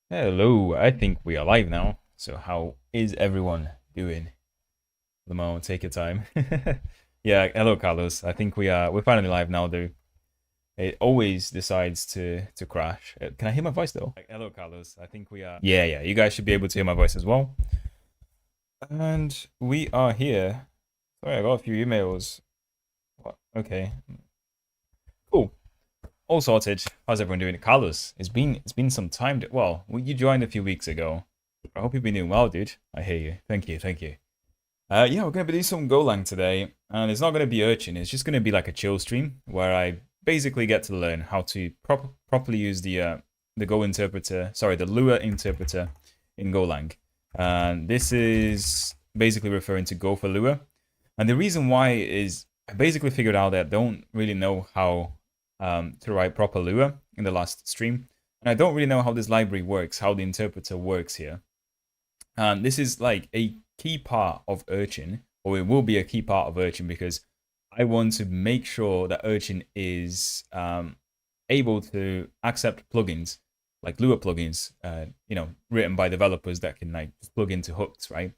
Hello, I think we are live now. So how is everyone doing? Lamont, take your time. Yeah, hello Carlos. I think we're finally live now though. It always decides to crash. Can I hear my voice though? Hello Carlos. I think we are Yeah, you guys should be able to hear my voice as well. And we are here. Sorry, I got a few emails. What? Okay. Cool. All sorted. How's everyone doing? Carlos, it's been some time. Well, you joined a few weeks ago. I hope you've been doing well, dude. I hear you. Thank you, thank you. Yeah, we're gonna be doing some Golang today, and it's not gonna be Urchin. It's just gonna be like a chill stream where I basically get to learn how to properly use the Go interpreter. Sorry, the Lua interpreter in Golang. And this is basically referring to gopher-lua. And the reason why is I basically figured out that I don't really know how to write proper Lua in the last stream, and I don't really know how this library works, how the interpreter works here. And this is like a key part of Urchin, or it will be a key part of Urchin, because I want to make sure that Urchin is able to accept plugins, like Lua plugins, written by developers that can like just plug into hooks, right?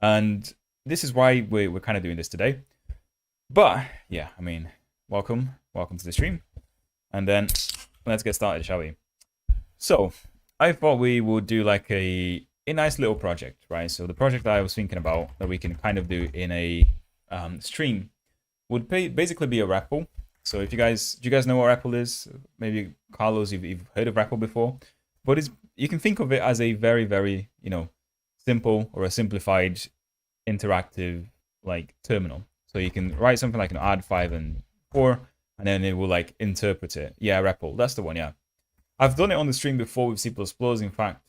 And this is why we're kind of doing this today. But yeah, I mean, welcome to the stream, and then let's get started, shall we? So I thought we would do like a nice little project, right? So the project that I was thinking about that we can kind of do in a stream would basically be a REPL. So if do you guys know what REPL is? Maybe Carlos, you've heard of REPL before, but you can think of it as a very simple or a simplified interactive like terminal. So you can write something like an add 5 and 4, and then it will like interpret it. Yeah, REPL, that's the one. Yeah, I've done it on the stream before with C++. In fact,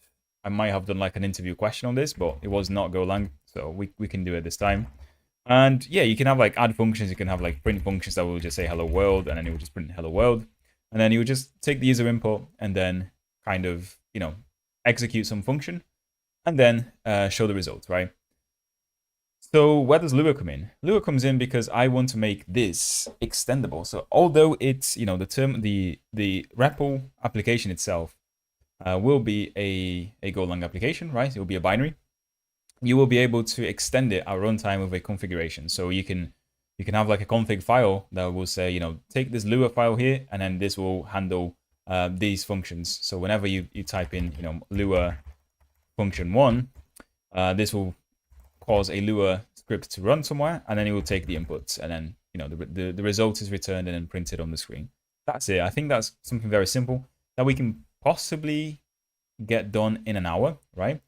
I might have done like an interview question on this, but it was not Golang, so we can do it this time. And yeah, you can have like add functions, you can have like print functions that will just say hello world, and then it will just print hello world. And then you would just take the user input and then kind of, execute some function and then show the result, right? So where does Lua come in? Lua comes in because I want to make this extendable. So although it's, the REPL application itself will be a Golang application, right? It will be a binary. You will be able to extend it at runtime with a configuration. So you can have like a config file that will say, take this Lua file here, and then this will handle these functions. So whenever you type in, Lua function 1, this will cause a Lua script to run somewhere, and then it will take the inputs, and then the result is returned and then printed on the screen. That's it. I think that's something very simple that we can possibly get done in an hour, right?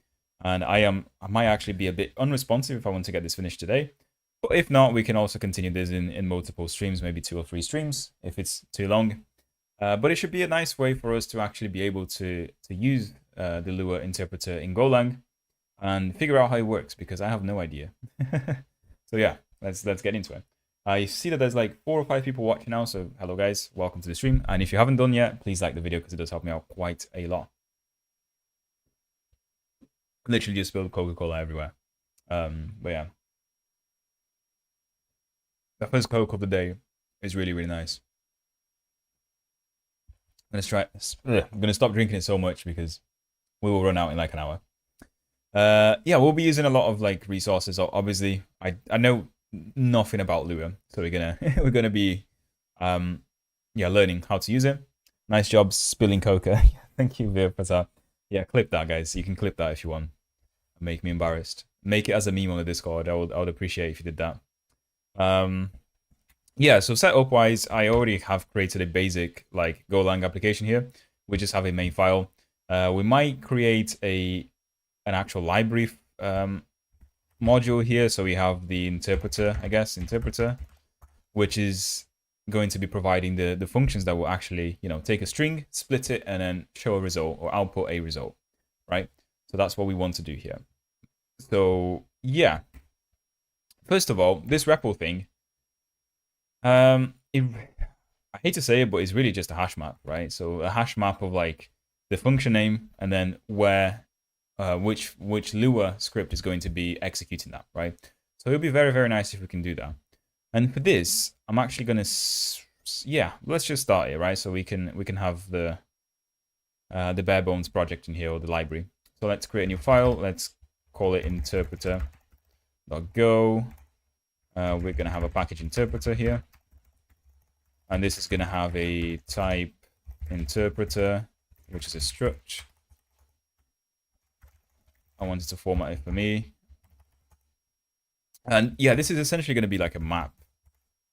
And I might actually be a bit unresponsive if I want to get this finished today. But if not, we can also continue this in multiple streams, maybe 2 or 3 streams if it's too long. But it should be a nice way for us to actually be able to use the Lua interpreter in Golang and figure out how it works, because I have no idea. So yeah, let's get into it. I see that there's like 4 or 5 people watching now, so hello guys, welcome to the stream. And if you haven't done yet, please like the video because it does help me out quite a lot. Literally just spilled Coca-Cola everywhere. But yeah, the first Coke of the day is really nice. I'm gonna stop drinking it so much because we will run out in like an hour. Yeah, we'll be using a lot of like resources. Obviously, I know nothing about Lua, so we're gonna be learning how to use it. Nice job spilling coca. Thank you, Vir Prasad. Yeah, clip that, guys. You can clip that if you want. Make me embarrassed. Make it as a meme on the Discord. I would appreciate if you did that. Yeah, so setup wise, I already have created a basic like Golang application here. We just have a main file. We might create an actual library module here. So we have the interpreter, which is going to be providing the functions that will actually, take a string, split it, and then show a result or output a result, right? So that's what we want to do here. So yeah, first of all, this REPL thing, I hate to say it, but it's really just a hash map, right? So a hash map of like the function name and then where which Lua script is going to be executing that, right? So it'll be very nice if we can do that. And for this, I'm actually gonna, yeah, let's just start it, right? So we can have the the bare bones project in here, or the library. So let's create a new file. Let's call it interpreter.go. We're going to have a package interpreter here. And this is going to have a type interpreter, which is a struct. I wanted to format it for me. And yeah, this is essentially going to be like a map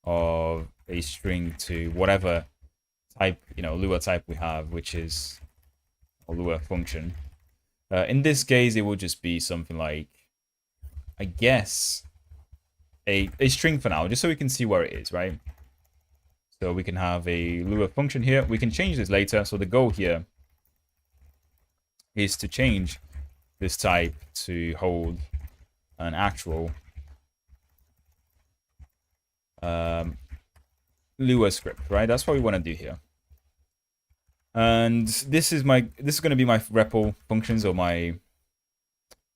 of a string to whatever type, Lua type we have, which is a Lua function. In this case, it will just be something like, I guess, a string for now, just so we can see where it is, right? So we can have a Lua function here. We can change this later. So the goal here is to change this type to hold an actual Lua script, right? That's what we want to do here. And this is going to be my REPL functions, or my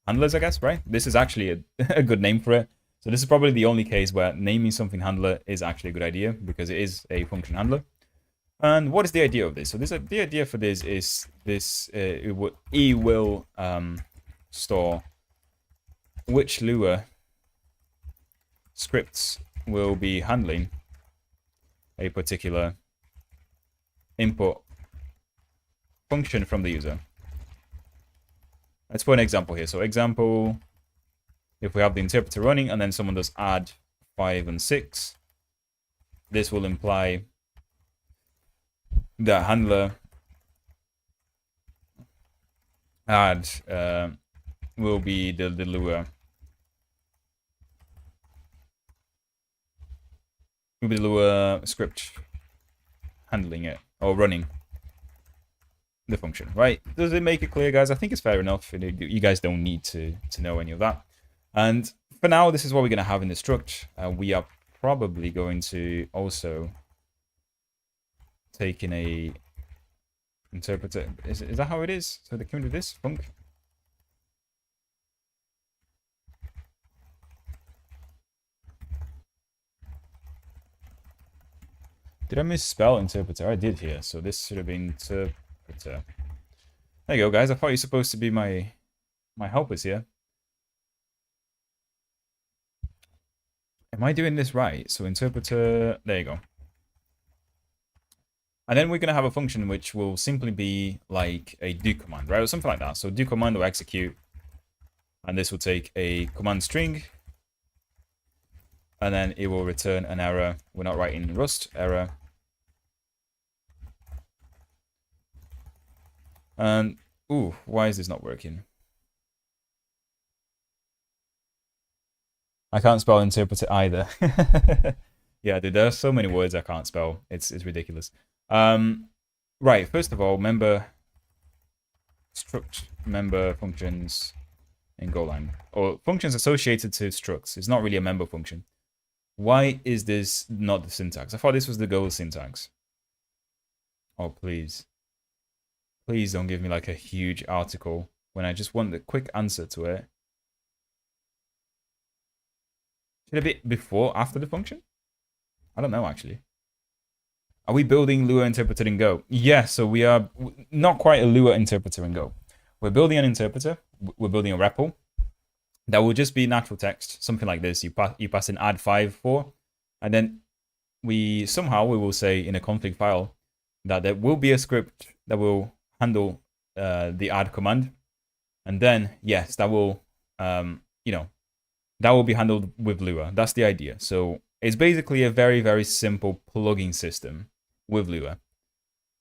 handlers, I guess, right? This is actually a good name for it. So this is probably the only case where naming something handler is actually a good idea, because it is a function handler. And what is the idea of this? So the idea for this is this: it will store which Lua scripts will be handling a particular input function from the user. Let's put an example here. So example, if we have the interpreter running and then someone does add 5 and 6, this will imply that handler add will be the Lua. Will be the Lua script handling it or running the function, right? Does it make it clear, guys? I think it's fair enough. You guys don't need to know any of that. And for now, this is what we're going to have in the struct. We are probably going to also take in a interpreter. Is that how it is? So they can do this func. Did I misspell interpreter? I did here. So this should have been interpreter. There you go, guys. I thought you're supposed to be my helpers here. Am I doing this right? So interpreter, there you go. And then we're going to have a function which will simply be like a do command, right? Or something like that. So do command will execute. And this will take a command string. And then it will return an error. We're not writing Rust, error. And, ooh, why is this not working? I can't spell interpreter either. Yeah, dude, there are so many words I can't spell. It's ridiculous. Right, first of all, struct member functions in Golang, or functions associated to structs. It's not really a member function. Why is this not the syntax? I thought this was the Go syntax. Oh, please. Please don't give me like a huge article when I just want the quick answer to it. Should it be before, after the function? I don't know, actually. Are we building Lua interpreter in Go? Yeah, so we are not quite a Lua interpreter in Go. We're building an interpreter. We're building a REPL. That will just be natural text, something like this. You pass in add 5 for, and then we will say in a config file that there will be a script that will handle the add command, and then yes, that will that will be handled with Lua. That's the idea. So it's basically a very, very simple plugging system with Lua.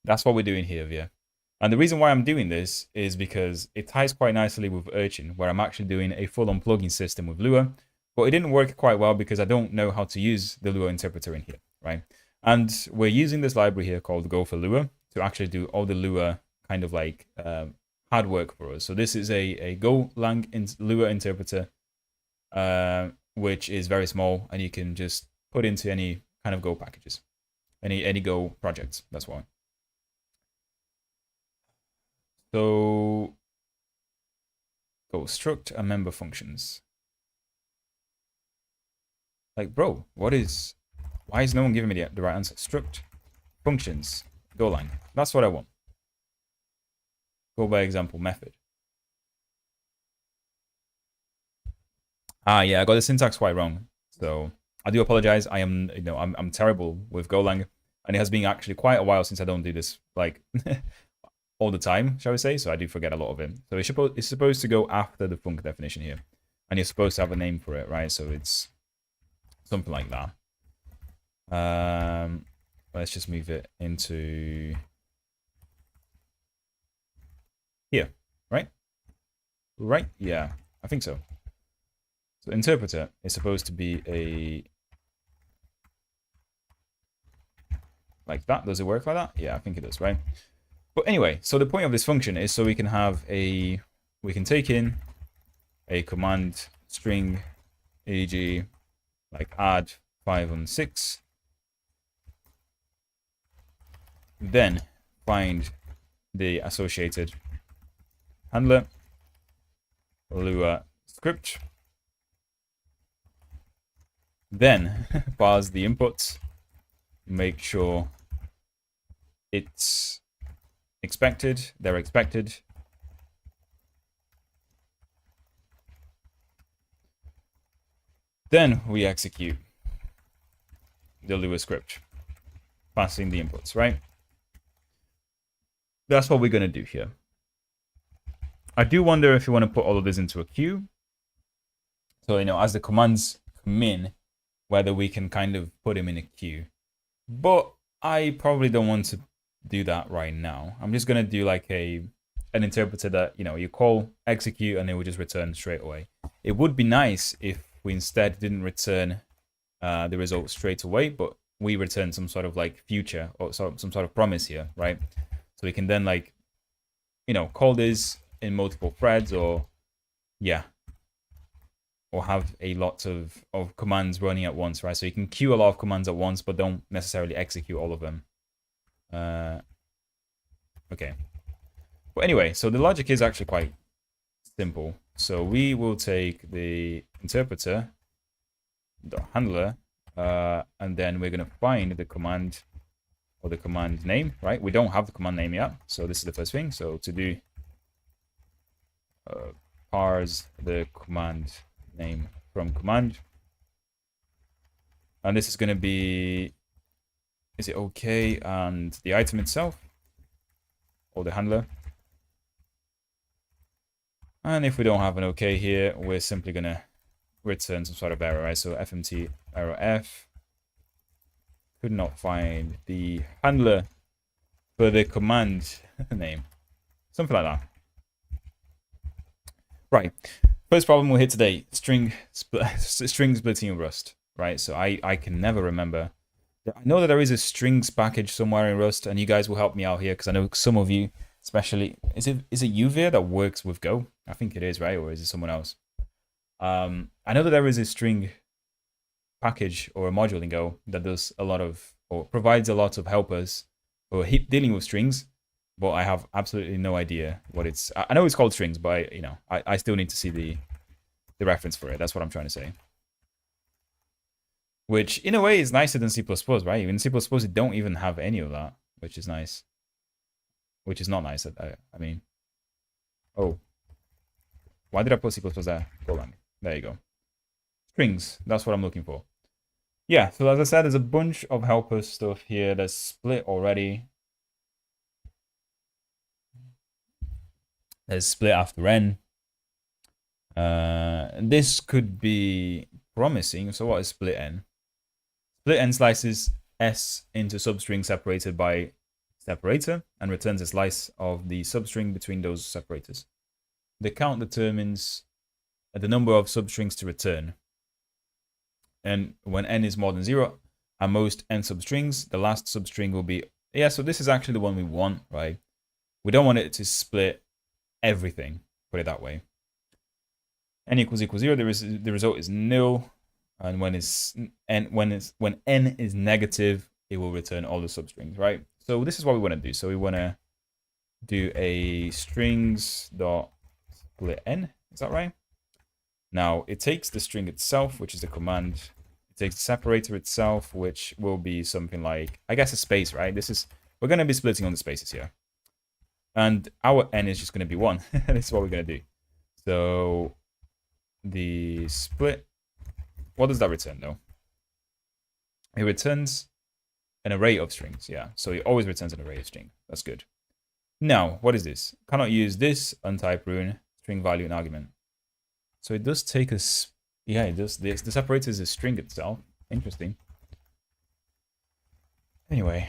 That's what we're doing here, Via. And the reason why I'm doing this is because it ties quite nicely with Urchin, where I'm actually doing a full-on plugin system with Lua, but it didn't work quite well because I don't know how to use the Lua interpreter in here, right? And we're using this library here called gopher-lua to actually do all the Lua kind of like hard work for us. So this is a Golang Lua interpreter, which is very small, and you can just put into any kind of Go packages, any Go projects. That's why. So Go struct and member functions. Like, bro, why is no one giving me the right answer? Struct functions Golang. That's what I want. Go by example method. Ah, yeah, I got the syntax quite wrong. So I do apologize. I am, I'm terrible with Golang, and it has been actually quite a while since I don't do this like all the time, shall we say? So I do forget a lot of it. So it's supposed to go after the func definition here, and you're supposed to have a name for it, right? So it's something like that. Let's just move it into here, right? Right? Yeah, I think so. So interpreter is supposed to be a like that. Does it work like that? Yeah, I think it does, right? But anyway, so the point of this function is so we can have we can take in a command string, e.g. like add 5 and 6, then find the associated handler, Lua script, then parse the inputs, make sure it's expected, they're expected, then we execute the Lua script, passing the inputs, right? That's what we're going to do here. I do wonder if you want to put all of this into a queue. So, as the commands come in, whether we can kind of put them in a queue. But I probably don't want to do that right now. I'm just going to do like an interpreter that, you call, execute, and it will just return straight away. It would be nice if we instead didn't return the result straight away, but we return some sort of like future or some sort of promise here, right? So we can then like, call this in multiple threads or have a lot of commands running at once, right? So you can queue a lot of commands at once, but don't necessarily execute all of them. Okay. But anyway, so the logic is actually quite simple. So we will take the interpreter, the handler, and then we're going to find the command or the command name, right? We don't have the command name yet, so this is the first thing. So to do parse the command name from command, and this is going to be, is it okay, and the item itself or the handler. And if we don't have an okay here, we're simply going to return some sort of error, right? So fmt error f, could not find the handler for the command name, something like that. Right, first problem we hit today, string splitting in Rust, right? So I can never remember. I know that there is a strings package somewhere in Rust, and you guys will help me out here because I know some of you, especially, is it Uvia that works with Go? I think it is, right? Or is it someone else? I know that there is a string package or a module in Go that does a lot of, or provides a lot of helpers for dealing with strings, but I have absolutely no idea what it's. I know it's called strings, but I still need to see the reference for it. That's what I'm trying to say. Which in a way is nicer than C++, right? Even C++ you don't even have any of that, which is nice. Which is not nice. I mean, oh, why did I put C++ there? Golang. There you go. Strings. That's what I'm looking for. Yeah. So as I said, there's a bunch of helper stuff here that's split already. There's split after n. This could be promising. So what is split n? Split n slices s into substring separated by separator and returns a slice of the substring between those separators. The count determines the number of substrings to return. And when n is more than 0, at most n substrings, the last substring will be, so this is actually the one we want, right? We don't want it to split everything, put it that way. N equals 0, the result is nil, and when n is negative, it will return all the substrings, right? So this is what we want to do. So we want to do a strings dot split n. Is that right? Now it takes the string itself, which is the command. It takes the separator itself, which will be something like, I guess, a space, right? We're going to be splitting on the spaces here. And our n is just going to be 1. This is what we're going to do. So the split, what does that return though? It returns an array of strings. Yeah, so it always returns an array of string. That's good. Now, what is this? Cannot use this untype rune string value and argument. So it does take us, yeah, it does this. The separator is a string itself. Interesting. Anyway,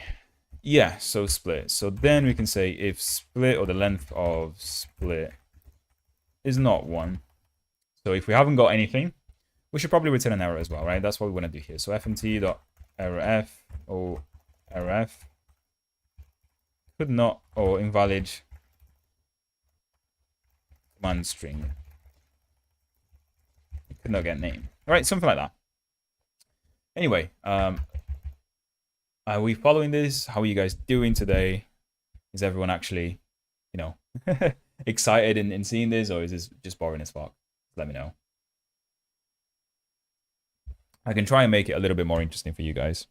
yeah, so split. So then we can say if split or the length of split is not 1. So if we haven't got anything, we should probably return an error as well, right? That's what we want to do here. So fmt.errorf or errorf could not, or invalid command string. It could not get name. All right, something like that. Anyway, are we following this? How are you guys doing today? Is everyone actually, you know, excited in seeing this, or is this just boring as fuck? Let me know. I can try and make it a little bit more interesting for you guys.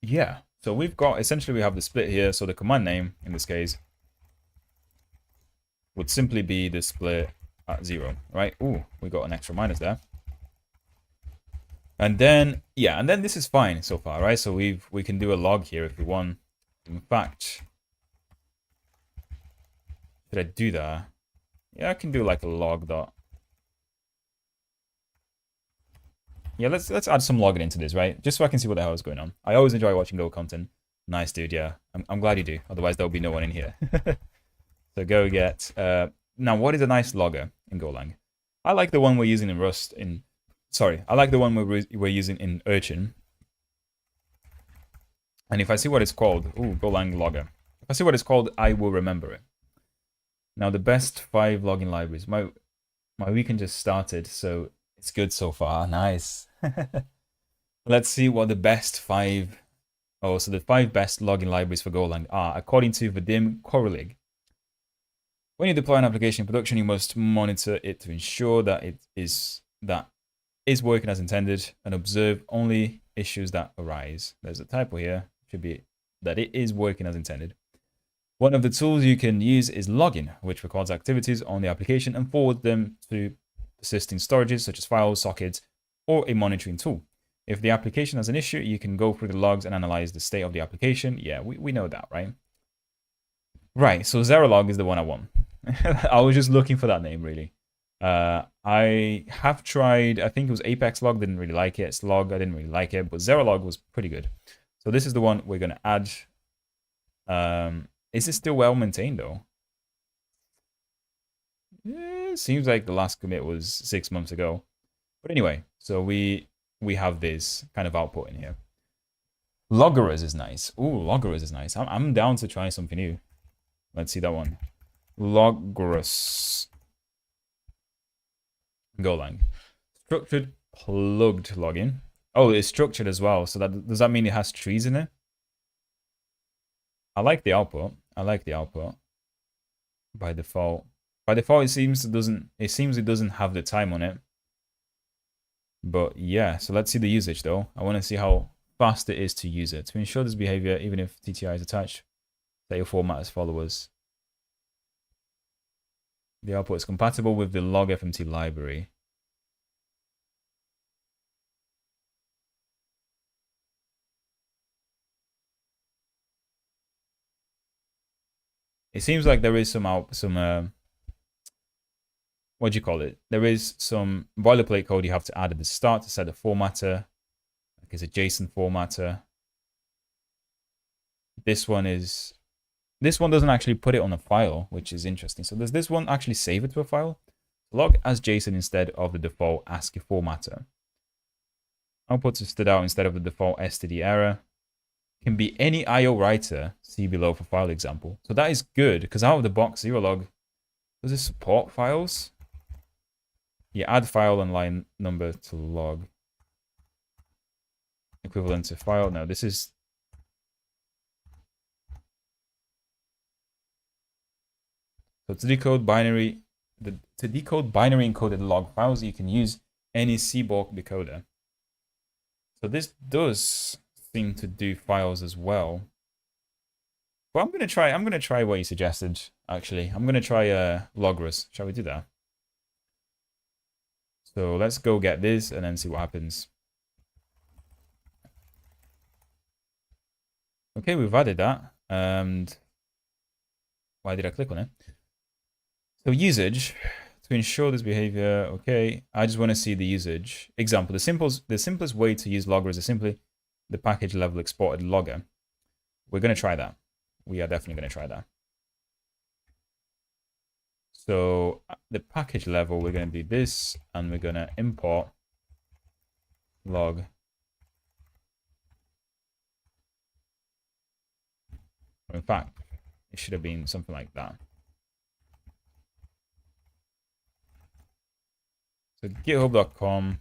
Yeah, so we've got, essentially we have the split here. So the command name, in this case, would simply be the split at 0, right? Ooh, we got an extra minus there. And then, yeah, and then this is fine so far, right? So we can do a log here if we want. In fact, should I do that? Yeah, I can do like a log dot. Yeah, let's add some logging into this, right? Just so I can see what the hell is going on. I always enjoy watching Go content. Nice, dude. Yeah, I'm glad you do. Otherwise, there'll be no one in here. So go get. Now, what is a nice logger in Golang? I like the one we're using in Rust. I like the one we're using in Urchin. And if I see what it's called, ooh, Golang logger. If I see what it's called, I will remember it. Now, the best 5 logging libraries. My weekend just started, so it's good so far. Nice. Let's see what the best 5. Oh, so the 5 best logging libraries for Golang are, according to Vadim Korolig. When you deploy an application in production, you must monitor it to ensure that it is working as intended and observe only issues that arise. There's a typo here. It should be that it is working as intended. One of the tools you can use is logging, which records activities on the application and forwards them to persisting storages such as files, sockets, or a monitoring tool. If the application has an issue, you can go through the logs and analyze the state of the application. Yeah, we know that, right? Right, so Zerolog is the one I want. I was just looking for that name, really. I have tried, I think it was Apex Log, didn't really like it. Slog, I didn't really like it, but Zerolog was pretty good. So this is the one we're going to add. Is it still well maintained, though? It seems like the last commit was 6 months ago. But anyway, so we have this kind of output in here. Loggerers is nice. Ooh, Loggerers is nice. I'm down to try something new. Let's see that one. Loggerers. Golang. Structured plugged login. Oh, it's structured as well. So does that mean it has trees in it? I like the output. By default. By default, it seems it doesn't have the time on it. But yeah, so let's see the usage though. I want to see how fast it is to use it. To ensure this behavior, even if TTI is attached, set your format as followers. The output is compatible with the log FMT library. It seems like there is some what do you call it? There is some boilerplate code you have to add at the start to set a formatter. Like it's a JSON formatter. This one doesn't actually put it on a file, which is interesting. So does this one actually save it to a file? Log as JSON instead of the default ASCII formatter. Outputs are stood out instead of the default std error. Can be any IO writer, see below for file example. So that is good, because out of the box, Zerolog, does it support files? Yeah, add file and line number to log. Equivalent to file. No, this is... So to decode binary encoded log files, you can use any CBORC decoder. So this does seem to do files as well. But I'm gonna try what you suggested, actually. I'm gonna try Logros. Shall we do that? So let's go get this and then see what happens. Okay, we've added that. And why did I click on it? So usage, to ensure this behavior, okay, I just want to see the usage. Example, the simplest way to use Logger is simply the package level exported logger. We're going to try that. We are definitely going to try that. So the package level, we're going to do this, and we're going to import log. In fact, it should have been something like that. So github.com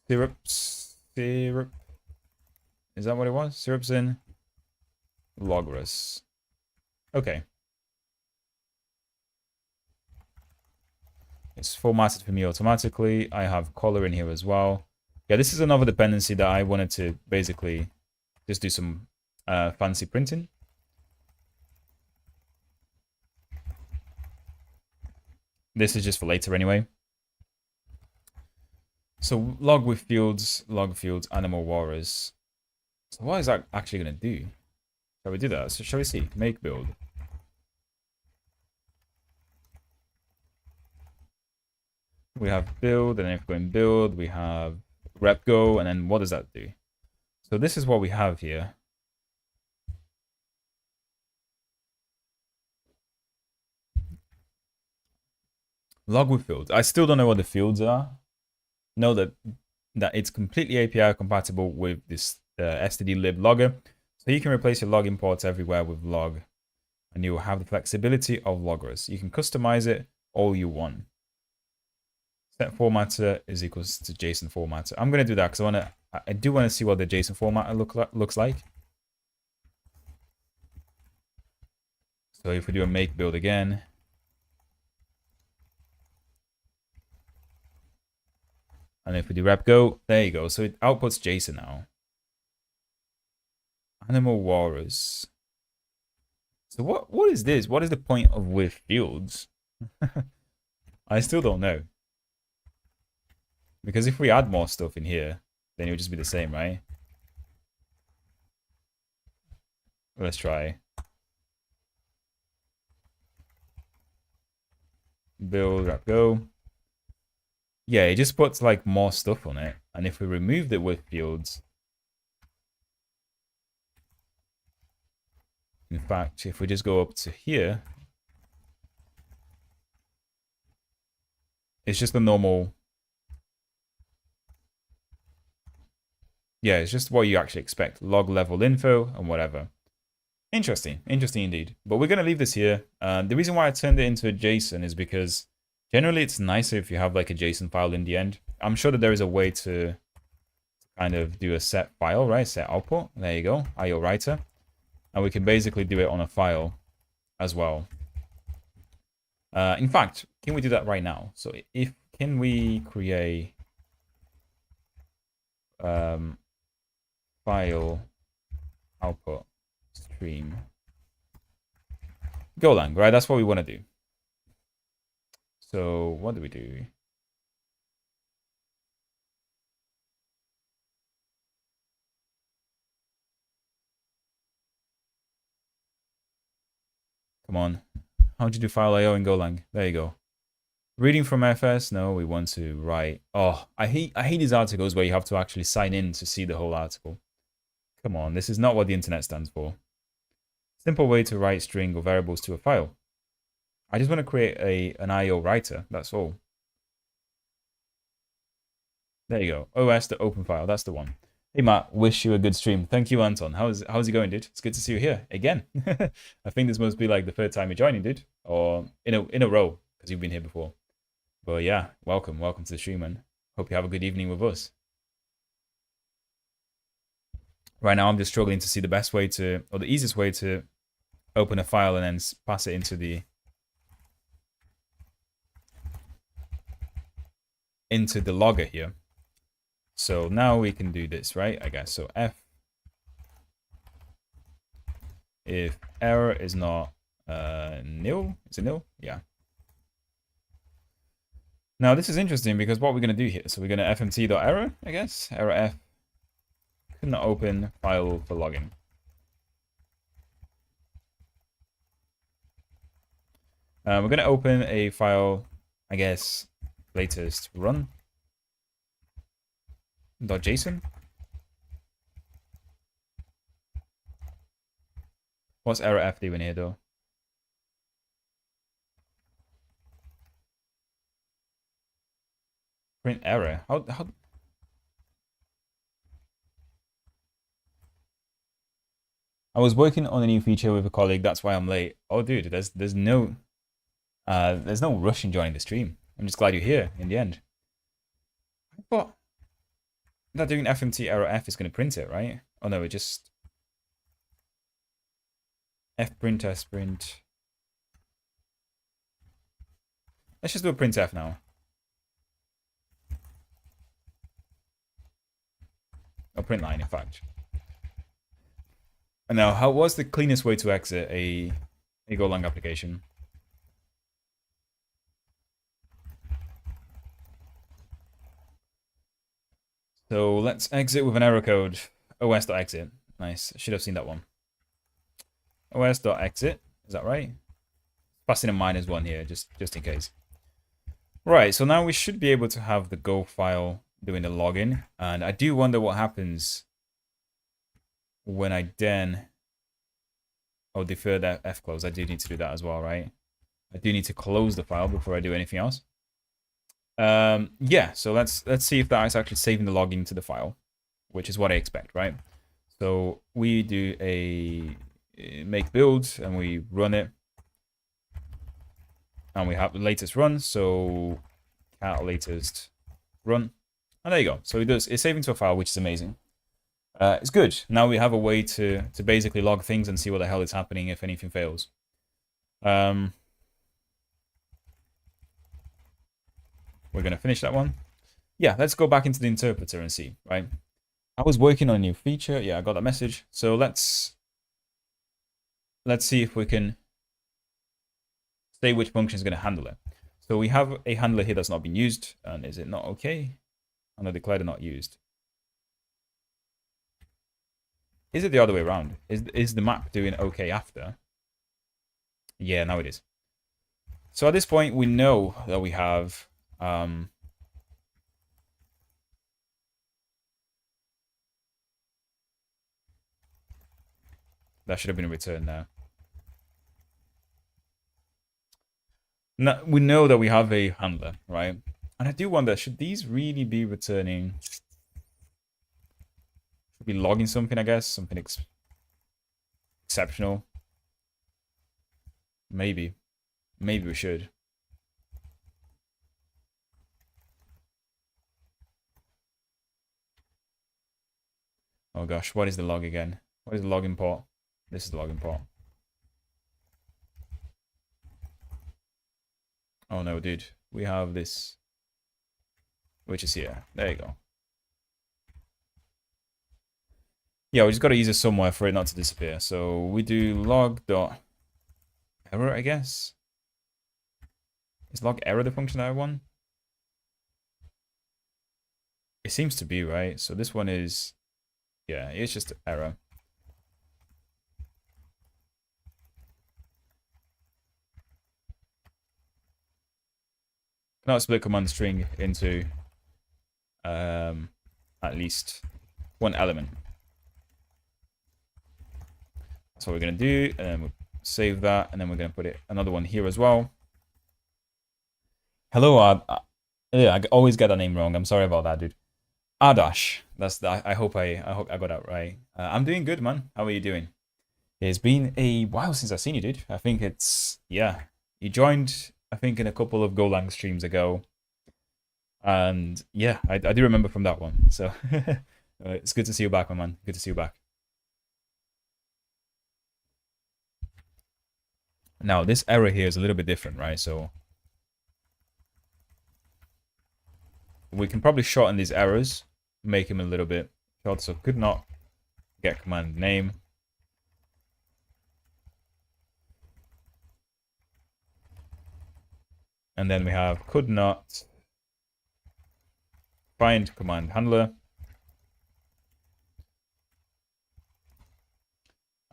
syrup. Is that what it was? Syrups in Logros. Okay. It's formatted for me automatically. I have color in here as well. Yeah, this is another dependency that I wanted to basically just do some fancy printing. This is just for later anyway. So log with fields, animal warriors. So what is that actually going to do? Shall we do that? So shall we see? Make build. We have build, and then if we go in build, we have rep go, and then what does that do? So this is what we have here. Log with fields. I still don't know what the fields are. Know that it's completely API compatible with this std-lib logger. So you can replace your log imports everywhere with log, and you will have the flexibility of loggers. You can customize it all you want. Set formatter is equals to JSON formatter. I'm going to do that because I do want to see what the JSON formatter looks like. So if we do a make build again, and if we do rep go, there you go. So it outputs JSON now. Animal warriors. So what is this? What is the point of with fields? I still don't know. Because if we add more stuff in here, then it would just be the same, right? Let's try. Build, rep go. Yeah, it just puts like more stuff on it. And if we removed it with fields, in fact, if we just go up to here, it's just the normal. Yeah, it's just what you actually expect. Log level info and whatever. Interesting. Interesting indeed. But we're going to leave this here. The reason why I turned it into a JSON is because generally it's nicer if you have like a JSON file in the end. I'm sure that there is a way to kind of do a set file, right? Set output. There you go. IO writer. And we can basically do it on a file as well. In fact, can we do that right now? So can we create file output stream Golang, right? That's what we want to do. So what do we do? Come on. How'd you do file IO in Golang? There you go. Reading from FS? No, we want to write. Oh, I hate these articles where you have to actually sign in to see the whole article. Come on, this is not what the internet stands for. Simple way to write string or variables to a file. I just want to create an IO writer, that's all. There you go. OS to open file, that's the one. Hey Matt, wish you a good stream. Thank you, Anton. How's it going, dude? It's good to see you here again. I think this must be like the third time you're joining, dude, or in a row because you've been here before. But yeah, welcome to the stream, man. Hope you have a good evening with us. Right now, I'm just struggling to see the best way to, or the easiest way to open a file and then pass it into the logger here. So now we can do this, right? I guess so. F if error is not nil. Is it nil? Yeah. Now this is interesting because what we're going to do here, so we're going to fmt.error, I guess. Error f could not open file for logging. We're going to open a file, I guess, latest run .json. What's error f doing here though? Print error. How I was working on a new feature with a colleague, that's why I'm late. Oh dude, there's no rush in joining the stream. I'm just glad you're here in the end. I thought that doing fmt error f is gonna print it, right? Oh no, it just fprint sprint. Let's just do a printf now. Or print line, in fact. And now, what's the cleanest way to exit a Golang application? So let's exit with an error code. os.exit. Nice. I should have seen that one. os.exit. Is that right? Passing a -1 here, just in case. Right, so now we should be able to have the Go file doing the login. And I do wonder what happens when I then defer that f close. I do need to do that as well, right? I do need to close the file before I do anything else. Yeah, so let's see if that is actually saving the login to the file, which is what I expect, right? So we do a make build and we run it, and we have the latest run. So cat latest run, and there you go. So it's saving to a file, which is amazing. It's good. Now we have a way to basically log things and see what the hell is happening if anything fails. We're going to finish that one. Yeah, let's go back into the interpreter and see, right? I was working on a new feature. Yeah, I got that message. So let's see if we can say which function is going to handle it. So we have a handler here that's not been used. And is it not okay? Handler declared not used. Is it the other way around? Is the map doing okay after? Yeah, now it is. So at this point, we know that we have that should have been returned there. Now, we know that we have a handler, right? And I do wonder, should these really be returning? Should be logging something, I guess, something exceptional. Maybe we should. Oh gosh, what is the log again? What is the log import? This is the log import. Oh no, dude. We have this, which is here. There you go. Yeah, we just got to use it somewhere for it not to disappear. So we do log.error, I guess. Is log error the function that I want? It seems to be, right? So this one is, yeah, it's just error. Cannot split command string into at least one element. That's what we're going to do, and then we'll save that, and then we're going to put another one here as well. Hello, yeah, I always get that name wrong. I'm sorry about that, dude. Adash. That's I hope I got that right. I'm doing good, man. How are you doing? It's been a while since I've seen you, dude. I think it's, yeah. You joined, I think, in a couple of Golang streams ago. And yeah, I do remember from that one. So it's good to see you back, my man. Good to see you back. Now, this error here is a little bit different, right? So we can probably shorten these errors, make them a little bit short. So could not get command name. And then we have could not find command handler.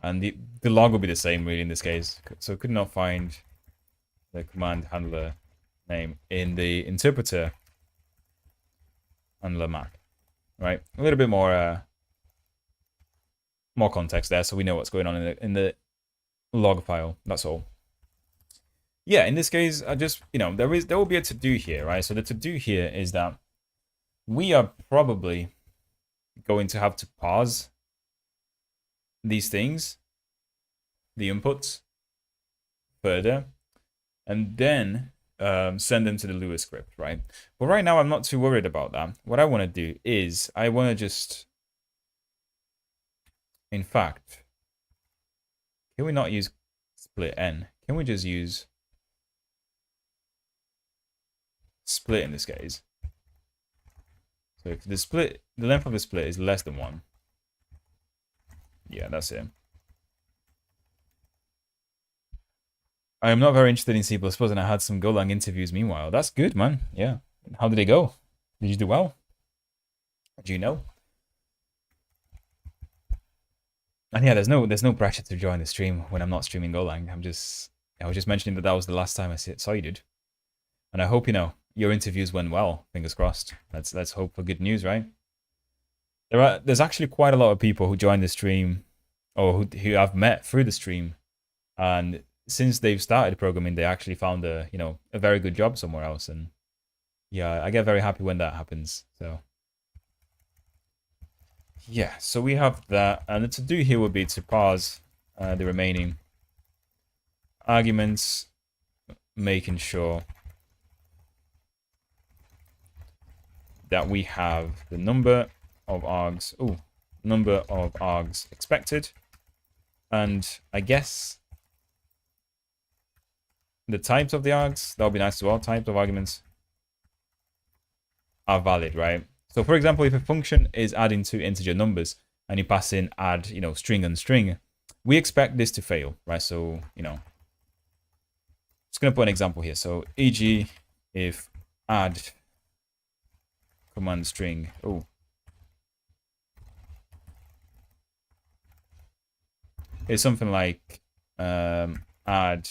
And the log will be the same really in this case. So could not find the command handler name in the interpreter handler map. Right? A little bit more more context there so we know what's going on in the log file. That's all. Yeah, in this case, I just, there will be a to-do here, right? So the to-do here is that we are probably going to have to parse these things, the inputs, further, and then send them to the Lua script, right? But right now, I'm not too worried about that. What I want to do is I want to just, in fact, can we not use split n? Can we just use split in this case? So if the length of the split is less than 1, yeah, that's it. I am not very interested in C++, and I had some Golang interviews meanwhile. That's good, man. Yeah. How did it go? Did you do well? Do you know? And yeah, there's no pressure to join the stream when I'm not streaming Golang. I was just mentioning that was the last time I saw you, dude. And I hope your interviews went well. Fingers crossed. Let's hope for good news, right? There's actually quite a lot of people who joined the stream, or who I've met through the stream, and since they've started programming, they actually found a very good job somewhere else. And yeah, I get very happy when that happens. So yeah, so we have that, and the to do here would be to parse the remaining arguments, making sure that we have the number of args, expected, and I guess the types of the args, that would be nice as well. Types of arguments are valid, right? So for example, if a function is adding two integer numbers and you pass in add, string and string, we expect this to fail, right? So, just going to put an example here. So e.g. if add command string, it's something like add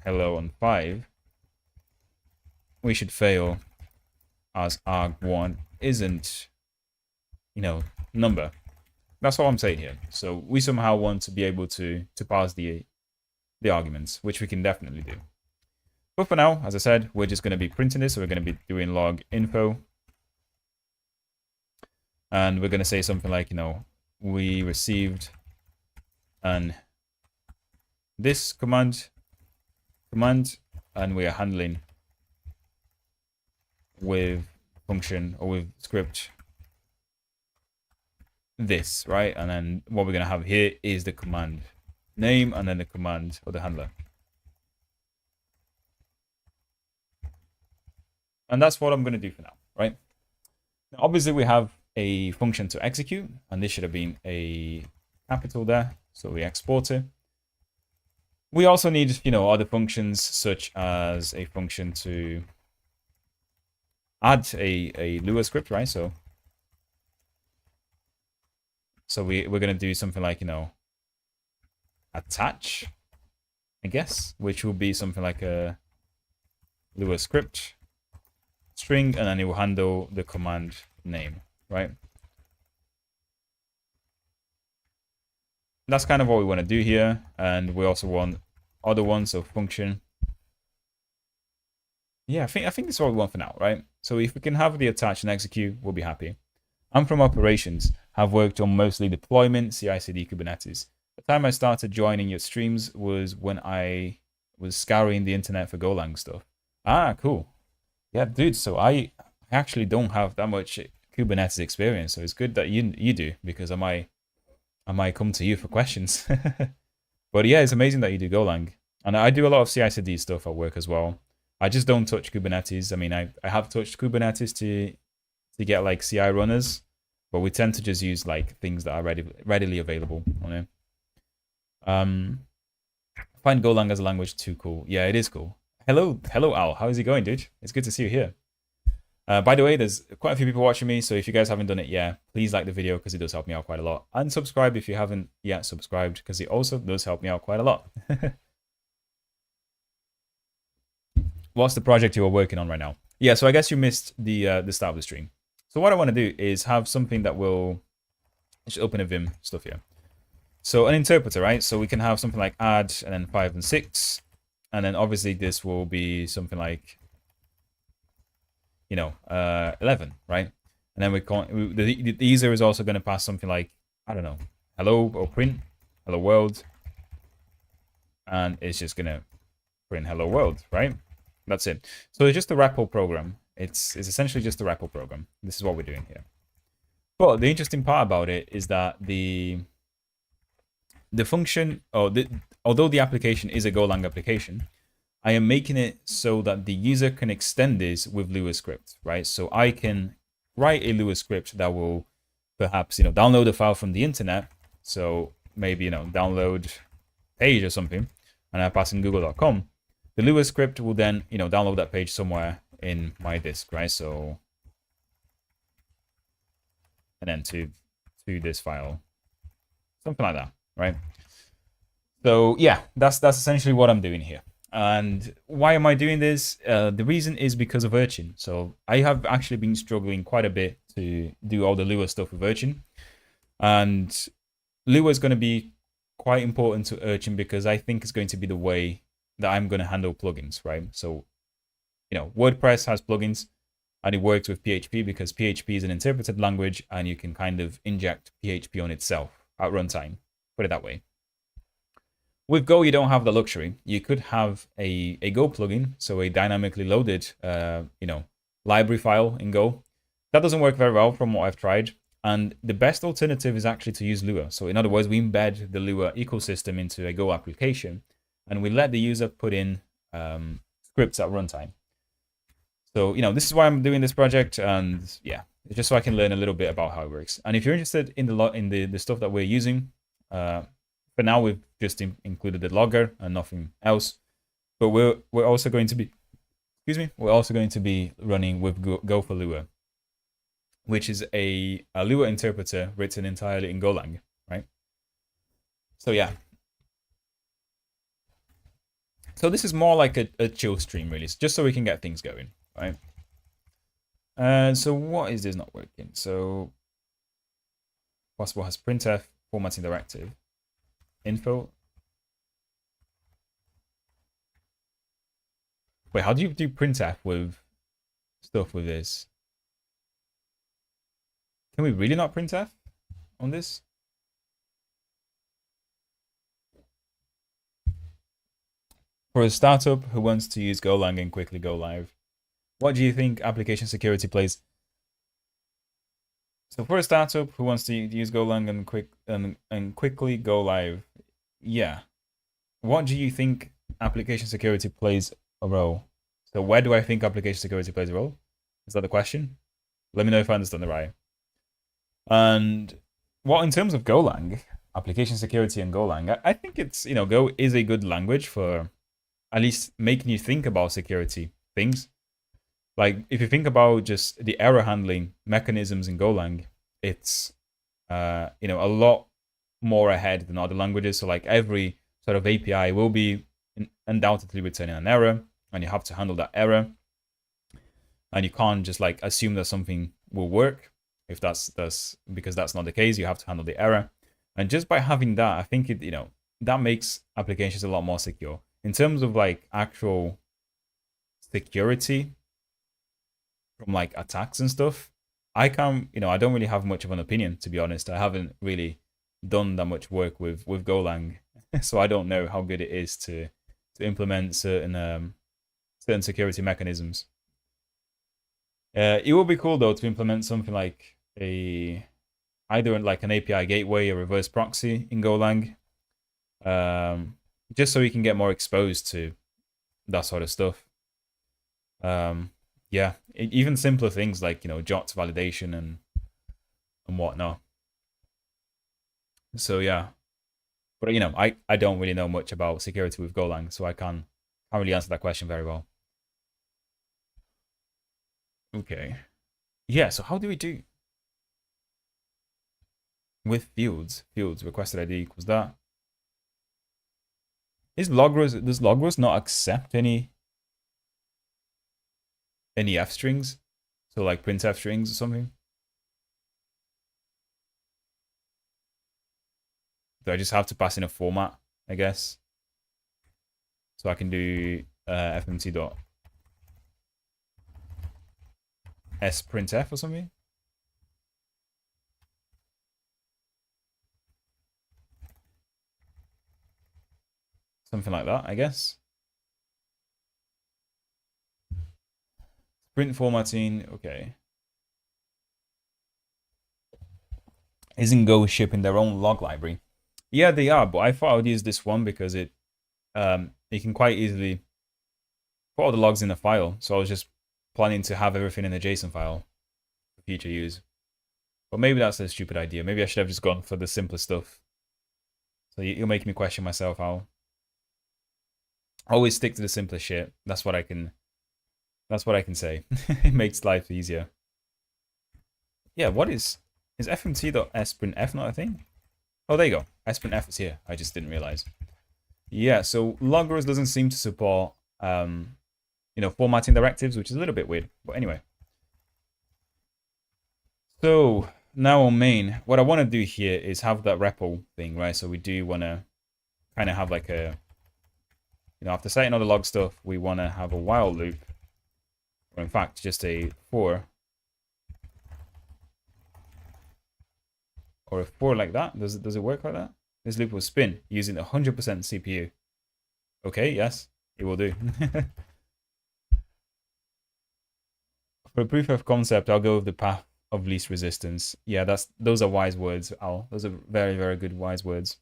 hello on 5, we should fail as arg1 isn't, number. That's all I'm saying here. So we somehow want to be able to parse the arguments, which we can definitely do. But for now, as I said, we're just going to be printing this. So we're going to be doing log info. And we're going to say something like, we received this command, and we are handling with function or with script this, right? And then what we're going to have here is the command name and then the command or the handler. And that's what I'm going to do for now, right? Now, obviously, we have a function to execute, and this should have been a capital there. So we export it. We also need, other functions such as a function to add a Lua script, right? So we're going to do something like, attach, I guess, which will be something like a Lua script string, and then it will handle the command name, right? That's kind of what we want to do here, and we also want other ones, so function. Yeah, I think that's what we want for now, right? So if we can have the attach and execute, we'll be happy. I'm from operations, have worked on mostly deployment, CI/CD, Kubernetes. The time I started joining your streams was when I was scouring the internet for Golang stuff. Ah, cool. Yeah, dude, so I actually don't have that much Kubernetes experience, so it's good that you do, because I might come to you for questions. But yeah, it's amazing that you do Golang. And I do a lot of CI/CD stuff at work as well. I just don't touch Kubernetes. I mean, I have touched Kubernetes to get like CI runners, but we tend to just use like things that are readily available on it. I find Golang as a language too cool. Yeah, it is cool. Hello, Al. How is it going, dude? It's good to see you here. By the way, there's quite a few people watching me, so if you guys haven't done it yet, please like the video because it does help me out quite a lot. And subscribe if you haven't yet subscribed because it also does help me out quite a lot. What's the project you are working on right now? Yeah, so I guess you missed the start of the stream. So what I want to do is have something that will just open a Vim stuff here. So an interpreter, right? So we can have something like add and then 5 and 6. And then obviously this will be something like, 11, right? And then the user is also going to pass something like, I don't know, hello or print, hello world. And it's just going to print hello world, right? That's it. So it's just a REPL program. It's essentially just a REPL program. This is what we're doing here. But the interesting part about it is that the function, although the application is a Golang application, I am making it so that the user can extend this with Lua script, right? So I can write a Lua script that will perhaps, download a file from the internet. So maybe, download page or something, and I pass in google.com. The Lua script will then, download that page somewhere in my disk, right? So, and then to this file, something like that, right? So yeah, that's essentially what I'm doing here. And why am I doing this? The reason is because of Urchin. So I have actually been struggling quite a bit to do all the Lua stuff with Urchin. And Lua is going to be quite important to Urchin because I think it's going to be the way that I'm going to handle plugins, right? So, WordPress has plugins and it works with PHP because PHP is an interpreted language and you can kind of inject PHP on itself at runtime, put it that way. With Go, you don't have the luxury. You could have a Go plugin, so a dynamically loaded, library file in Go. That doesn't work very well from what I've tried. And the best alternative is actually to use Lua. So in other words, we embed the Lua ecosystem into a Go application, and we let the user put in scripts at runtime. So, this is why I'm doing this project, and yeah, just so I can learn a little bit about how it works. And if you're interested in the stuff that we're using, for now we've just included the logger and nothing else. But we're also going to be, we're also going to be running with gopher-lua, which is a Lua interpreter written entirely in Golang, right? So yeah. So this is more like a chill stream, really, just so we can get things going, right? So what is this not working? So possible has printf formatting directive info. Wait, how do you do printf with stuff with this? Can we really not printf on this? For a startup who wants to use Golang and quickly go live, what do you think application security plays? So for a startup who wants to use Golang and quickly go live, yeah. What do you think application security plays a role? So where do I think application security plays a role? Is that the question? Let me know if I understand it right. And well, in terms of Golang, application security and Golang, I think it's, Go is a good language for at least making you think about security things. Like if you think about just the error handling mechanisms in Golang, it's a lot more ahead than other languages. So like every sort of API will be undoubtedly returning an error, and you have to handle that error. And you can't just like assume that something will work if that's because that's not the case. You have to handle the error, and just by having that, I think it that makes applications a lot more secure in terms of like actual security from like attacks and stuff. I can't, I don't really have much of an opinion, to be honest. I haven't really done that much work with Golang, so I don't know how good it is to implement certain security mechanisms. It would be cool though to implement something like either like an API gateway or reverse proxy in Golang, just so we can get more exposed to that sort of stuff. Yeah, even simpler things like JOT validation and whatnot. So yeah, but I don't really know much about security with Golang, so I can't Can't really answer that question very well. Okay. Yeah, so how do we do with fields? Fields, requested ID equals that. Does Logros not accept any F strings? So like printf strings or something? Do I just have to pass in a format, I guess? So I can do fmt dot s printf or something? Something like that, I guess. Print formatting, okay. Isn't Go shipping their own log library? Yeah, they are, but I thought I would use this one because it you can quite easily put all the logs in a file. So I was just planning to have everything in a JSON file for future use. But maybe that's a stupid idea. Maybe I should have just gone for the simpler stuff. So you're making me question myself. I'll always stick to the simpler shit. That's what I can say. It makes life easier. Yeah, what is fmt.sprintf not a thing? Oh, there you go. Sprintf is here. I just didn't realize. Yeah, so Logros doesn't seem to support formatting directives, which is a little bit weird. But anyway. So now on main, what I want to do here is have that REPL thing, right? So we do want to kind of have like a, after setting all the log stuff, we want to have a while loop, or in fact, just a for, or a for like that. Does it work like that? This loop will spin using 100% CPU. Okay, yes, it will do. For proof of concept, I'll go with the path of least resistance. Yeah, those are wise words, Al. Those are very, very good wise words.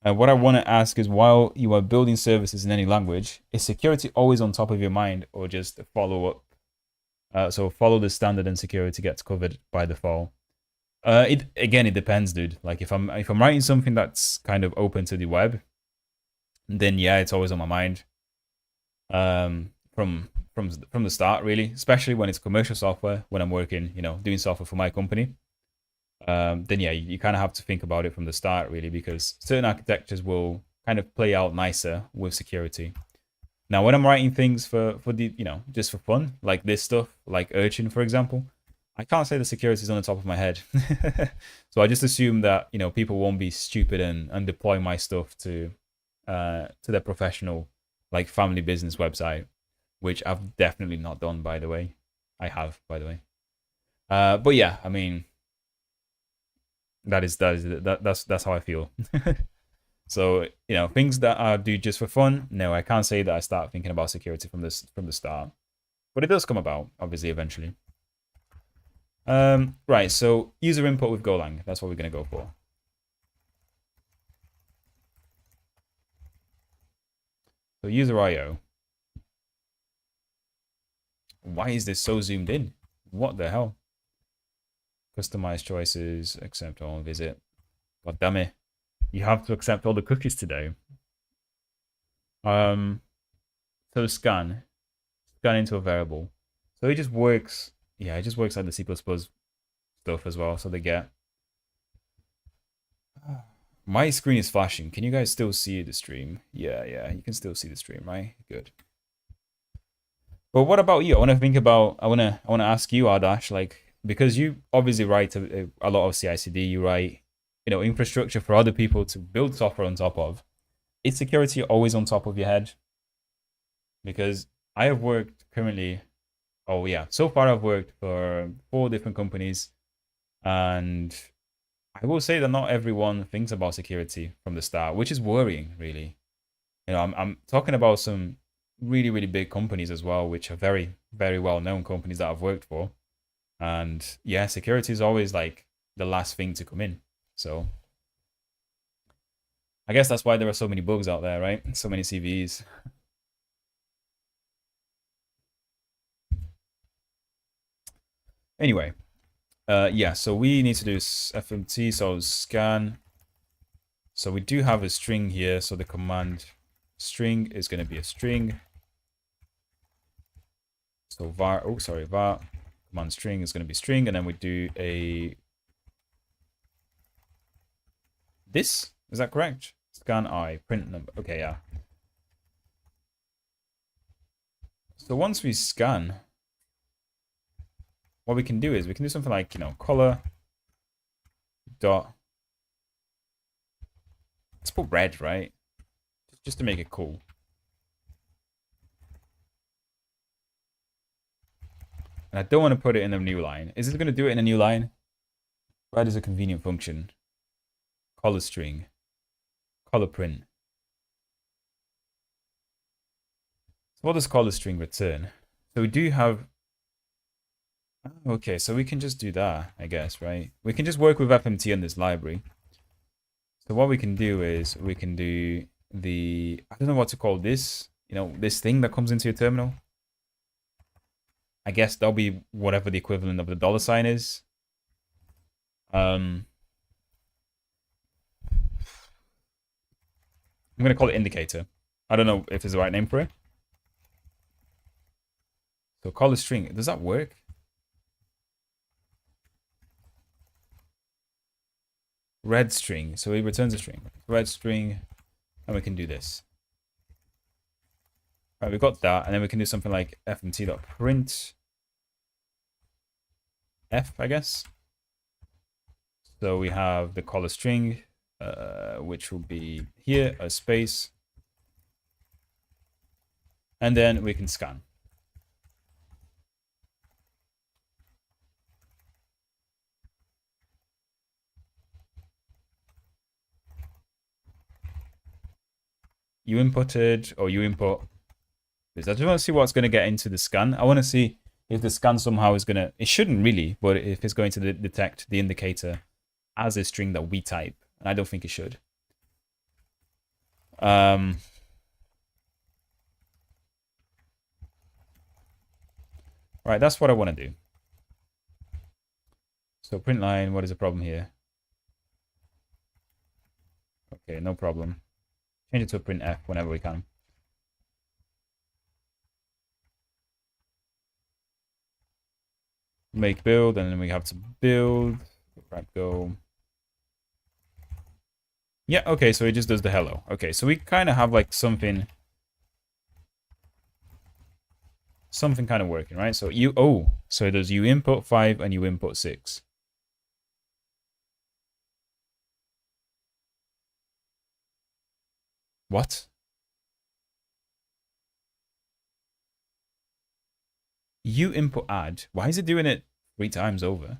What I want to ask is, while you are building services in any language, is security always on top of your mind, or just follow up? So follow the standard and security gets covered by default. It depends, dude. Like if I'm writing something that's kind of open to the web, then yeah, it's always on my mind. From the start, really, especially when it's commercial software, when I'm working, doing software for my company. Then yeah, you kind of have to think about it from the start, really, because certain architectures will kind of play out nicer with security. Now, when I'm writing things for the, just for fun, like this stuff, like Urchin, for example, I can't say the security is on the top of my head. So I just assume that, people won't be stupid and deploy my stuff to their professional, like family business website, which I've definitely not done, by the way. I have, by the way. But yeah, I mean, that's how I feel. So things that I do just for fun, no, I can't say that I start thinking about security from the start, but it does come about, obviously, eventually. Right, so user input with Golang, that's what we're gonna go for. So user IO. Why is this so zoomed in? What the hell? Customize choices, accept all, visit. God damn it. You have to accept all the cookies today. So scan into a variable. So it just works. Yeah, it just works like the C++ stuff as well. So they get. My screen is flashing. Can you guys still see the stream? Yeah, you can still see the stream, right? Good. But what about you? I want to ask you, Ardash, like, because you obviously write a lot of CI/CD, you write, infrastructure for other people to build software on top of. Is security always on top of your head? Because I have worked currently, so far I've worked for 4 different companies, and I will say that not everyone thinks about security from the start, which is worrying, really. I'm talking about some really, really big companies as well, which are very, very well-known companies that I've worked for. And yeah, security is always like the last thing to come in. So I guess that's why there are so many bugs out there, right? So many CVEs. Anyway, yeah, so we need to do FMT, so scan. So we do have a string here, so the command string is going to be a string. So var, var command string is going to be string, and then we do a this. Is that correct? Scan I, print number. Okay, yeah. So once we scan, what we can do is we can do something like, color dot. Let's put red, right? Just to make it cool. And I don't want to put it in a new line. Is it going to do it in a new line? Red is a convenient function. Color string. Color print. So what does color string return? So we do have... Okay, so we can just do that, I guess, right? We can just work with FMT on this library. So what we can do is we can do the... I don't know what to call this. This thing that comes into your terminal. I guess that'll be whatever the equivalent of the $sign is. I'm going to call it indicator. I don't know if there's the right name for it. So color string, does that work? Red string, so it returns a string. Red string, and we can do this. Right, we've got that, and then we can do something like fmt.print f, I guess. So we have the color string, which will be here, a space. And then we can scan. You inputted, or you input. I just want to see what's going to get into the scan. I want to see if the scan somehow is going to... It shouldn't really, but if it's going to detect the indicator as a string that we type. And I don't think it should. Right, that's what I want to do. So print line, what is the problem here? Okay, no problem. Change it to a printf whenever we can. Make build, and then we have to build. Right, go. Yeah, okay, so it just does the hello. Okay, so we kind of have like something kind of working, right? So so it does you input 5 and you input 6. What? You input add. Why is it doing it 3 times over?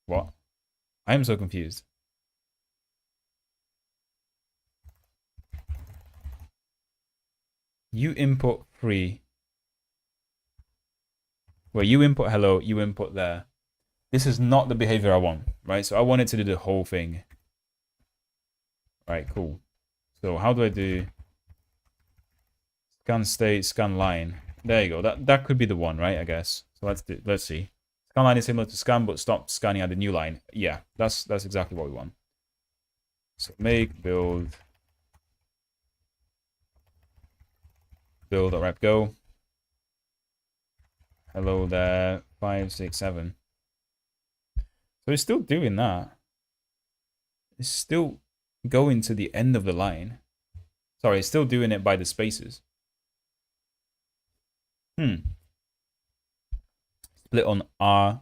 What? I am so confused. You input 3. Where you input hello, you input there. This is not the behavior I want, right? So I want it to do the whole thing. Right, cool. So how do I do scan state, scan line? There you go. That could be the one, right? I guess. So let's see. Scan line is similar to scan, but stop scanning at the new line. Yeah, that's exactly what we want. So make build rep go. Hello there, 5, 6, 7. So it's still doing that. It's still going to the end of the line. Sorry, it's still doing it by the spaces. Split on R,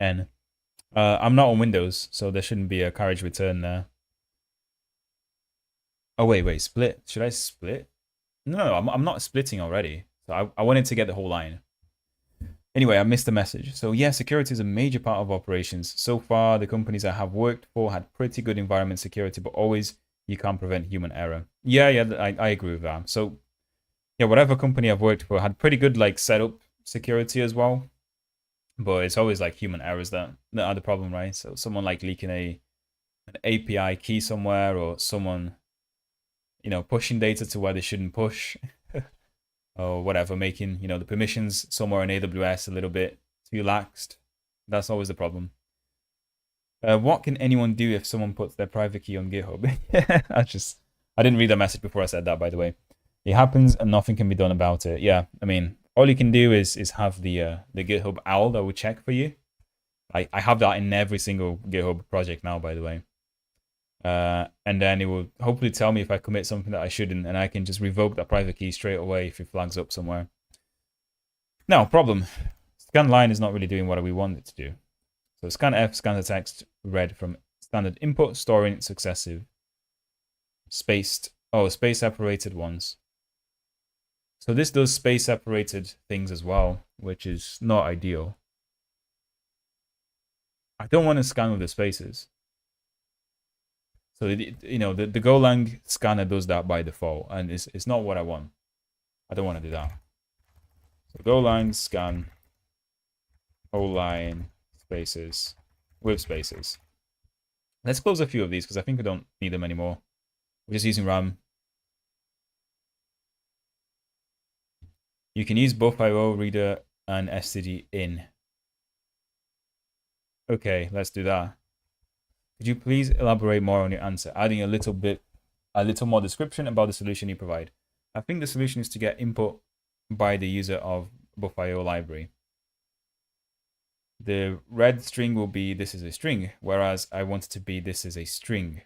N. I'm not on Windows, so there shouldn't be a carriage return there. Oh, wait, split. Should I split? No, I'm not splitting already. So I wanted to get the whole line. Anyway, I missed the message. So yeah, security is a major part of operations. So far, the companies I have worked for had pretty good environment security, but always you can't prevent human error. Yeah, I agree with that. So yeah, whatever company I've worked for had pretty good like setup security as well. But it's always like human errors that are the problem, right? So someone like leaking an API key somewhere, or someone, pushing data to where they shouldn't push. Or whatever, making, the permissions somewhere in AWS a little bit too laxed. That's always the problem. What can anyone do if someone puts their private key on GitHub? I didn't read the message before I said that, by the way. It happens and nothing can be done about it. Yeah, I mean, all you can do is have the GitHub owl that will check for you. I have that in every single GitHub project now, by the way. And then it will hopefully tell me if I commit something that I shouldn't, and I can just revoke that private key straight away if it flags up somewhere. Now, problem. Scan line is not really doing what we want it to do. So scanf scans the text read from standard input, storing successive space separated ones. So this does space separated things as well, which is not ideal. I don't want to scan with the spaces. So the Golang scanner does that by default, and it's not what I want. I don't want to do that. So Golang scan whole line spaces with spaces. Let's close a few of these because I think we don't need them anymore. We're just using RAM. You can use both IO reader and std in. Okay, let's do that. Could you please elaborate more on your answer, adding a little more description about the solution you provide? I think the solution is to get input by the user of buffer.io library. The red string will be this is a string, whereas I want it to be this is a string.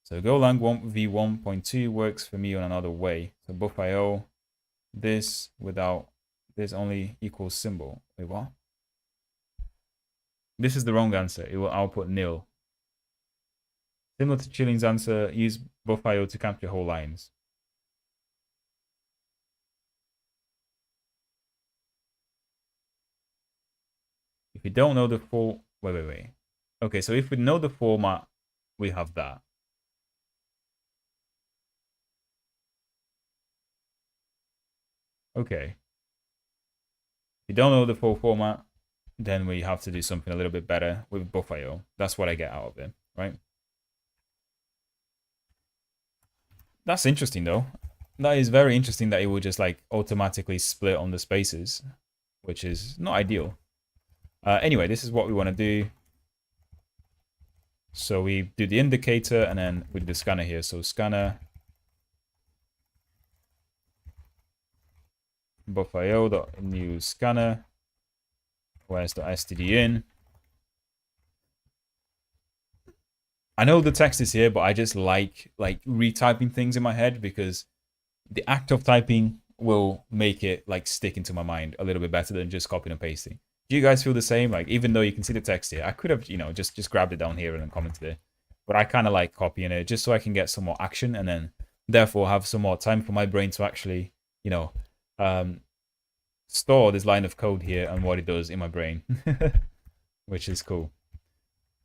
So Golang v1.2 works for me on another way. So buffer.io, this without this only equals symbol. Wait, what? This is the wrong answer. It will output nil. Similar to Chilling's answer, use buffer.io to capture whole lines. If we don't know the full... Wait. Okay, so if we know the format, we have that. Okay. If you don't know the full format, then we have to do something a little bit better with buffer.io. That's what I get out of it, right? That's interesting, though. That is very interesting that it will just like automatically split on the spaces, which is not ideal. Anyway, this is what we want to do. So we do the indicator and then we do the scanner here. So scanner buffer.io.new scanner. Where's the std in? I know the text is here, but I just like retyping things in my head because the act of typing will make it like stick into my mind a little bit better than just copying and pasting. Do you guys feel the same? Like, even though you can see the text here, I could have, just grabbed it down here and then commented it. But I kind of like copying it just so I can get some more action and then therefore have some more time for my brain to actually, store this line of code here and what it does in my brain, which is cool.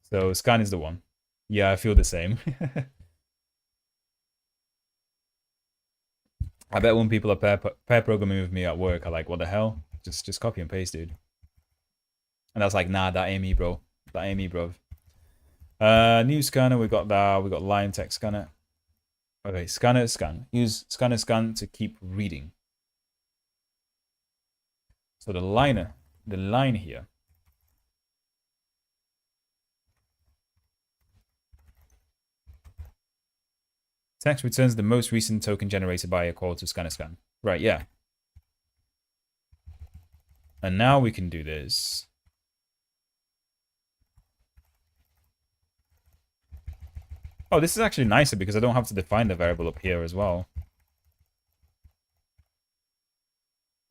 So scan is the one. Yeah, I feel the same. I bet when people are pair programming with me at work, I'm like, what the hell? Just copy and paste, dude. And that's like, nah, that ain't me, bro. That ain't me, bro. New scanner, we got that. We got line text scanner. Okay, scanner, scan. Use scanner, scan to keep reading. So the line here. Text returns the most recent token generated by a call to scanner scan. Right, yeah. And now we can do this. Oh, this is actually nicer because I don't have to define the variable up here as well.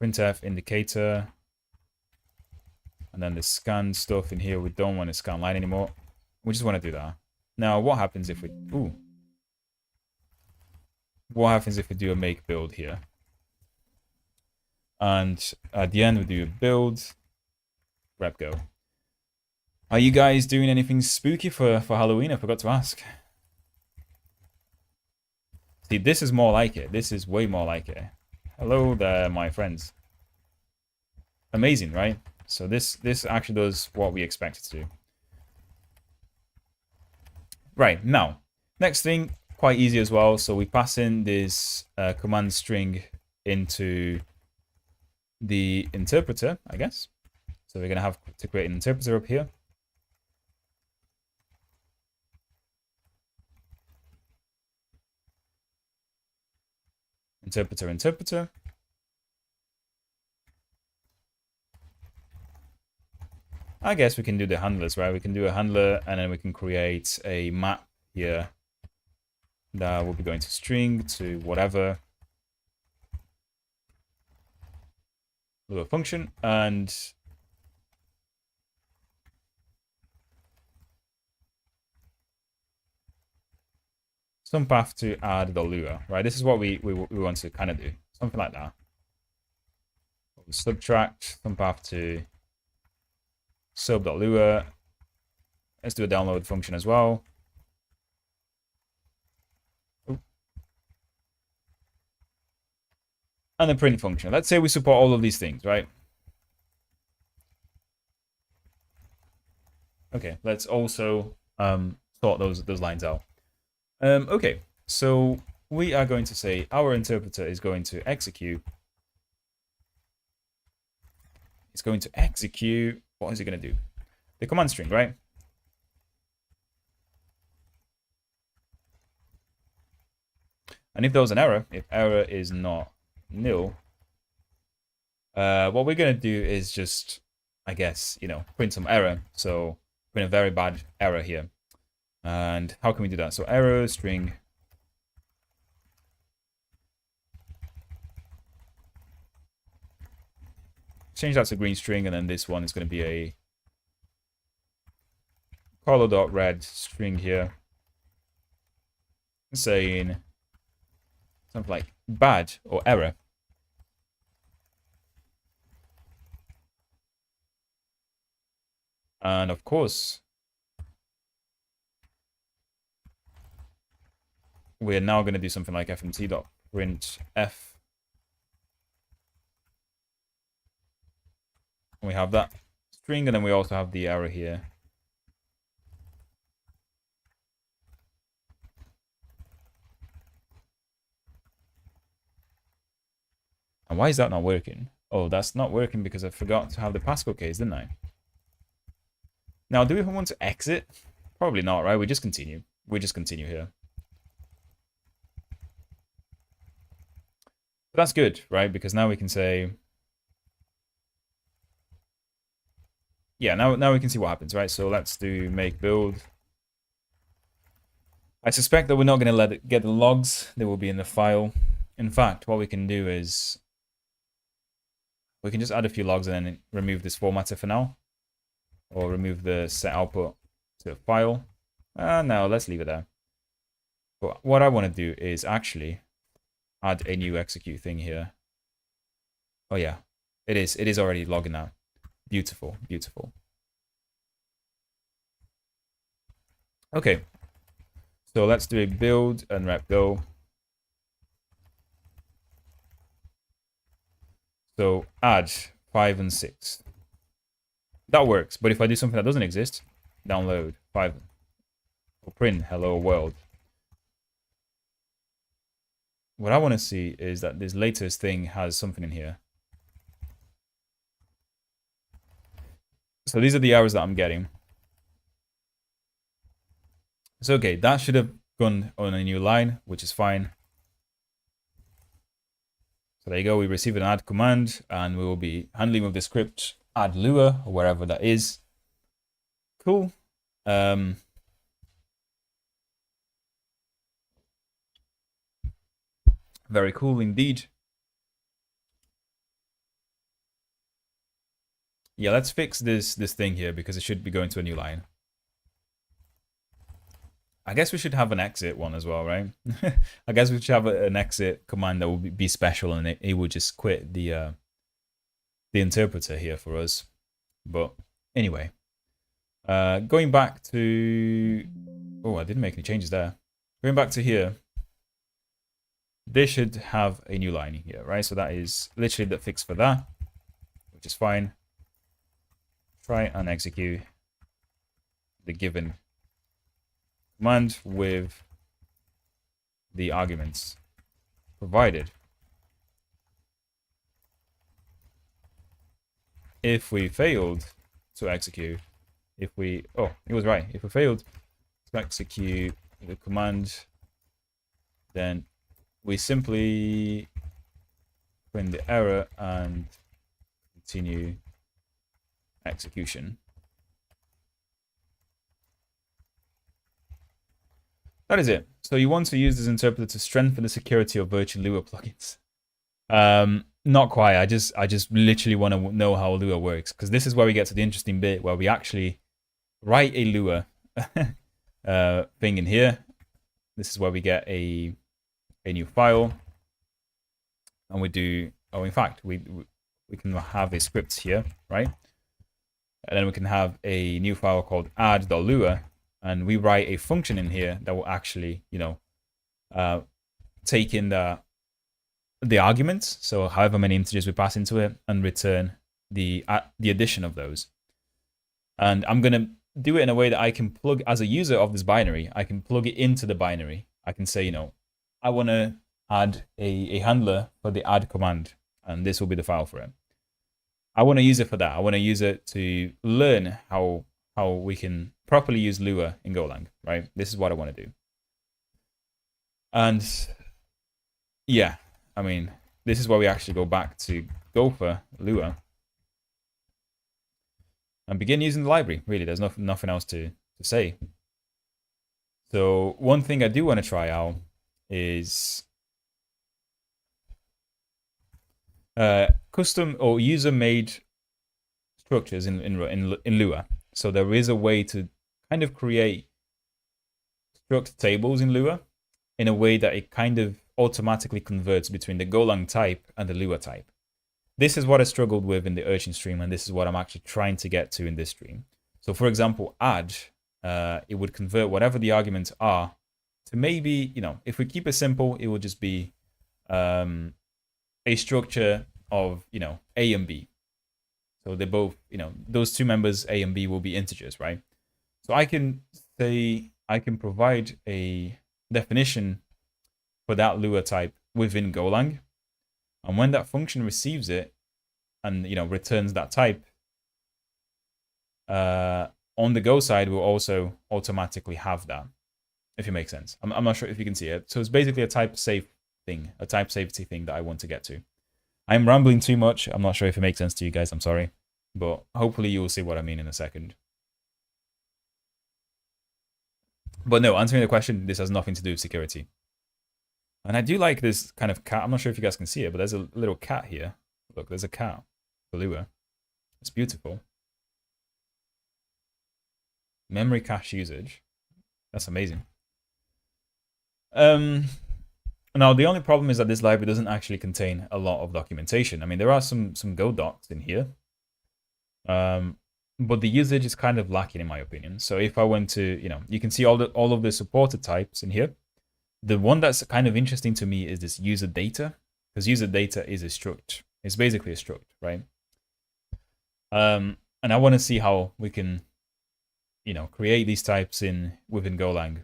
Printf indicator. And then the scan stuff in here, we don't want to scan line anymore. We just want to do that. Now, what happens if we... Ooh. What happens if we do a make build here? And at the end, we do a build. Rep go. Are you guys doing anything spooky for Halloween? I forgot to ask. See, this is more like it. This is way more like it. Hello there, my friends. Amazing, right? So this actually does what we expect it to do. Right, now, next thing, quite easy as well. So we pass in this command string into the interpreter, I guess. So we're going to have to create an interpreter up here. interpreter. I guess we can do the handlers, right? We can do a handler and then we can create a map here that will be going to string to whatever Lua function, and some path to add the Lua, right? This is what we want to kind of do, something like that. Subtract some path to sub.lua. Let's do a download function as well. And the print function. Let's say we support all of these things, right? Okay, let's also sort those lines out. Okay, so we are going to say our interpreter is going to execute. It's going to execute. What is it going to do? The command string, right? And if there was an error, if error is not nil, what we're going to do is just, I guess, print some error. So print a very bad error here. And how can we do that? So error string change that to green string, and then this one is going to be a color.red string here saying something like bad or error. And of course, we're now going to do something like fmt.printf. We have that string, and then we also have the error here. And why is that not working? Oh, that's not working because I forgot to have the passcode case, didn't I? Now, do we want to exit? Probably not, right? We just continue. We just continue here. But that's good, right? Because now we can say, yeah, now we can see what happens, right? So let's do make build. I suspect that we're not going to let it get the logs. They will be in the file. In fact, what we can do is we can just add a few logs and then remove this formatter for now. Or remove the set output to a file. No, let's leave it there. But what I want to do is actually add a new execute thing here. Oh yeah, it is already logging now. Beautiful, beautiful. Okay, so let's do a build and rep go. So add 5 and 6. That works, but if I do something that doesn't exist, download 5 or print hello world. What I want to see is that this latest thing has something in here. So these are the errors that I'm getting. So okay, that should have gone on a new line, which is fine. So there you go, we receive an add command, and we will be handling with the script add Lua, or wherever that is. Cool. Very cool indeed. Yeah, let's fix this thing here because it should be going to a new line. I guess we should have an exit one as well, right? I guess we should have an exit command that will be special, and it will just quit the interpreter here for us. But anyway, going back to... Oh, I didn't make any changes there. Going back to here, this should have a new line here, right? So that is literally the fix for that, which is fine. Try and execute the given command with the arguments provided. If we failed to execute, it was right. If we failed to execute the command, then we simply print the error and continue execution. That is it. So you want to use this interpreter to strengthen the security of virtual Lua plugins. Not quite. I just literally want to know how Lua works, because this is where we get to the interesting bit where we actually write a Lua thing in here. This is where we get a new file, and we do. Oh, in fact, we can have a script here, right? And then we can have a new file called add.lua. And we write a function in here that will actually, take in the arguments, so however many integers we pass into it, and return the addition of those. And I'm gonna do it in a way that I can plug, as a user of this binary, I can plug it into the binary. I can say, I want to add a handler for the add command, and this will be the file for it. I want to use it for that. I want to use it to learn how we can properly use Lua in Golang, right? This is what I want to do. And yeah, I mean, this is where we actually go back to gopher-lua and begin using the library. Really, there's nothing else to say. So one thing I do want to try out is custom or user-made structures in Lua. So there is a way to kind of create struct tables in Lua in a way that it kind of automatically converts between the Golang type and the Lua type. This is what I struggled with in the Urchin stream, and this is what I'm actually trying to get to in this stream. So for example, add, it would convert whatever the arguments are to maybe, if we keep it simple, it would just be a structure of, A and B. So they're both, those two members, A and B, will be integers, right? So I can say, I can provide a definition for that Lua type within Golang. And when that function receives it and, returns that type, on the Go side, we'll also automatically have that, if it makes sense. I'm not sure if you can see it. So it's basically a type safe thing, a type safety thing that I want to get to. I'm rambling too much. I'm not sure if it makes sense to you guys. I'm sorry. But hopefully you will see what I mean in a second. But no, answering the question, this has nothing to do with security. And I do like this kind of cat. I'm not sure if you guys can see it, but there's a little cat here. Look, there's a cat for Lua. It's beautiful. Memory cache usage. That's amazing. Now, the only problem is that this library doesn't actually contain a lot of documentation. I mean, there are some Go docs in here. But the usage is kind of lacking in my opinion. So if I went to, you can see all of the supported types in here. The one that's kind of interesting to me is this user data, because user data is a struct. It's basically a struct, right? And I want to see how we can, create these types within Golang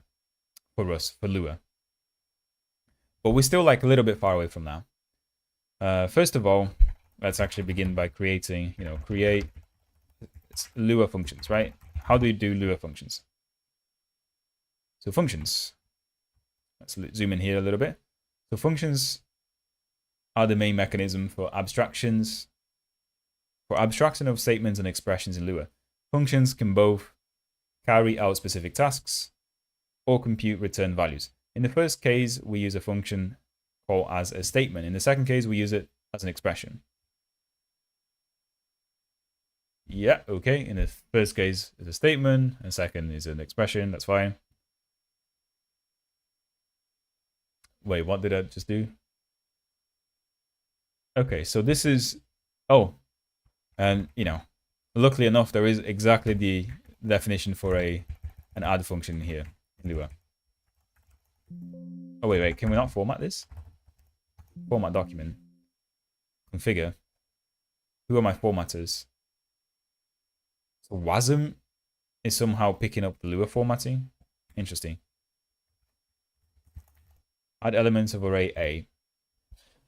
for us, for Lua. But we're still like a little bit far away from that. First of all, let's actually begin by creating, create Lua functions, right? How do you do Lua functions? So functions. Let's zoom in here a little bit. So functions are the main mechanism for abstractions, for abstraction of statements and expressions in Lua. Functions can both carry out specific tasks or compute return values. In the first case, we use a function called as a statement. In the second case, we use it as an expression. Yeah, okay. In the first case, it's a statement, and second is an expression. That's fine. Wait, what did I just do? Okay, so this is, and luckily enough, there is exactly the definition for an add function here in Lua. Oh wait, can we not format this? Format document. Configure. Who are my formatters? So WASM is somehow picking up the Lua formatting. Interesting. Add elements of array A.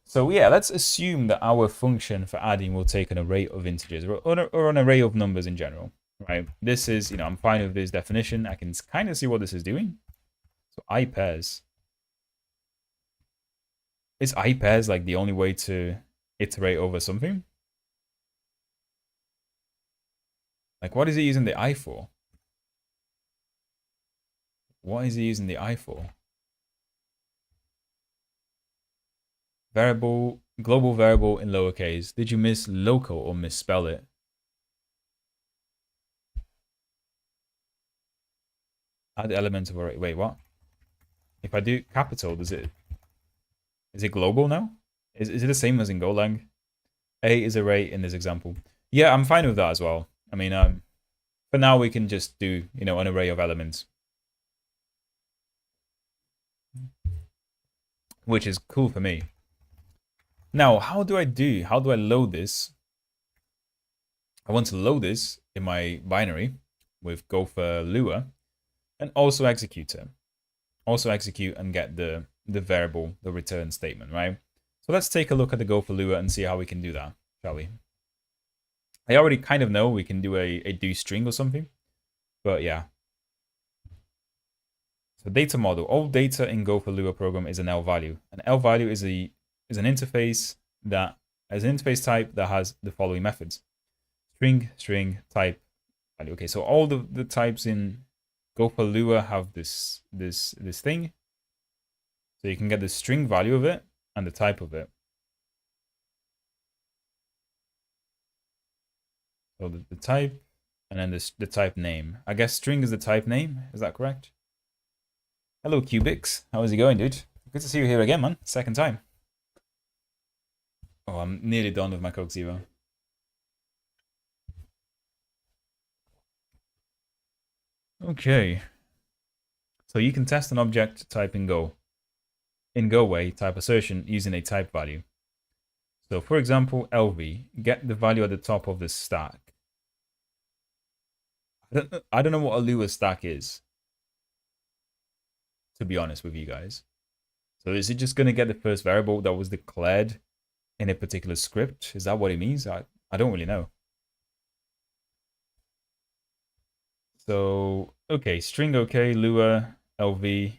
So yeah, let's assume that our function for adding will take an array of integers or an array of numbers in general, right? This is, I'm fine with this definition. I can kind of see what this is doing. So iPairs. Is iPairs like the only way to iterate over something. Like, what is he using the I for? What is he using the I for? Variable, global variable in lowercase. Did you miss local or misspell it? Add element of array. Wait, what? If I do capital, is it global now? Is it the same as in Golang? A is array in this example. Yeah, I'm fine with that as well. I mean, for now we can just do, you know, an array of elements, which is cool for me. Now, how do I load this? I want to load this in my binary with gopher-lua and also execute it. Also execute and get the variable, the return statement, right? So let's take a look at the gopher-lua and see how we can do that, shall we? I already kind of know we can do a do string or something, but yeah. So data model, all data in gopher-lua program is an L value. An L value is an interface that has an interface type that has the following methods: string, string, type, value. Okay, so all the types in gopher-lua have this thing. So you can get the string value of it and the type of it. So the type and then the type name. I guess string is the type name. Is that correct? Hello, Cubix. How is it going, dude? Good to see you here again, man. Second time. Oh, I'm nearly done with my Coke Zero. Okay. So you can test an object type in Go. In Go way, type assertion using a type value. So for example, LV, get the value at the top of the stack. I don't know what a Lua stack is, to be honest with you guys. So is it just going to get the first variable that was declared in a particular script? Is that what it means? I don't really know. So, okay, string okay, Lua, LV.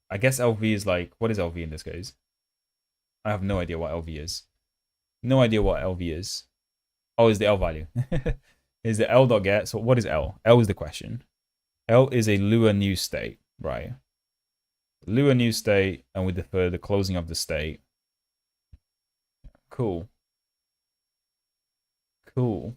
I guess LV is like, what is LV in this case? I have no idea what LV is. No idea what LV is. Oh, is the L value. Is the L.get. So what is L? L is the question. L is a Lua new state, right? Lua new state, and we defer the closing of the state. Cool. Cool.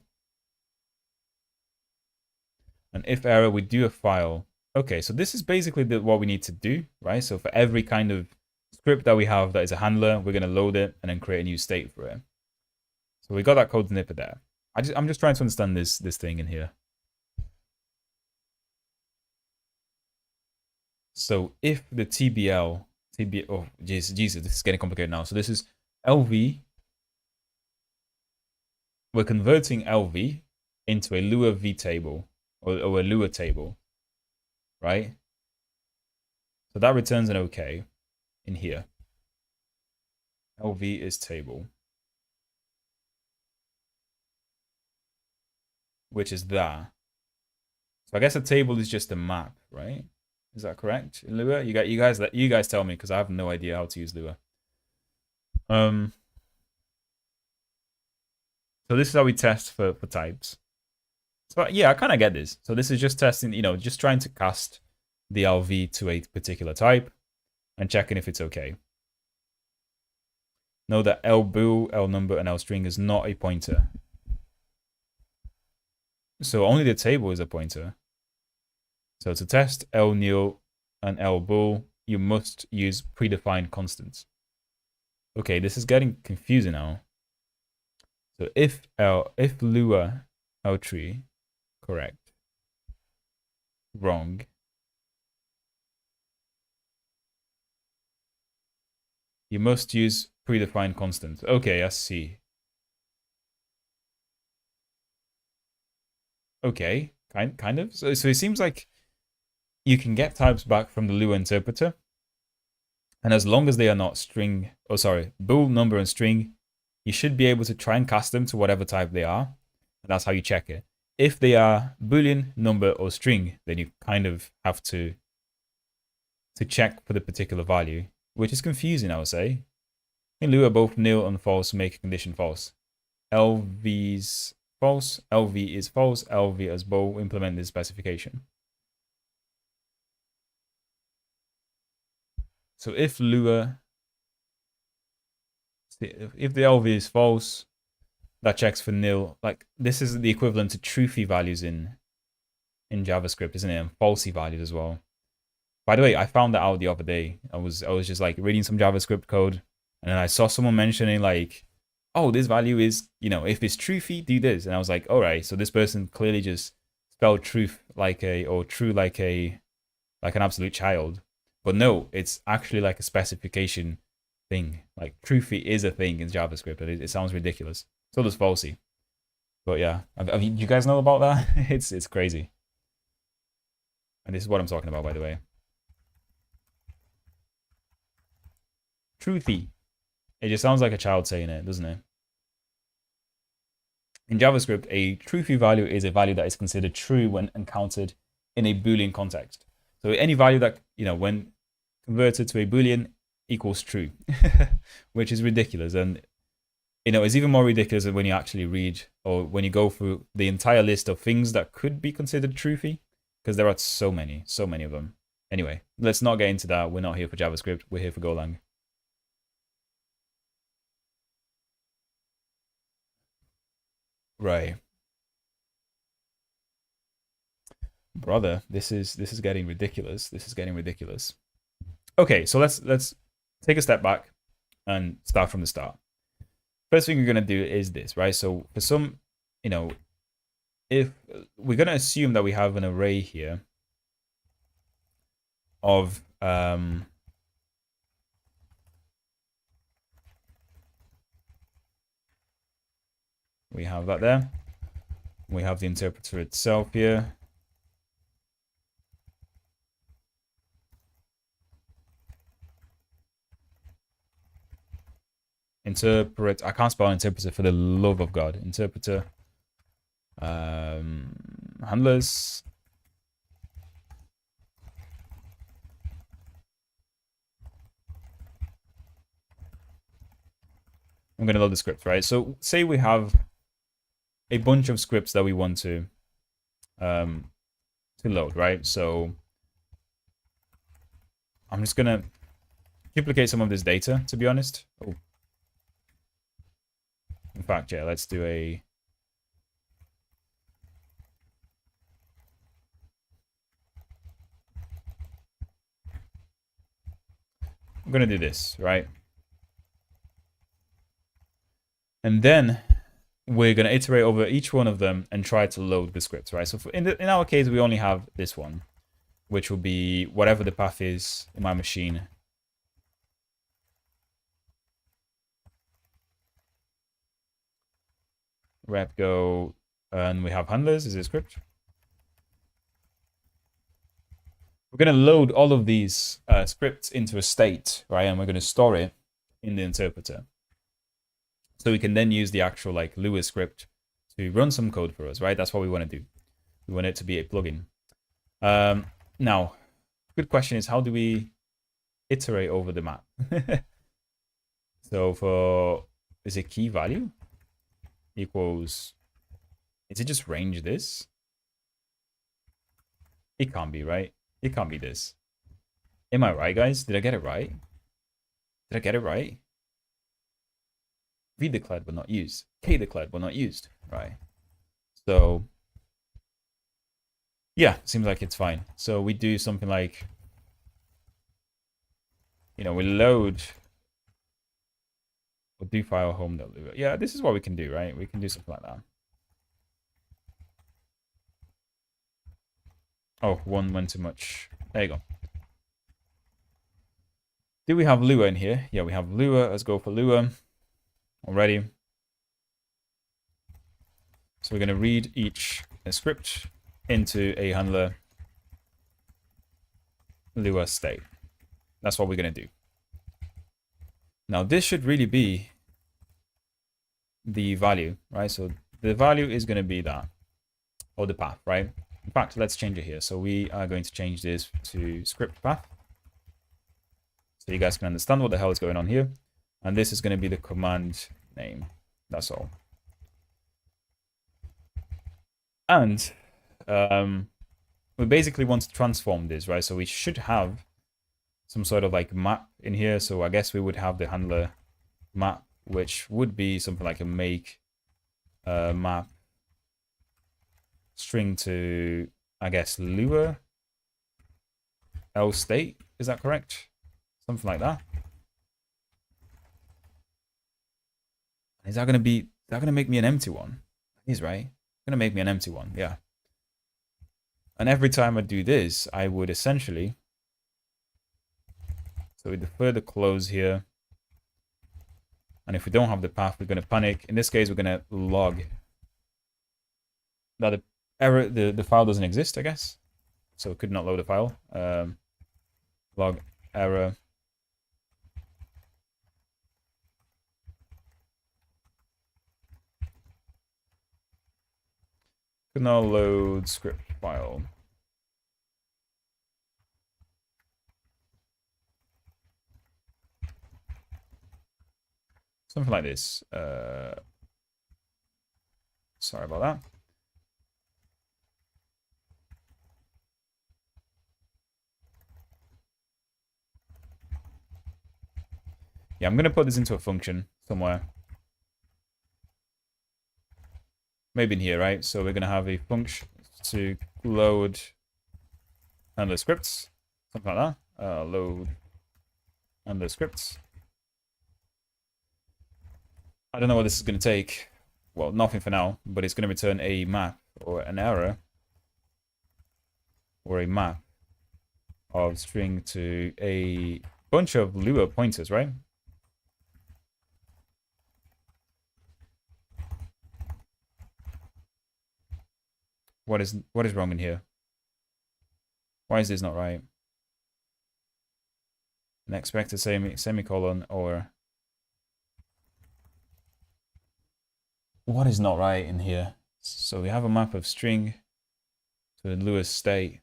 And if error, we do a file. Okay, so this is basically what we need to do, right? So for every kind of script that we have that is a handler, we're going to load it and then create a new state for it. So we got that code snippet there. I'm just trying to understand this thing in here. So if the TBL, oh Jesus, this is getting complicated now. So this is LV. We're converting LV into a Lua V table or a Lua table, right? So that returns an OK in here. LV is table, which is that. So I guess a table is just a map, right? Is that correct? Lua, you guys tell me because I have no idea how to use Lua. So this is how we test for types. So yeah, I kind of get this. So this is just testing, you know, just trying to cast the LV to a particular type and checking if it's okay. Know that L bool, L number, and L string is not a pointer. So only the table is a pointer. So to test L nil and L bool, you must use predefined constants. Okay, this is getting confusing now. So if Lua L tree, correct, wrong, you must use predefined constants. Okay, I see. Okay, kind of. So it seems like you can get types back from the Lua interpreter, and as long as they are not string, bool, number, and string, you should be able to try and cast them to whatever type they are, and that's how you check it. If they are boolean, number, or string, then you kind of have to check for the particular value, which is confusing, I would say. In Lua, both nil and false make a condition false. LV's false, LV is false, LV as both implement this specification. So if Lua, if the LV is false, that checks for nil. Like this is the equivalent to truthy values in JavaScript, isn't it? And falsy values as well. By the way, I found that out the other day. I was just like reading some JavaScript code, and then I saw someone mentioning like, oh, this value is, you know, if it's truthy, do this. And I was like, all right, so this person clearly just spelled truth like true like an absolute child. But no, it's actually like a specification thing. Like truthy is a thing in JavaScript, and it sounds ridiculous. So does falsy. But yeah, you guys know about that? It's crazy. And this is what I'm talking about, by the way. Truthy. It just sounds like a child saying it, doesn't it? In JavaScript, a truthy value is a value that is considered true when encountered in a Boolean context. So any value that, you know, when converted to a Boolean equals true, which is ridiculous. And, you know, it's even more ridiculous when you actually read or when you go through the entire list of things that could be considered truthy, because there are so many of them. Anyway, let's not get into that. We're not here for JavaScript. We're here for Golang. Right. Brother, this is getting ridiculous. This is getting ridiculous. Okay, so let's take a step back and start from the start. First thing we're gonna do is this, right? So for some, you know, if we're gonna assume that we have an array here of we have that there. We have the interpreter itself here. Interpret. I can't spell interpreter for the love of God. Interpreter. Handlers. I'm going to load the script, right? So say we have a bunch of scripts that we want to load, right? So I'm just going to duplicate some of this data, to be honest. Oh. In fact, yeah, let's do a... I'm going to do this, right? And then we're going to iterate over each one of them and try to load the scripts, right? So in our case, we only have this one, which will be whatever the path is in my machine. Rep go, and we have handlers is a script. We're going to load all of these scripts into a state, right? And we're going to store it in the interpreter. So we can then use the actual like Lua script to run some code for us, right? That's what we want to do. We want it to be a plugin. Now, good question is, how do we iterate over the map? So for, is it key value equals, is it just range this? It can't be, right? It can't be this. Am I right, guys? Did I get it right? Did I get it right? V declared but not used. K declared but not used. Right. So yeah, seems like it's fine. So we do something like, you know, we load or do file home.lua. Yeah, this is what we can do, right? We can do something like that. Oh, one went too much. There you go. Do we have Lua in here? Yeah, we have Lua. Let's go for Lua already. So we're going to read each script into a handler Lua state. That's what we're going to do. Now this should really be the value, right? So the value is going to be that, or the path, right? In fact, let's change it here. So we are going to change this to script path, so you guys can understand what the hell is going on here. And this is going to be the command name. That's all. And we basically want to transform this, right? So we should have some sort of like map in here. So I guess we would have the handler map, which would be something like a make map string to, I guess, Lua state. Is that correct? Something like that. Is that gonna make me an empty one? It is, right? It's gonna make me an empty one, yeah. And every time I do this, I would essentially, so we defer the close here. And if we don't have the path, we're gonna panic. In this case, we're gonna log that the error, the file doesn't exist, I guess. So it could not load a file. Log error. Could not load script file. Something like this. Sorry about that. Yeah, I'm going to put this into a function somewhere. Maybe in here, right? So we're going to have a function to load handler scripts. Something like that. Load handler scripts. I don't know what this is going to take. Well, nothing for now, but it's going to return a map or an error or a map of string to a bunch of Lua pointers, right? What is wrong in here? Why is this not right? An expected semicolon or what is not right in here? So we have a map of string to the Lua state.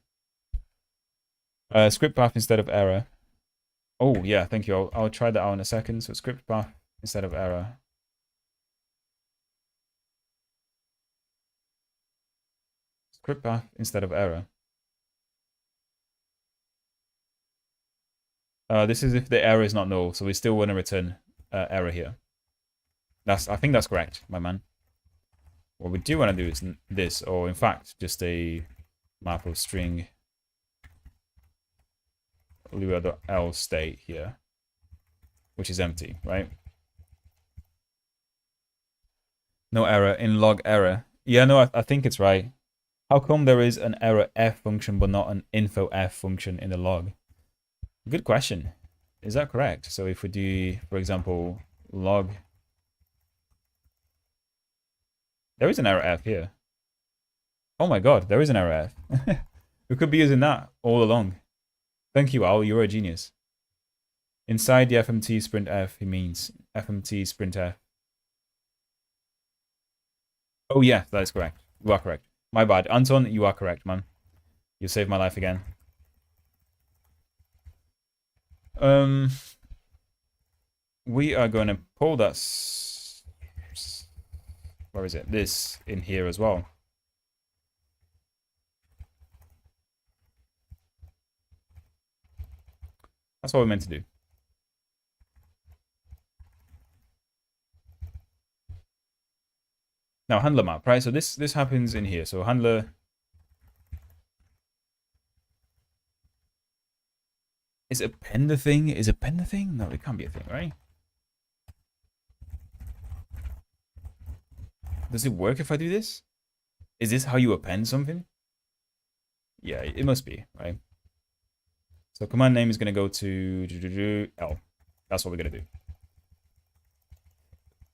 Script path instead of error. Oh yeah, thank you. I'll try that out in a second. So script path instead of error. Script path instead of error. This is if the error is not null, so we still want to return error here. I think that's correct, my man. What we do want to do is this, or in fact, just a map of string Lua.l state here, which is empty, right? No error in log error. Yeah, no, I think it's right. How come there is an error f function but not an info f function in the log? Good question. Is that correct? So if we do, for example, log, there is an error f here. Oh my god, there is an error f. We could be using that all along. Thank you, Al. You're a genius. Inside the fmt sprint f, he means fmt sprint f. Oh yeah, that is correct. You are correct. My bad. Anton, you are correct, man. You saved my life again. We are going to pull that. Where is it? This in here as well. That's what we're meant to do. Now handler map, right? So this happens in here. So handler is append the thing? Is append the thing? No, it can't be a thing, right? Does it work if I do this? Is this how you append something? Yeah, it must be, right? So command name is going to go to L. That's what we're going to do.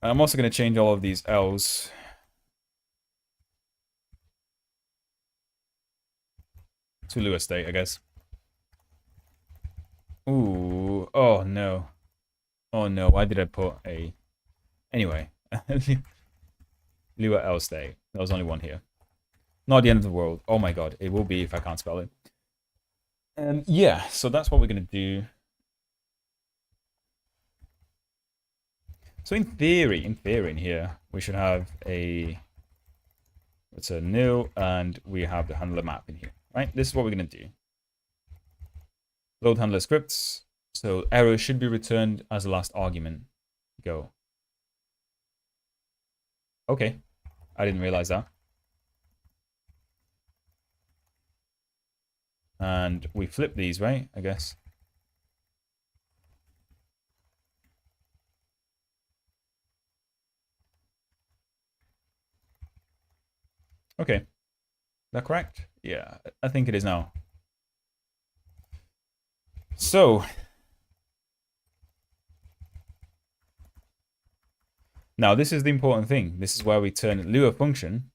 I'm also going to change all of these L's to Lua state, I guess. Ooh, oh no. Oh no, why did I put a... Anyway. Lua L state. There was only one here. Not the end of the world. Oh my god, it will be if I can't spell it. Yeah, so that's what we're going to do. So in theory in here, we should have a return nil, and we have the handler map in here, right? This is what we're going to do. Load handler scripts. So error should be returned as the last argument. Go. Okay. I didn't realize that. And we flip these, right? I guess. Okay. Is that correct? Yeah, I think it is now. So now this is the important thing. This is where we turn Lua function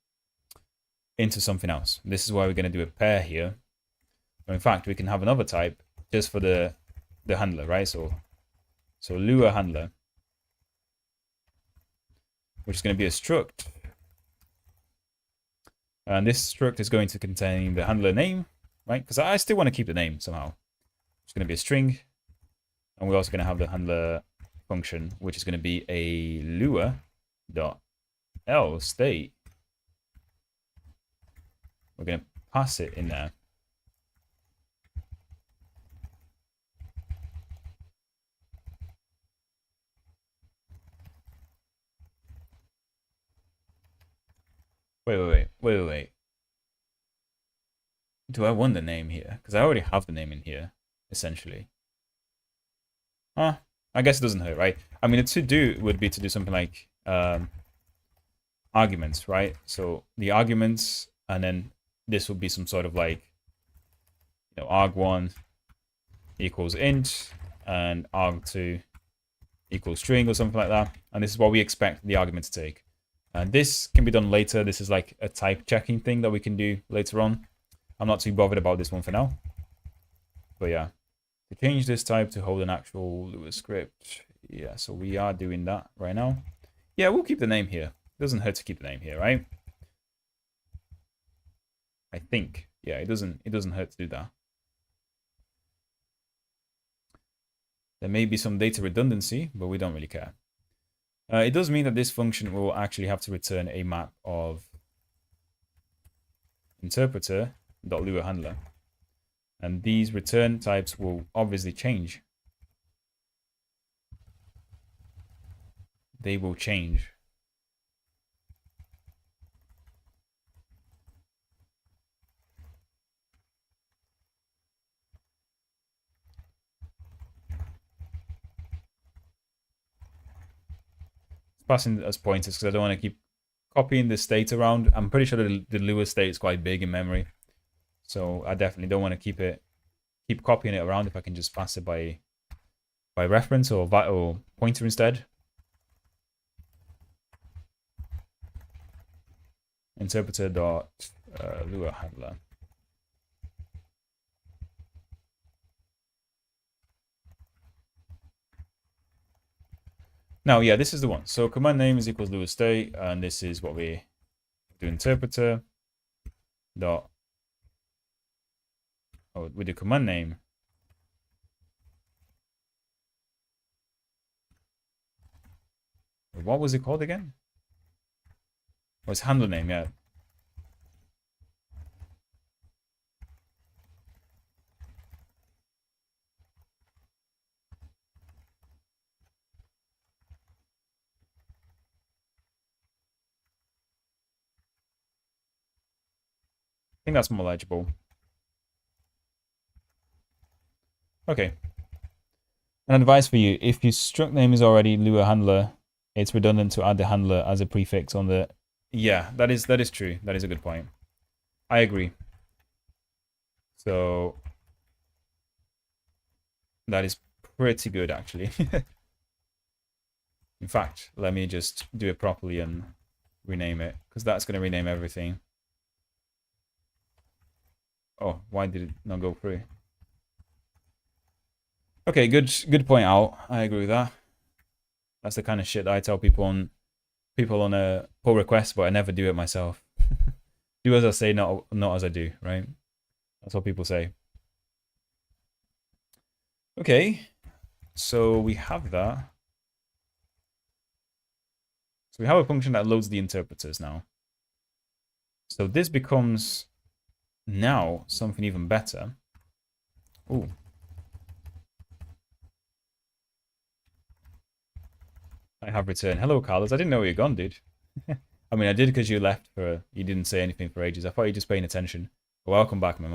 into something else. This is why we're going to do a pair here. Or in fact, we can have another type just for the handler, right? So Lua handler, which is going to be a struct. And this struct is going to contain the handler name, right? Because I still want to keep the name somehow. It's going to be a string. And we're also going to have the handler function, which is going to be a lua.l state. We're going to pass it in there. Wait. Do I want the name here? Because I already have the name in here, essentially. I guess it doesn't hurt, right? I mean, the to-do would be to do something like arguments, right? So the arguments, and then this would be some sort of like, arg1 equals int, and arg2 equals string or something like that. And this is what we expect the argument to take. And this can be done later. This is like a type checking thing that we can do later on. I'm not too bothered about this one for now. But yeah, to change this type to hold an actual Lua script. Yeah, so we are doing that right now. Yeah, we'll keep the name here. It doesn't hurt to keep the name here, right? I think. Yeah, it doesn't hurt to do that. There may be some data redundancy, but we don't really care. It does mean that this function will actually have to return a map of interpreter.lua handler. And these return types will obviously change. They will change. Passing as pointers because I don't want to keep copying the state around. I'm pretty sure the Lua state is quite big in memory, so I definitely don't want to keep copying it around if I can just pass it by reference or pointer instead. Interpreter.lua handler. Now, yeah, this is the one. So command name is equals Lua state, and this is what we do. Interpreter dot. Oh, with the command name. What was it called again? Oh, it's handler name, yeah. I think that's more legible. Okay. An advice for you: if your struct name is already Lua handler, it's redundant to add the handler as a prefix on the. Yeah, that is true. That is a good point. I agree. So that is pretty good, actually. In fact, let me just do it properly and rename it, because that's going to rename everything. Oh, why did it not go through? Okay, good point out. I agree with that. That's the kind of shit that I tell people on a pull request, but I never do it myself. Do as I say, not as I do, right? That's what people say. Okay, so we have that. So we have a function that loads the interpreters now. So this becomes now something even better. Ooh. I have returned. Hello, Carlos. I didn't know where you're gone, dude. I mean, I did because you left you didn't say anything for ages. I thought you were just paying attention. But welcome back, my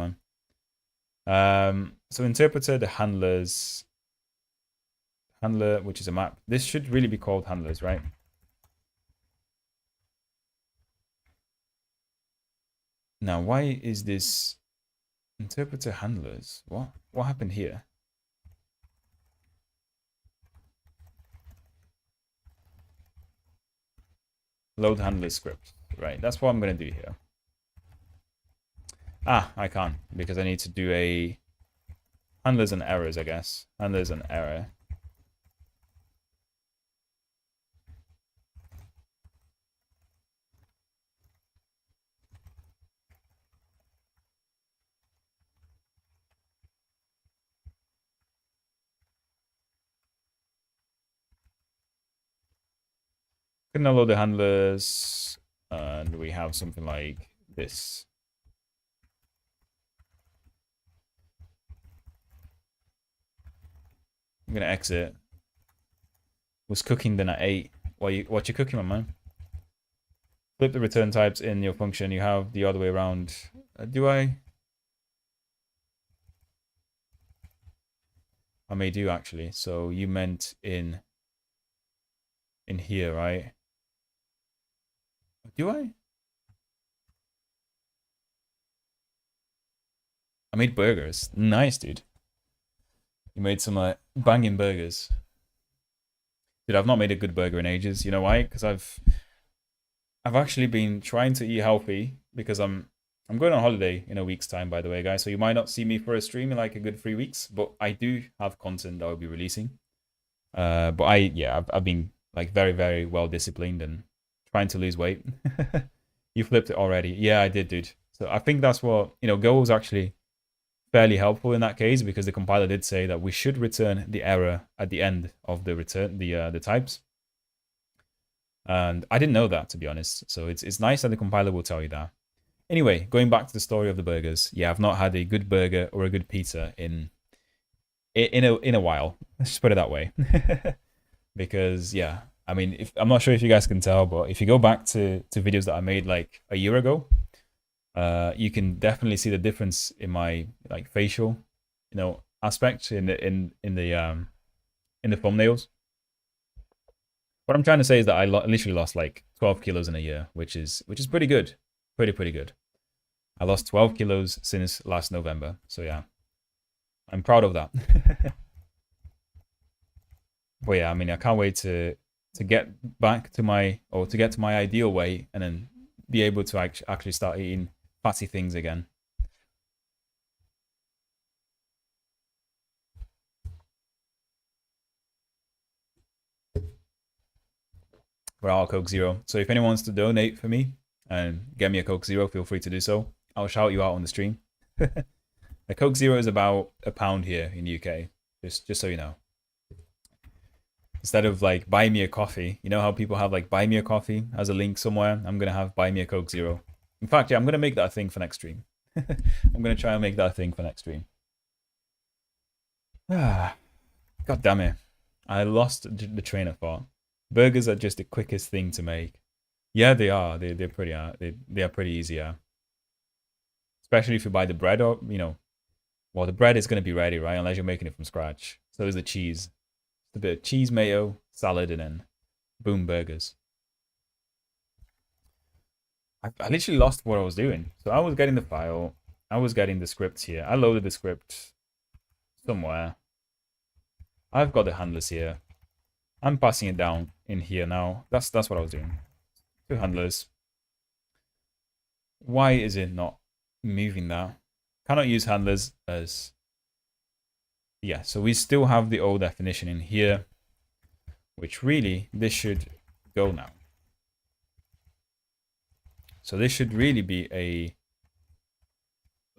man. So interpreter, the handlers. Handler, which is a map. This should really be called handlers, right? Now, why is this interpreter handlers? What happened here? Load handler script. Right, that's what I'm going to do here. Ah, I can't because I need to do a handlers and errors, I guess. Handlers and error. Can now load the handlers, and we have something like this. I'm gonna exit. Was cooking, then I ate. What you cooking, my man? Flip the return types in your function. You have the other way around. Do I? I may do actually. So you meant in here, right? Do I? I made burgers. Nice, dude. You made some banging burgers. Dude, I've not made a good burger in ages. You know why? Because I've actually been trying to eat healthy because I'm going on holiday in a week's time, by the way, guys. So you might not see me for a stream in like a good 3 weeks, but I do have content that I'll be releasing. But I've been like very, very well disciplined and trying to lose weight. You flipped it already. Yeah, I did, dude. So I think that's what, Go was actually fairly helpful in that case because the compiler did say that we should return the error at the end of the return, the types. And I didn't know that, to be honest. So it's nice that the compiler will tell you that. Anyway, going back to the story of the burgers. Yeah, I've not had a good burger or a good pizza in a while. Let's just put it that way. Because yeah, I mean, I'm not sure if you guys can tell, but if you go back to videos that I made like a year ago, you can definitely see the difference in my like facial, aspect in the thumbnails. What I'm trying to say is that I literally lost like 12 kilos in a year, which is pretty good, pretty good. I lost 12 kilos since last November, so yeah, I'm proud of that. But yeah, I mean, I can't wait to get back to my ideal weight and then be able to actually start eating fatty things again. We're all Coke Zero. So if anyone wants to donate for me and get me a Coke Zero, feel free to do so. I'll shout you out on the stream. A Coke Zero is about £1 here in the UK. Just so you know. Instead of like buy me a coffee, you know how people have like buy me a coffee as a link somewhere? I'm gonna have buy me a Coke Zero. In fact, yeah, I'm gonna make that a thing for next stream. I'm gonna try and make that a thing for next stream. God damn it. I lost the train of thought. Burgers are just the quickest thing to make. Yeah, they are. They're pretty. They are pretty easy. Yeah. Especially if you buy the bread, or well, the bread is going to be ready, right? Unless you're making it from scratch. So is the cheese. Just a bit of cheese, mayo, salad, and then boom, burgers. I literally lost what I was doing. So I was getting the file. I was getting the script here. I loaded the script somewhere. I've got the handlers here. I'm passing it down in here now. That's what I was doing. 2 handlers. Why is it not moving that? Cannot use handlers as... Yeah, so we still have the old definition in here, which really, this should go now. So this should really be a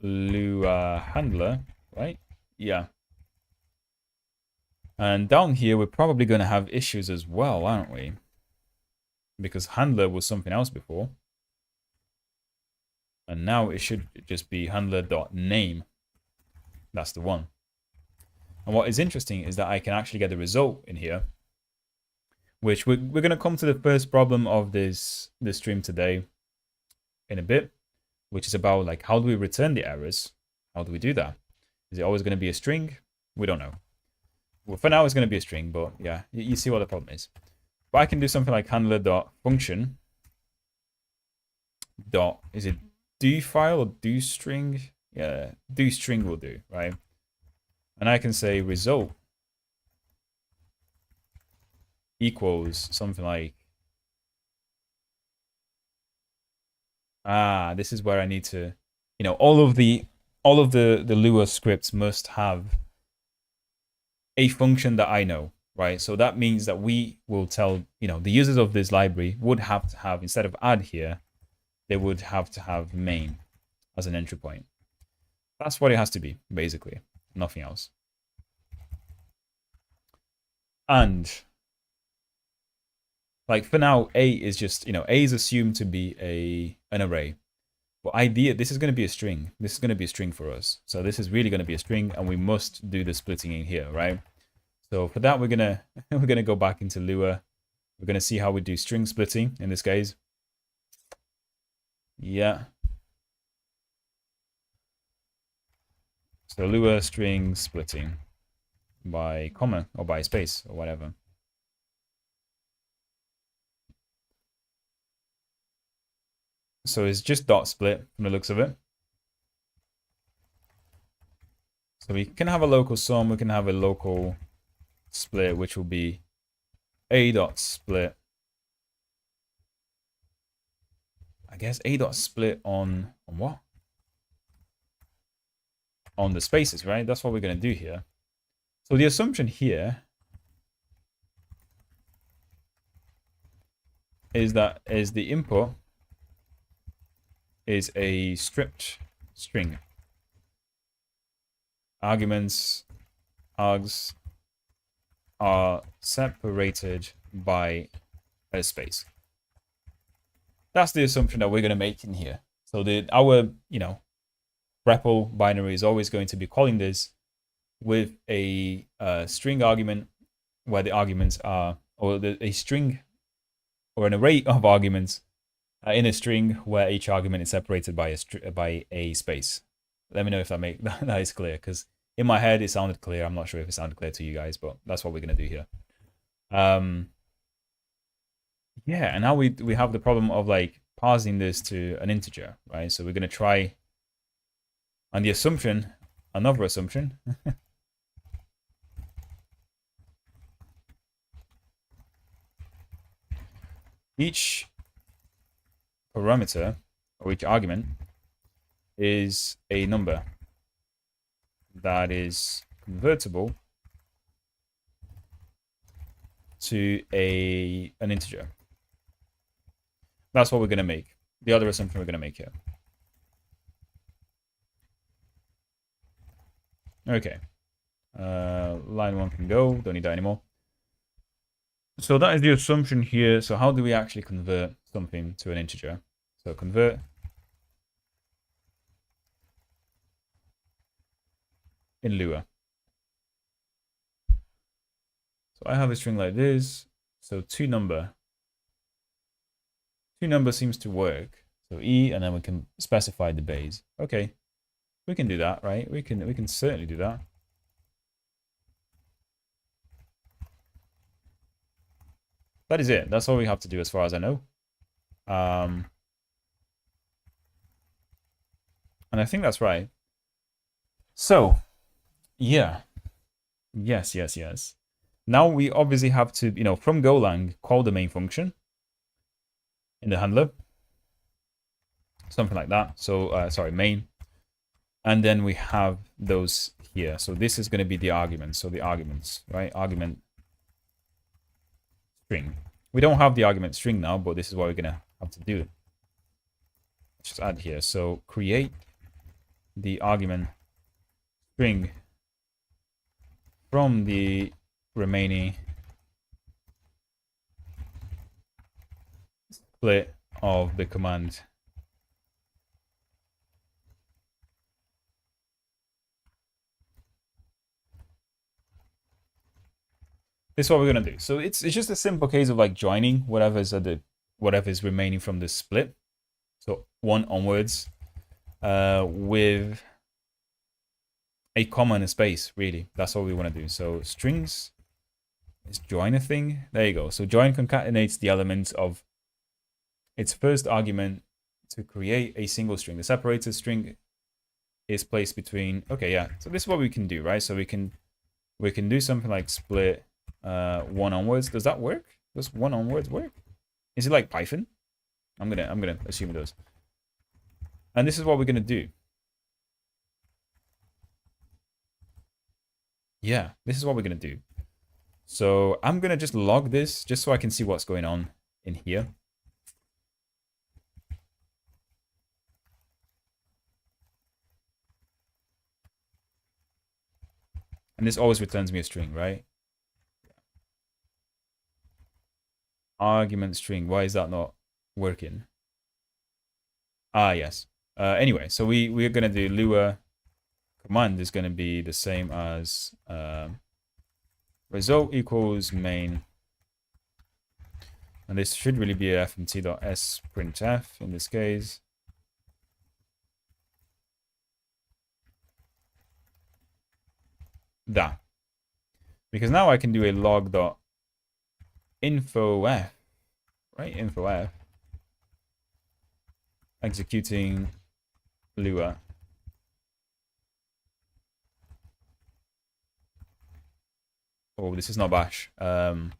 Lua handler, right? Yeah. And down here, we're probably going to have issues as well, aren't we? because handler was something else before. And now it should just be handler.name. That's the one. And what is interesting is that I can actually get the result in here, which we're going to come to the first problem of this stream today in a bit, which is about like, how do we return the errors? How do we do that? Is it always going to be a string? We don't know. Well, for now, it's going to be a string, but yeah, you see what the problem is. But I can do something like handler.function. Is it do file or do string? Yeah, do string will do, right? And I can say result equals something like, this is where I need to, all of the Lua scripts must have a function that I know, right? So that means that we will tell, the users of this library would have to have, instead of add here, they would have to have main as an entry point. That's what it has to be, basically. Nothing else. And like for now, A is just, A is assumed to be an array. But this is going to be a string. This is going to be a string for us. So this is really going to be a string, and we must do the splitting in here, right? So for that, we're gonna go back into Lua. We're gonna see how we do string splitting in this case. Yeah. So Lua string splitting by comma or by space or whatever. So it's just dot split from the looks of it. So we can have a local sum, we can have a local split, which will be a dot split. I guess a dot split on what? On the spaces, right? That's what we're going to do here. So the assumption here is that the input is a stripped string. Arguments, args, are separated by a space. That's the assumption that we're going to make in here. So our REPL binary is always going to be calling this with a string argument where the arguments are, or a string or an array of arguments in a string where each argument is separated by a space. Let me know if that is clear, because in my head it sounded clear. I'm not sure if it sounded clear to you guys, but that's what we're going to do here. Yeah, and now we have the problem of like parsing this to an integer, right? So we're going to try, and the assumption, another assumption, each parameter or each argument is a number that is convertible to an integer. That's what we're going to make. The other assumption we're going to make here. Okay. Line 1 can go. Don't need that anymore. So that is the assumption here. So how do we actually convert something to an integer? So convert in Lua. So I have a string like this. So two number seems to work. So E, and then we can specify the base. Okay, we can do that, right? We can certainly do that. That is it. That's all we have to do as far as I know. And I think that's right. So, yeah. Yes. Now we obviously have to, from Golang, call the main function in the handler. Something like that. So, sorry, main. And then we have those here. So this is going to be the arguments. So the arguments, right? Argument string. We don't have the argument string now, but this is what we're going to have to do. Let's just add here. So create the argument string from the remaining split of the command. This is what we're gonna do. So it's just a simple case of like joining whatever's remaining from the split. So 1 onwards, with a comma and a space. Really, that's all we want to do. So strings is join a thing. There you go. So join concatenates the elements of its first argument to create a single string. The separated string is placed between. Okay, yeah. So this is what we can do, right? So we can do something like split 1 onwards. Does that work? Does 1 onwards work? Is it like Python? I'm gonna assume it does. And this is what we're gonna do. Yeah, this is what we're gonna do. So I'm gonna just log this just so I can see what's going on in here. And this always returns me a string, right? Argument string. Why is that not working? Ah, yes. Anyway, so we're gonna do Lua command is gonna be the same as result equals main, and this should really be fmt.s printf in this case. That, because now I can do a log.infof, right? Infof executing Lua. Oh, this is not bash. That.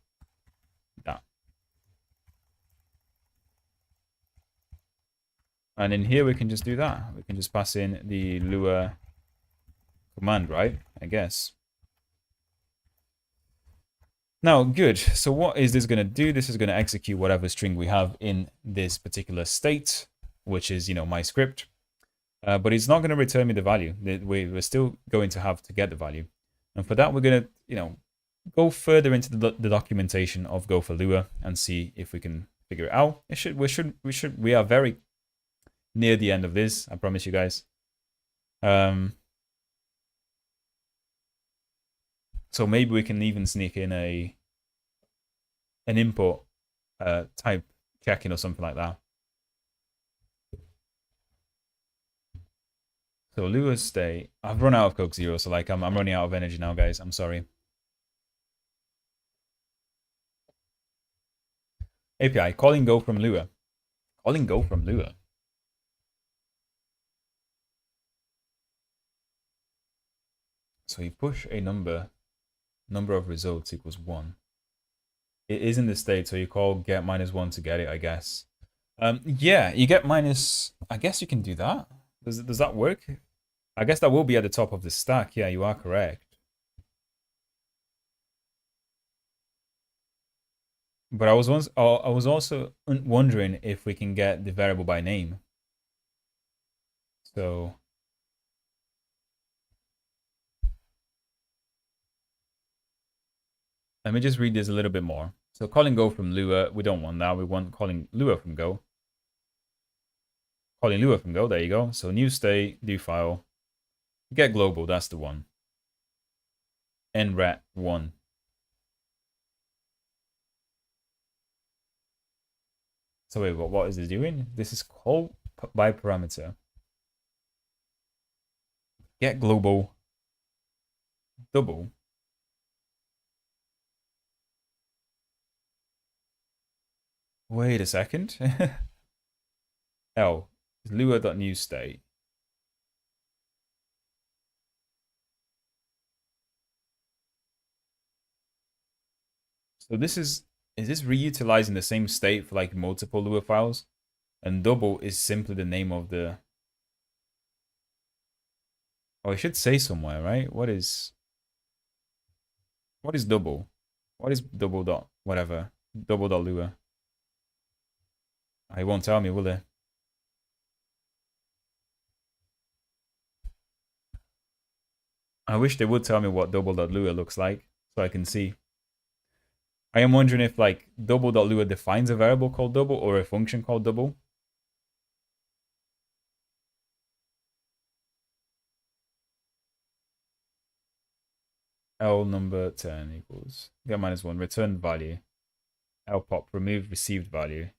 And in here we can just do that. We can just pass in the Lua command, right? I guess. Now, good. So what is this going to do? This is going to execute whatever string we have in this particular state, which is, my script. But it's not going to return me the value. We're still going to have to get the value. And for that, we're going to, go further into the documentation of gopher-lua and see if we can figure it out. We are very near the end of this. I promise you guys. So maybe we can even sneak in an import type checking or something like that. So Lua state. I've run out of Coke Zero, so like I'm running out of energy now, guys. I'm sorry. API calling go from Lua. Calling go from Lua. So you push a number of results equals 1. It is in the state, so you call get -1 to get it, I guess. Yeah, you get minus. I guess you can do that. Does that work? I guess that will be at the top of the stack. Yeah, you are correct. But I was also wondering if we can get the variable by name. So let me just read this a little bit more. So calling go from Lua, we don't want that. We want calling Lua from go. Calling Lua from go, there you go. So new state, do file, get global, that's the one. nret1. So wait, what is it doing? This is call by parameter. Get global double. Wait a second. L is Lua.new state. So this is this reutilizing the same state for like multiple Lua files? And double is simply the name of the. Oh, it should say somewhere, right? What is double? What is double dot whatever? Double dot Lua. It won't tell me, will it? I wish they would tell me what double dot Lua looks like so I can see. I am wondering if like double.lua defines a variable called double or a function called double. L number 10 equals get -1 return value. L pop remove received value.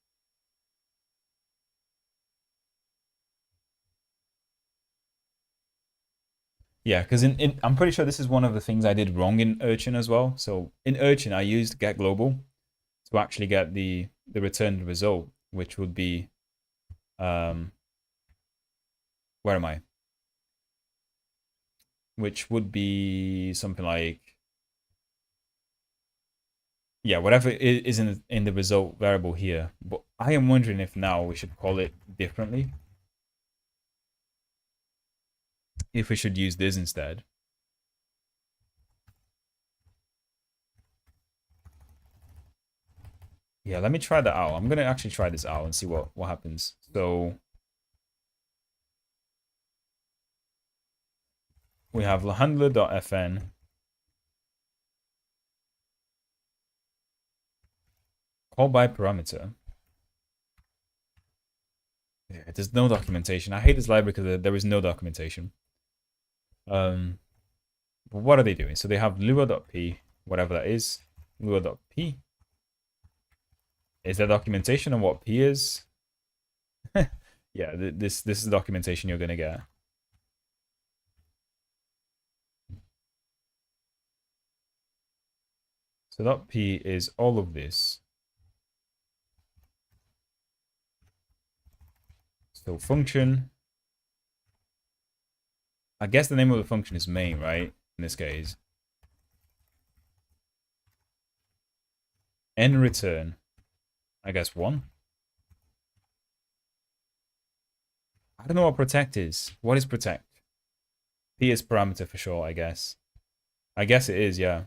Yeah, because I'm pretty sure this is one of the things I did wrong in Urchin as well. So in Urchin, I used get global to actually get the returned result, which would be where am I? Which would be something like yeah, whatever is in the result variable here. But I am wondering if now we should call it differently. If we should use this instead. Yeah, let me try that out. I'm gonna actually try this out and see what happens. So we have handler.fn call by parameter. Yeah, there's no documentation. I hate this library because there is no documentation. But what are they doing? So they have lua.p, whatever that is, lua.p. Is there documentation on what p is? Yeah, this is the documentation you're gonna get. So dot p is all of this. So function. I guess the name of the function is main, right? In this case. N return. I guess 1. I don't know what protect is. What is protect? P is parameter for sure, I guess. I guess it is, yeah.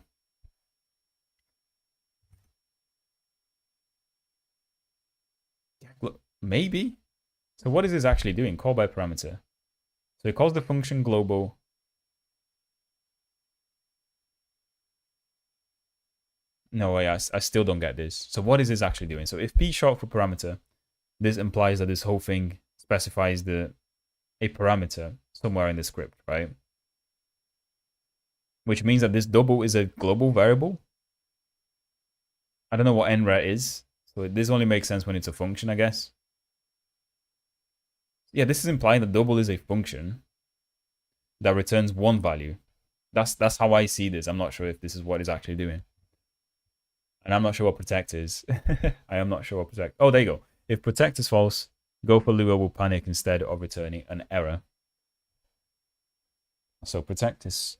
Maybe. So what is this actually doing? Call by parameter. So it calls the function global. No way, I still don't get this. So what is this actually doing? So if p is short for parameter, this implies that this whole thing specifies a parameter somewhere in the script, right? Which means that this double is a global variable. I don't know what nret is. So this only makes sense when it's a function, I guess. Yeah, this is implying that double is a function that returns 1 value. That's how I see this. I'm not sure if this is what it's actually doing. And I'm not sure what protect is. I am not sure what protect. Oh, there you go. If protect is false, gopher-lua will panic instead of returning an error. So protect is...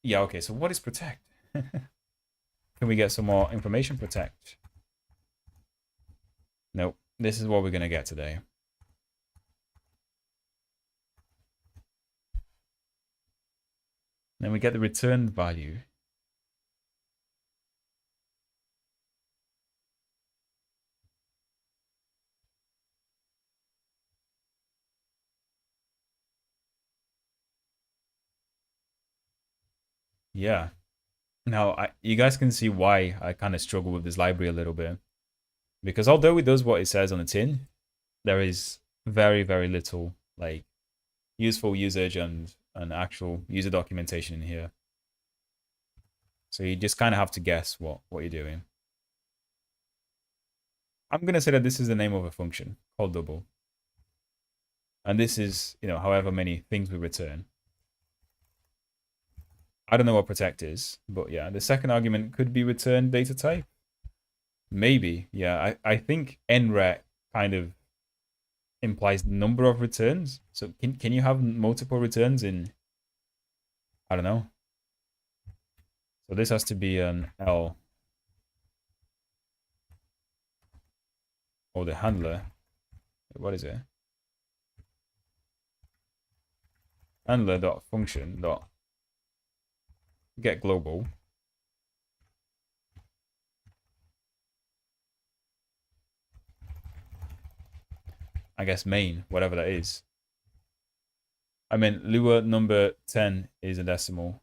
Yeah, okay, so what is protect? Can we get some more information? Protect. Nope. This is what we're going to get today. Then we get the returned value. Yeah. Now, you guys can see why I kind of struggle with this library a little bit. Because although it does what it says on the tin, there is very, very little like useful usage and actual user documentation in here. So you just kind of have to guess what you're doing. I'm going to say that this is the name of a function called double. And this is, however many things we return. I don't know what protect is, but yeah, the second argument could be return data type. Maybe, yeah. I think nret kind of implies number of returns. So can you have multiple returns in, I don't know. So this has to be an L. Or the handler. What is it? Handler.function.get global. I guess main, whatever that is. I mean, Lua number 10 is a decimal.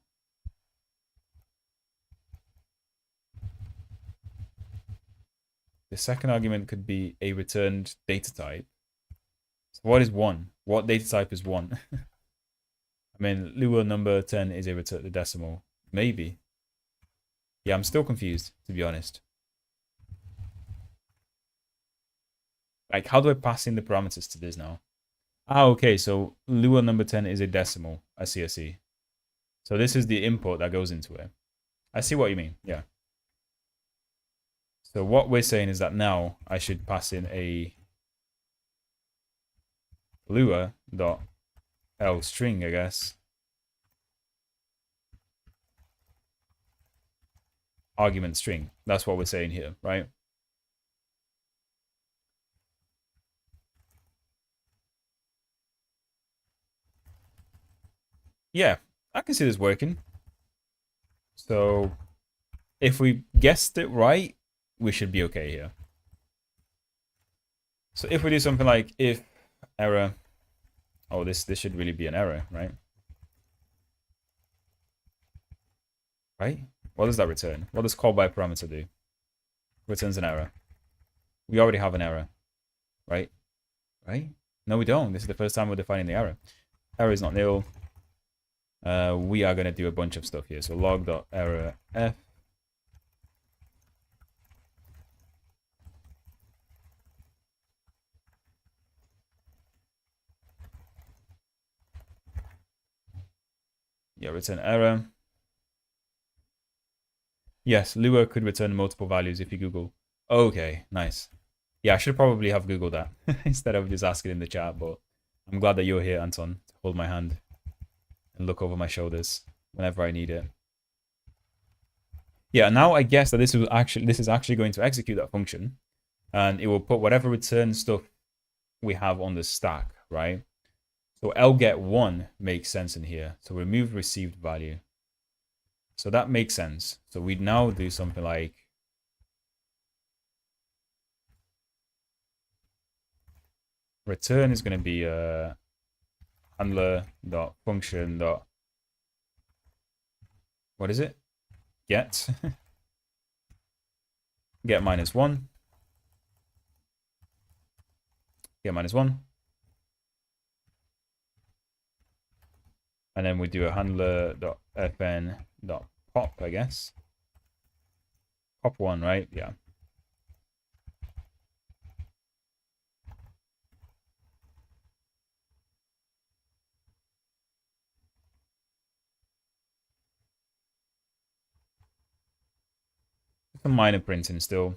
second argument could be a returned data type. So what is 1? What data type is 1? I mean, Lua number 10 is a return the decimal. Maybe. Yeah, I'm still confused, to be honest. Like, how do I pass in the parameters to this now? Ah, okay, so Lua number 10 is a decimal. I see, I see. So this is the input that goes into it. I see what you mean, yeah. So what we're saying is that now I should pass in a Lua dot L string, I guess. Argument string. That's what we're saying here, right? Yeah, I can see this working. So if we guessed it right, we should be okay here. So if we do something like if error, oh, this should really be an error, right? Right? What does that return? What does call by parameter do? Returns an error. We already have an error, right? Right? No, we don't. This is the first time we're defining the error. Error is not nil. We are going to do a bunch of stuff here. So log.error f. Yeah, return error. Yes, Lua could return multiple values if you Google. Okay, nice. Yeah, I should probably have Googled that instead of just asking in the chat, but I'm glad that you're here, Anton, to hold my hand and look over my shoulders whenever I need it. Yeah, now I guess that this is actually going to execute that function, and it will put whatever return stuff we have on the stack, right? So lget1 makes sense in here. So remove received value. So that makes sense. So we now do something like return is going to be handler.function. What is it? Get. Get -1. Get -1. And then we do a handler.fn.pop, I guess. Pop1, right? Yeah. Some minor printing still.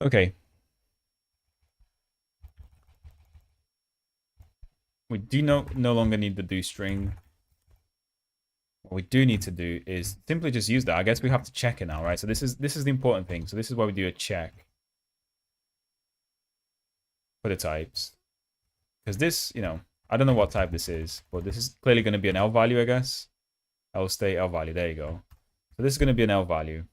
Okay. We do no longer need the do string. What we do need to do is simply just use that. I guess we have to check it now, right? So this is the important thing. So this is why we do a check for the types. Because this, I don't know what type this is, but this is clearly going to be an L value, I guess. L state, L value. There you go. So this is going to be an L value.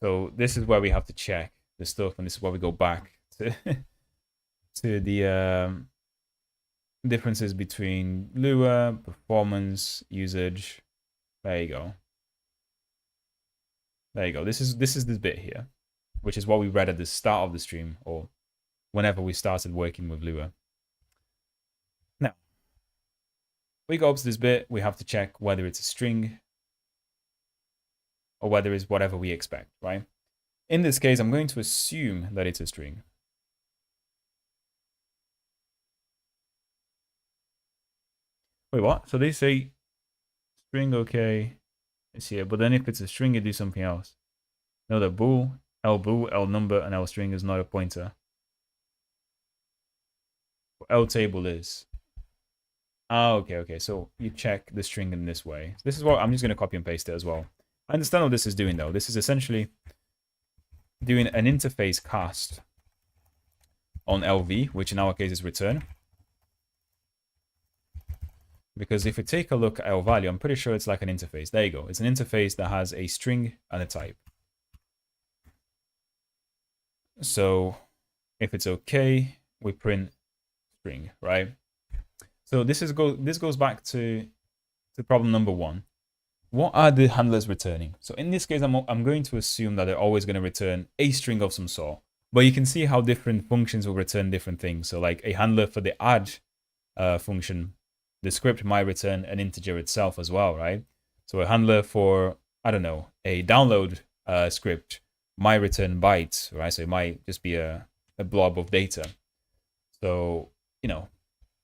So this is where we have to check the stuff, and this is where we go back to to the differences between Lua, performance, usage. There you go. There you go. This is this bit here, which is what we read at the start of the stream, or whenever we started working with Lua. Now, we go up to this bit, we have to check whether it's a string or whether it's whatever we expect, right? In this case, I'm going to assume that it's a string. Wait, what? So they say string, okay, it's here, but then if it's a string, you do something else. No, the bool, L number, and L string is not a pointer. L table is. Ah, okay. So you check the string in this way. This is what I'm just going to copy and paste it as well. I understand what this is doing though. This is essentially doing an interface cast on LV, which in our case is return. Because if we take a look at our value, I'm pretty sure it's like an interface. There you go. It's an interface that has a string and a type. So if it's okay, we print string, right? So this goes back to problem number 1. What are the handlers returning? So in this case, I'm going to assume that they're always going to return a string of some sort. But you can see how different functions will return different things. So like a handler for the add function, the script might return an integer itself as well, right? So a handler for, I don't know, a download script might return bytes, right? So it might just be a blob of data. So,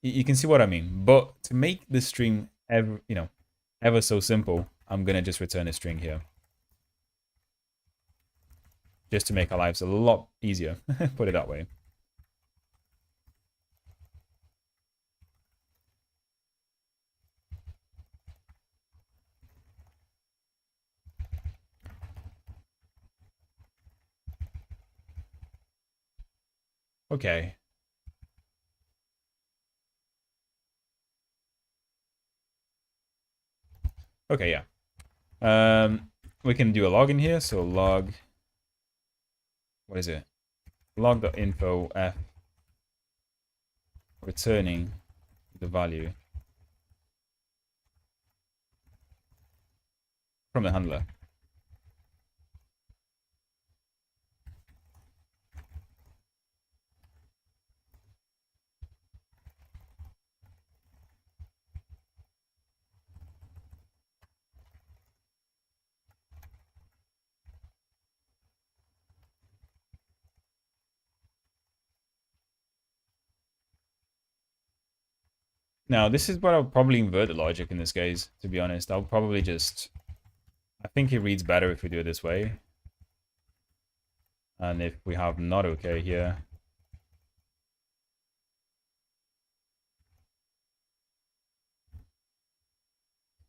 you can see what I mean. But to make the string ever so simple, I'm going to just return a string here. Just to make our lives a lot easier, put it that way. Okay. Okay, yeah. We can do a log in here. So log, what is it? Log.info f returning the value from the handler. Now, this is where I'll probably invert the logic in this case, to be honest. I'll probably just... I think it reads better if we do it this way. And if we have not okay here...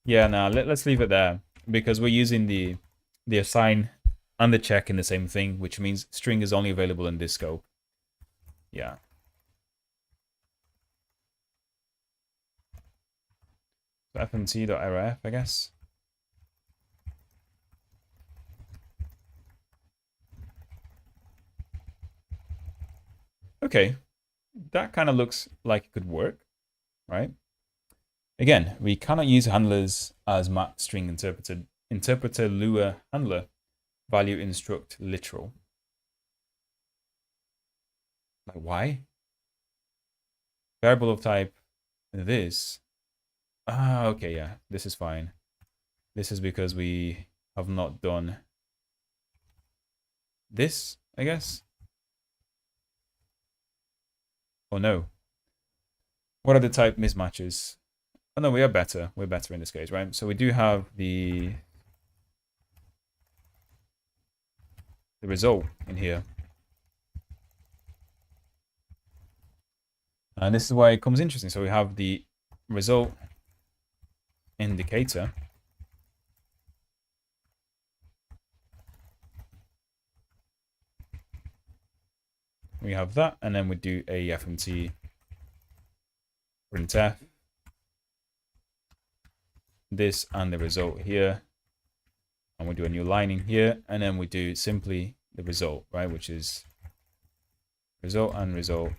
Yeah, now let's leave it there. Because we're using the assign and the check in the same thing, which means string is only available in this scope. Yeah. fmt.ref, I guess. Okay, that kind of looks like it could work, right? Again, we cannot use handlers as map string interpreter Lua handler value instruct literal. Like why? Variable of type this. Ah, okay, yeah, this is fine. This is because we have not done this, I guess. Oh no. What are the type mismatches? Oh no, we are better. We're better in this case, right? So we do have the result in here. And this is why it becomes interesting. So we have the result indicator. We have that, and then we do a fmt printf this and the result here, and we do a new line in here, and then we do simply the result, right, which is result and result.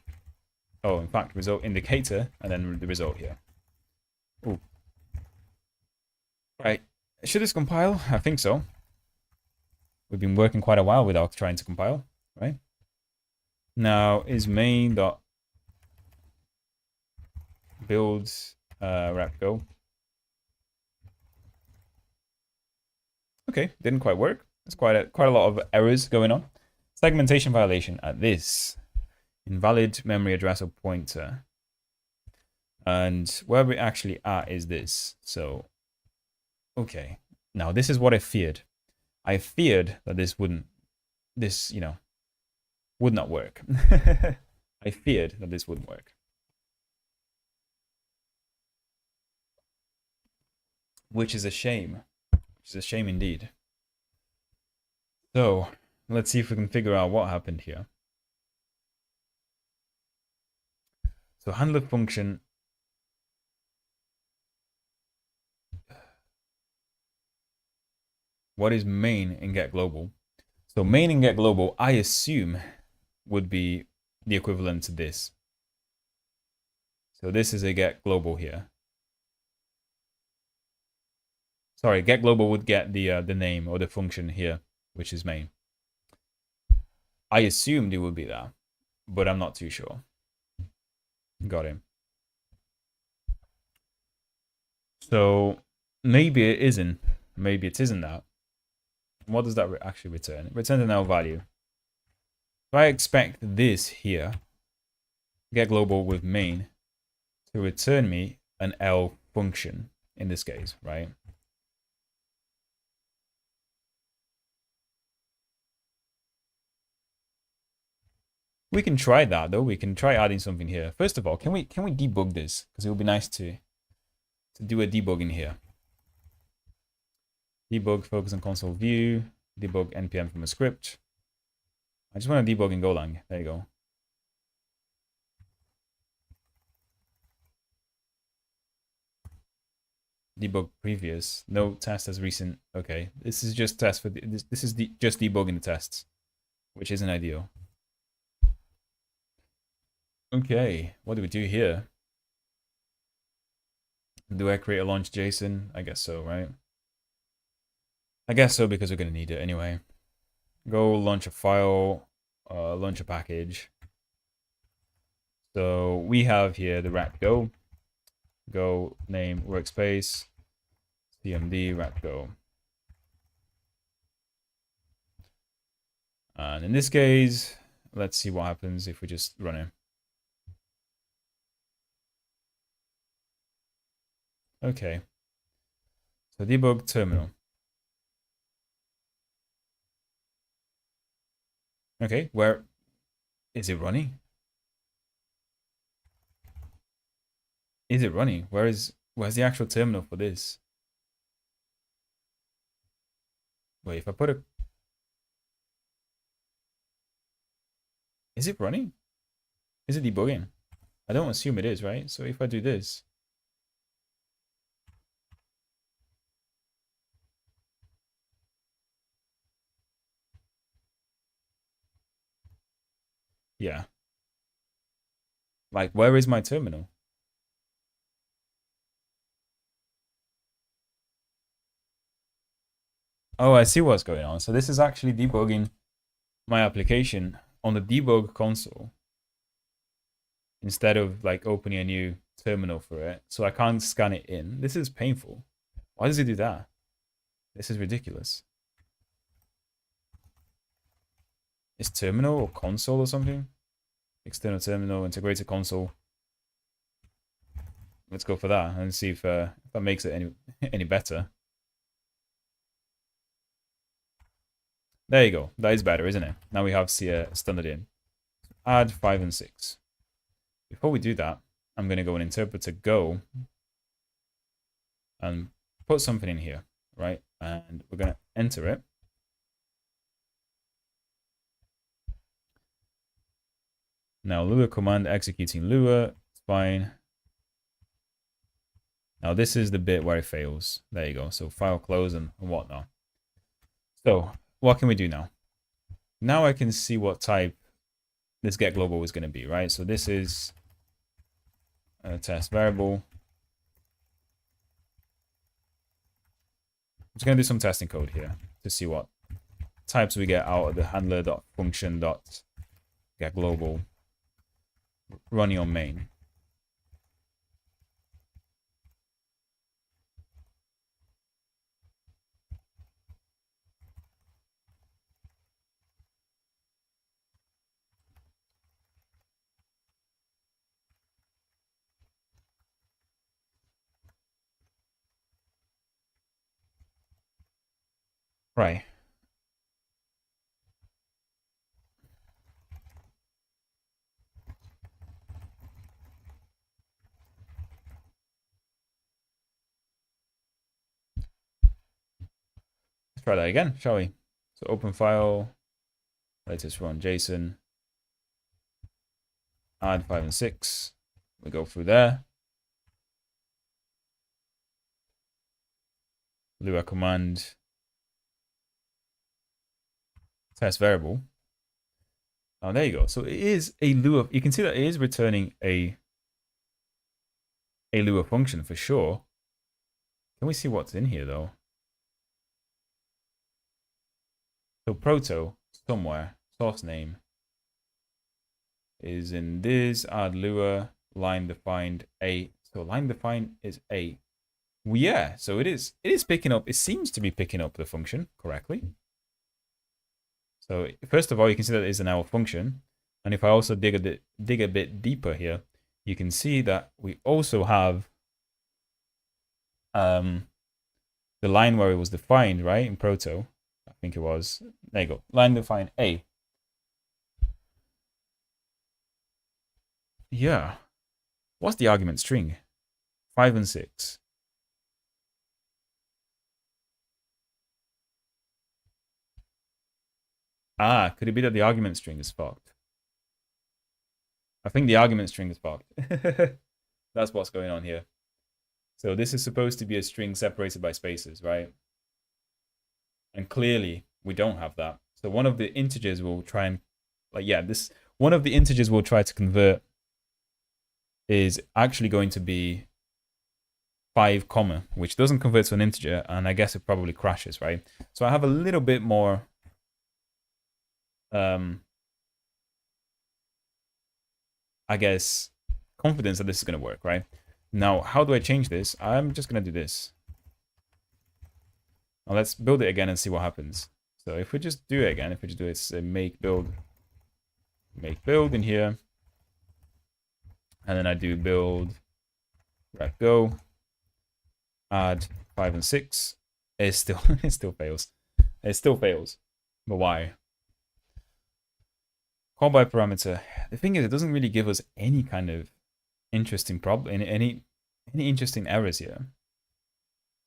Oh, in fact, result indicator, and then the result here. Ooh. Right, should this compile? I think so. We've been working quite a while without trying to compile, right? Now, is main.build rep go? Okay, didn't quite work. There's quite a lot of errors going on. Segmentation violation at this. Invalid memory address or pointer. And where we're actually at is this. So, okay. Now, this is what I feared. I feared that this would not work. I feared that this wouldn't work. Which is a shame. Which is a shame indeed. So, let's see if we can figure out what happened here. So handler function what is main in get global? So main in get global, I assume, would be the equivalent to this. So this is a get global here. Sorry, get global would get the name or the function here, which is main. I assumed it would be that, but I'm not too sure. Got him. So maybe it isn't. Maybe it isn't that. What does that actually return? It returns an L value. If I expect this here, get global with main, to return me an L function in this case, right? We can try that though. We can try adding something here. First of all, can we debug this? Because it would be nice to do a debug in here. Debug, focus on console view, debug npm from a script. I just want to debug in Golang. There you go. Debug previous. No test as recent. Okay, this is just test for this is just debugging the tests, which isn't ideal. Okay, what do we do here? Do I create a launch JSON? I guess so, right? I guess so because we're gonna need it anyway. Go launch a file, launch a package. So we have here the rat go name workspace, cmd rat go. And in this case, let's see what happens if we just run it. Okay. So debug terminal. Okay, where is it running? Is it running? Where's the actual terminal for this? Wait, if I put a... Is it running? Is it debugging? I don't assume it is, right? So if I do this... Yeah. Like, where is my terminal? Oh, I see what's going on. So this is actually debugging my application on the debug console instead of like opening a new terminal for it. So I can't scan it in. This is painful. Why does it do that? This is ridiculous. Is terminal or console or something? External terminal, integrated console. Let's go for that and see if that makes it any better. There you go. That is better, isn't it? Now we have standard in. Add 5 and 6. Before we do that, I'm going to go and interpret a go and put something in here, right? And we're going to enter it. Now Lua command executing Lua, it's fine. Now this is the bit where it fails. There you go. So file close and whatnot. So what can we do now? Now I can see what type this get global is going to be, right? So this is a test variable. I'm just going to do some testing code here to see what types we get out of the handler.function.getGlobal running on main. Right. Let's try that again, shall we? So open file, latest run JSON, add 5 and 6. We go through there. Lua command test variable. Oh, there you go. So it is a Lua. You can see that it is returning a Lua function for sure. Can we see what's in here though? So proto somewhere, source name is in this, add Lua, line defined A. So line defined is A. Well, yeah, so it is picking up, it seems to be picking up the function correctly. So first of all, you can see that it is an our function. And if I also dig a bit deeper here, you can see that we also have the line where it was defined, right, in proto. I think it was, there you go, line defined A. Yeah. What's the argument string? 5 and 6. Ah, could it be that the argument string is fucked? I think the argument string is fucked. That's what's going on here. So this is supposed to be a string separated by spaces, right? And clearly we don't have that. So one of the integers will try and, one of the integers we'll try to convert is actually going to be 5 comma, which doesn't convert to an integer, and I guess it probably crashes, right? So I have a little bit more I guess confidence that this is going to work, right? Now, how do I change this? I'm just going to do this. Now let's build it again and see what happens. So if we just do it again, if we just do it, say make build in here, and then I do build rep go, add 5 and 6, it still fails. It still fails. But why? Call by parameter. The thing is, it doesn't really give us any kind of interesting problem, any interesting errors here.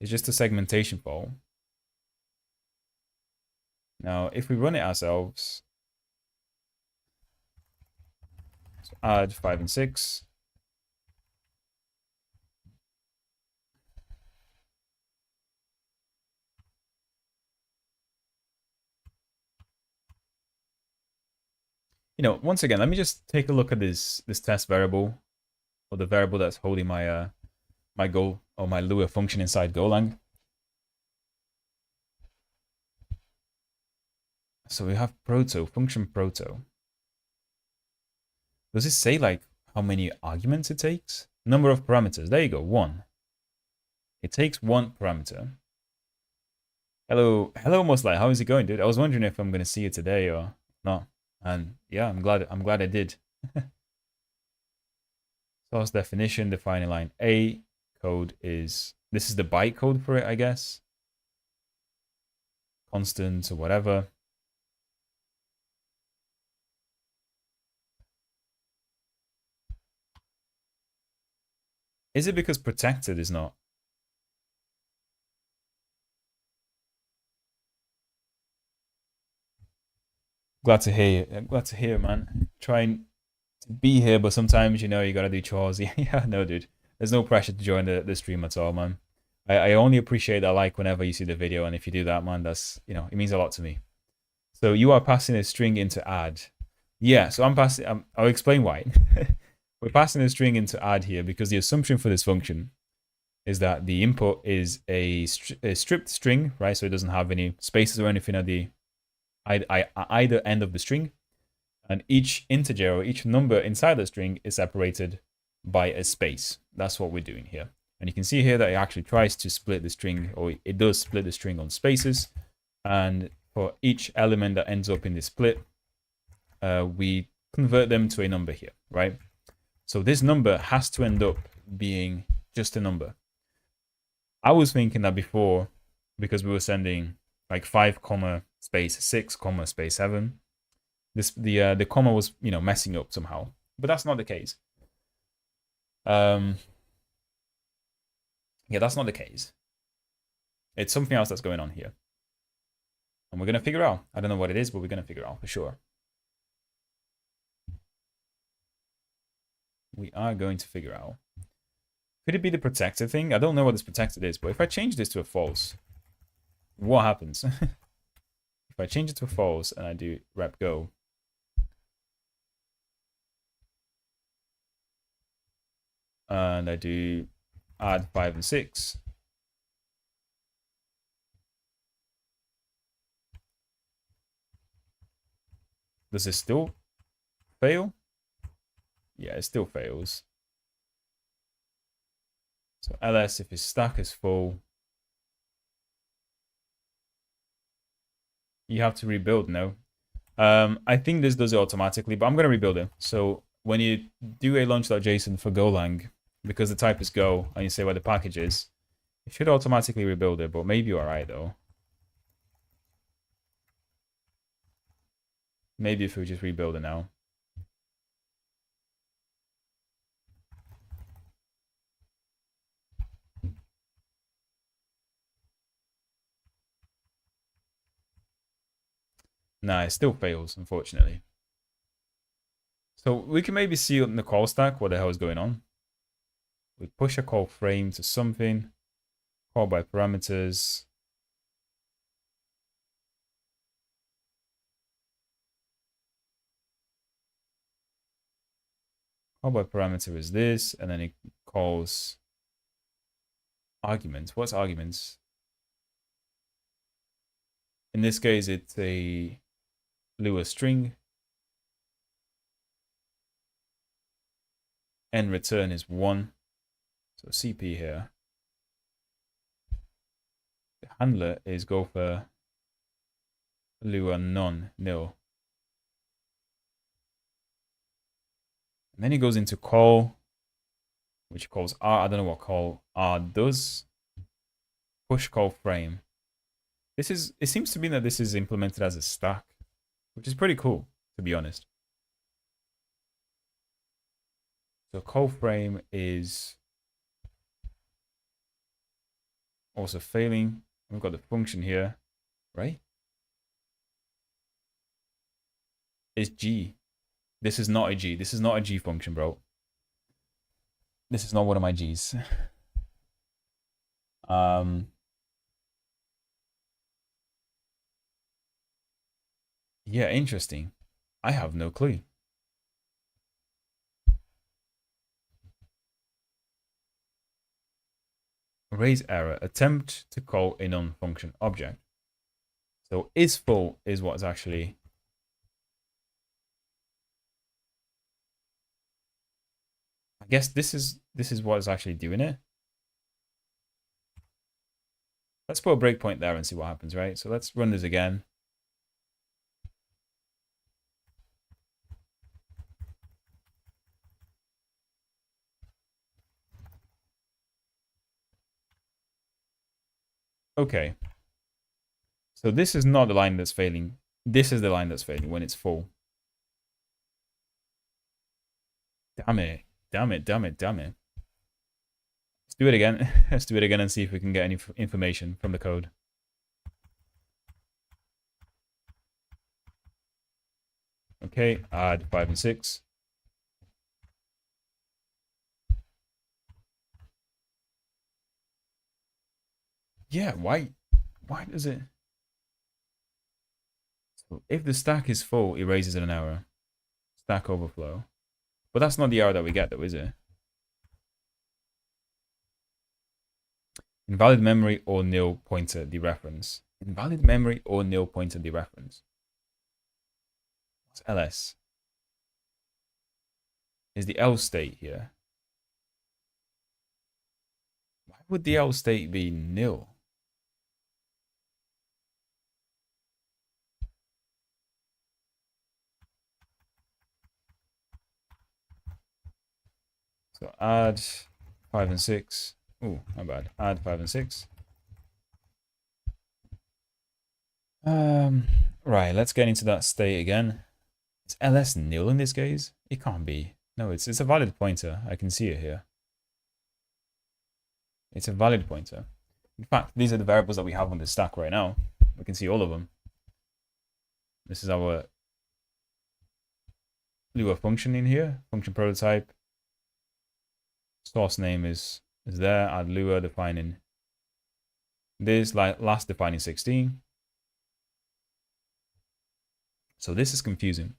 It's just a segmentation fault. Now, if we run it ourselves, so add 5 and 6. You know, once again, let me just take a look at this test variable, or the variable that's holding my my Go or my Lua function inside Golang. So we have proto, function proto. Does it say like how many arguments it takes? Number of parameters. There you go, 1. It takes 1 parameter. Hello, Mostly. How is it going, dude? I was wondering if I'm gonna see it today or not. And yeah, I'm glad I did. Source definition, defining line A. Code is, this is the bytecode for it, I guess. Constant or whatever. Is it because protected is not? Glad to hear you. Glad to hear, man. Trying to be here, but sometimes, you know, you gotta do chores. Yeah, no, dude. There's no pressure to join the stream at all, man. I only appreciate that like whenever you see the video, and if you do that, man, that's, you know, it means a lot to me. So you are passing a string into add. Yeah, so I'm passing, I'll explain why. We're passing a string into add here because the assumption for this function is that the input is a stripped string, right? So it doesn't have any spaces or anything at the either end of the string. And each integer or each number inside the string is separated by a space. That's what we're doing here. And you can see here that it actually tries to split the string, or it does split the string on spaces. And for each element that ends up in the split, we convert them to a number here, right? So this number has to end up being just a number. I was thinking that before, because we were sending like 5 comma space 6 comma space 7, the comma was, you know, messing up somehow, but that's not the case. Yeah, that's not the case. It's something else that's going on here, and we're gonna figure out. I don't know what it is, but we're gonna figure out for sure. We are going to figure out. Could it be the protected thing? I don't know what this protected is, but if I change this to a false, what happens? If If I change it to false and I do rep go, and I do add 5 and 6, does this still fail? Yeah, it still fails. So ls, if his stack is full, you have to rebuild now. I think this does it automatically, but I'm going to rebuild it. So when you do a launch.json for Golang, because the type is Go, and you say where the package is, it should automatically rebuild it, but maybe you're right though. Maybe if we just rebuild it now. Nah, it still fails, unfortunately. So we can maybe see in the call stack what the hell is going on. We push a call frame to something, call by parameters. Call by parameter is this, and then it calls arguments. What's arguments? In this case, it's a Lua string. And return is 1. So CP here. The handler is gopher-lua nil. And then he goes into call, which calls R. I don't know what call R does. Push call frame. It seems to be that this is implemented as a stack, which is pretty cool, to be honest. So call frame is also failing. We've got the function here, right? It's G. This is not a G. This is not a G function, bro. This is not one of my Gs. Yeah, interesting. I have no clue. Raise error. Attempt to call a non-function object. So is full is what's actually... I guess this is what is actually doing it. Let's put a breakpoint there and see what happens, right? So let's run this again. Okay. So this is not the line that's failing. This is the line that's failing when it's full. Damn it. Damn it, damn it, damn it. Let's do it again. Let's do it again and see if we can get any information from the code. Okay, add 5 and 6. Yeah, why does it? So if the stack is full, it raises an error. Stack overflow. But that's not the error that we get though, is it? Invalid memory or nil pointer dereference. Invalid memory or nil pointer dereference. What's ls? Is the else state here? Why would the else state be nil? So add 5 and 6. Oh, my bad. Add 5 and 6. Right, let's get into that state again. Is ls nil in this case? It can't be. No, it's a valid pointer. I can see it here. It's a valid pointer. In fact, these are the variables that we have on the stack right now. We can see all of them. This is our Lua function in here, function prototype. Source name is there. Add Lua defining this, like last defining 16. So this is confusing.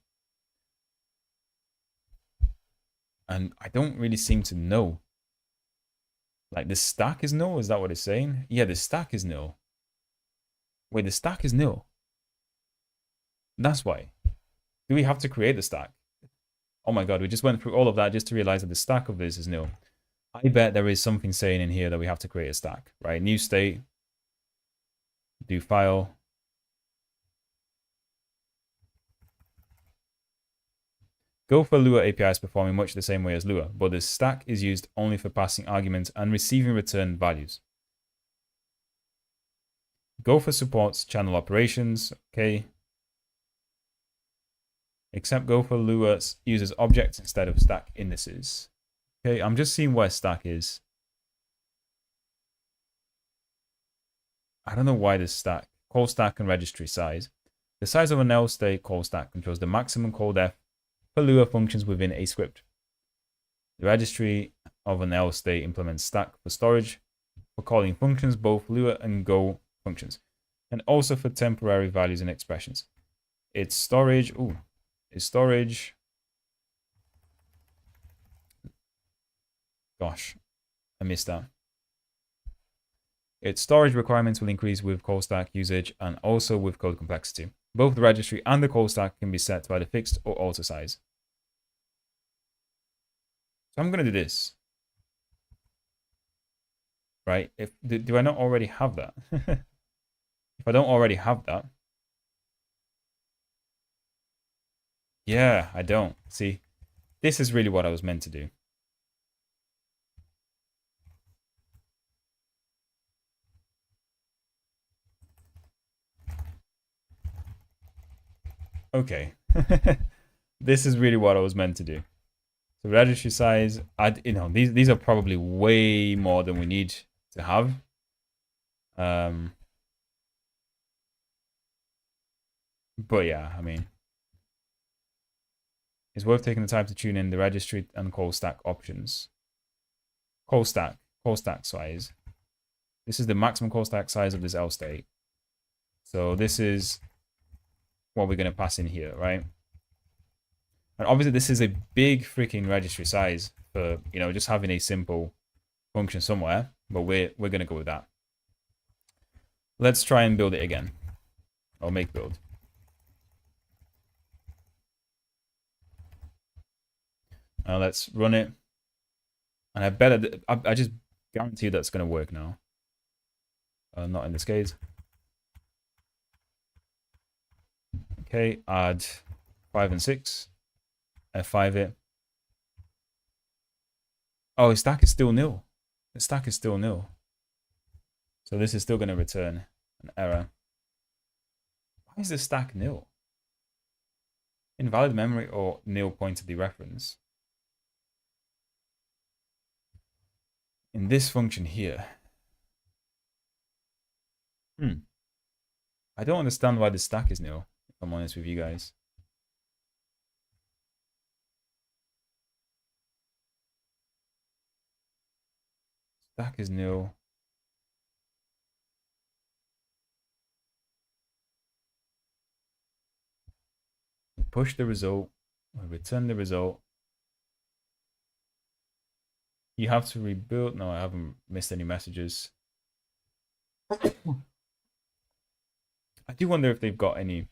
And I don't really seem to know. Like the stack is null, is that what it's saying? Yeah, the stack is null. Wait, the stack is null. That's why. Do we have to create the stack? Oh my god, we just went through all of that just to realize that the stack of this is null. I bet there is something saying in here that we have to create a stack, right? New state, do file. Gopher-lua API is performing much the same way as Lua, but the stack is used only for passing arguments and receiving return values. Gopher supports channel operations, okay. Except Gopher-lua uses objects instead of stack indices. Okay, I'm just seeing where stack is. I don't know why this stack. Call stack and registry size. The size of an L state call stack controls the maximum call depth for Lua functions within a script. The registry of an L state implements stack for storage, for calling functions, both Lua and Go functions, and also for temporary values and expressions. Its storage, is storage. Gosh, I missed that. Its storage requirements will increase with call stack usage and also with code complexity. Both the registry and the call stack can be set by the fixed or alter size. So I'm going to do this. Right? Do I not already have that? If I don't already have that. Yeah, I don't. See, this is really what I was meant to do. Okay. This is really what I was meant to do. So registry size, these are probably way more than we need to have. But yeah, I mean, it's worth taking the time to tune in the registry and call stack options. Call stack size. This is the maximum call stack size of this L state. So this is what we're going to pass in here, right? And obviously this is a big freaking registry size for, just having a simple function somewhere, but we're going to go with that. Let's try and build it again, or make build. Now let's run it. And I just guarantee that's going to work now. Not in this case. Okay, add 5 and 6. F5 it. Oh, his stack is still nil. The stack is still nil. So this is still going to return an error. Why is the stack nil? Invalid memory or nil pointer dereference. In this function here. I don't understand why the stack is nil, if I'm honest with you guys. Stack is nil. We push the result. We return the result. You have to rebuild. No, I haven't missed any messages. I do wonder if they've got any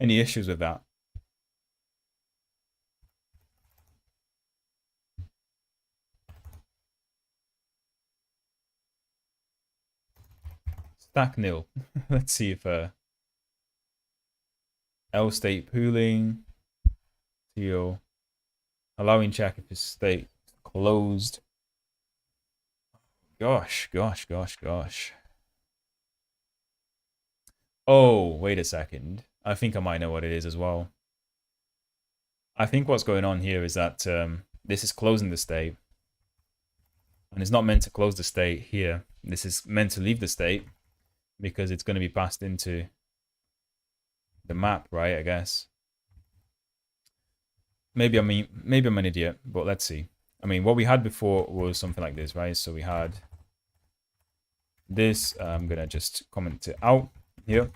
issues with that. Stack nil. Let's see if L state pooling, TL, allowing check if it's state closed. Gosh. Oh, wait a second. I think I might know what it is as well. I think what's going on here is that this is closing the state. And it's not meant to close the state here. This is meant to leave the state because it's going to be passed into the map, right? I guess. Maybe I'm an idiot, but let's see. I mean, what we had before was something like this, right? So we had this. I'm going to just comment it out here.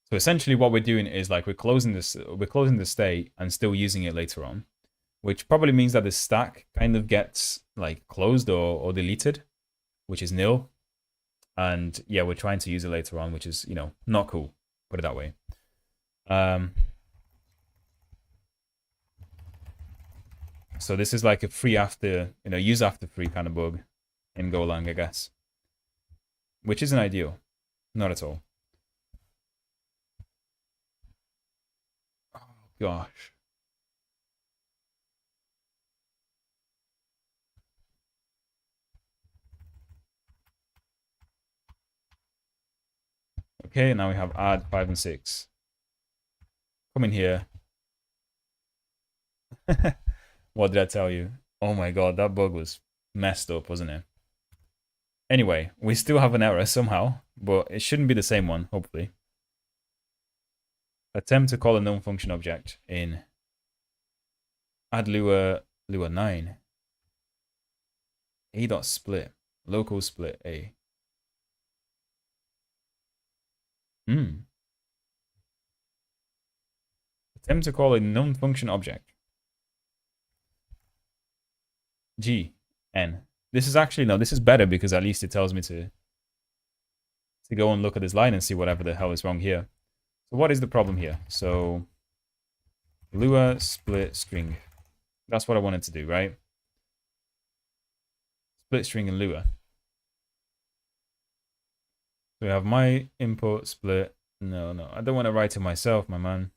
So essentially what we're doing is like we're closing the state and still using it later on, which probably means that the stack kind of gets like closed or deleted, which is nil. And yeah, we're trying to use it later on, which is, you know, not cool, put it that way. So this is like a free after, you know, use after free kind of bug in Golang, I guess, which isn't ideal, not at all. Oh gosh. Okay, now we have add 5 and 6. Come in here. What did I tell you? Oh my god, that bug was messed up, wasn't it? Anyway, we still have an error somehow, but it shouldn't be the same one, hopefully. Attempt to call a known function object in add Lua 9. A.split. Local split A. Attempt to call a known function object. G. N. This is actually, no, this is better because at least it tells me to go and look at this line and see whatever the hell is wrong here. So what is the problem here? So Lua split string. That's what I wanted to do, right? Split string in Lua. So we have my input split. No, I don't want to write it myself, my man.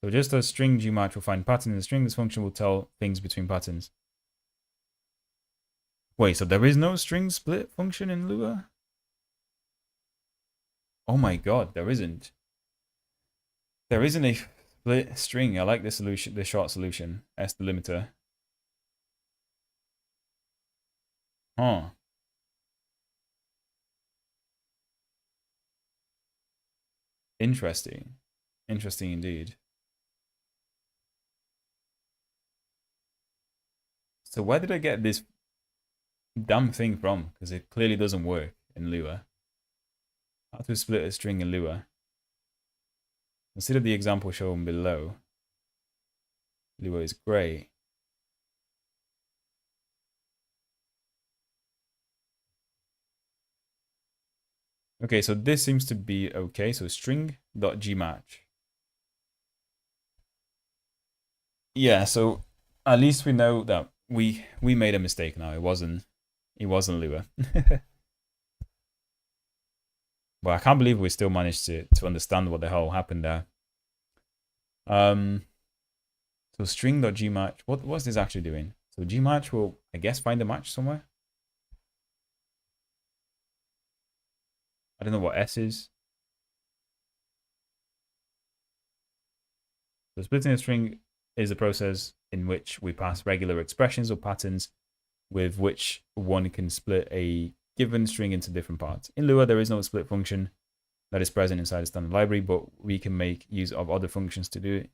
So just a string gmatch will find pattern in the string. This function will tell things between patterns. Wait, so there is no string split function in Lua? Oh my god, there isn't. There isn't a split string. I like this solution, the short solution. S delimiter. Huh. Interesting. Interesting indeed. So where did I get this damn thing from? Because it clearly doesn't work in Lua. How to split a string in Lua? Consider the example shown below. Lua is great. Okay, so this seems to be okay. So string.gmatch. Yeah, so at least we know that we made a mistake now. It wasn't Lua. But I can't believe we still managed to understand what the hell happened there. So string.gmatch. What's this actually doing? So gmatch will, I guess, find a match somewhere. I don't know what S is. So splitting a string is a process in which we pass regular expressions or patterns with which one can split a given string into different parts. In Lua, there is no split function that is present inside the standard library, but we can make use of other functions to do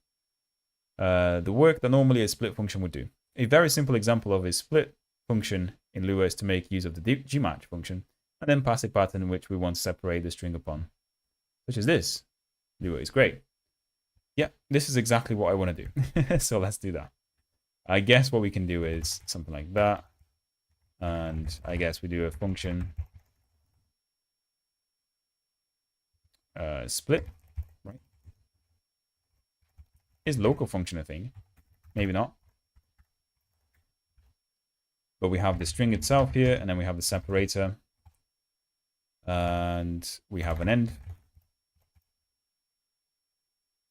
the work that normally a split function would do. A very simple example of a split function in Lua is to make use of the gmatch function and then pass a pattern in which we want to separate the string upon, such as this. Lua is great. Yeah, this is exactly what I want to do. So let's do that. I guess what we can do is something like that. And I guess we do a function split, right? Is local function a thing? Maybe not. But we have the string itself here, and then we have the separator. And we have an end.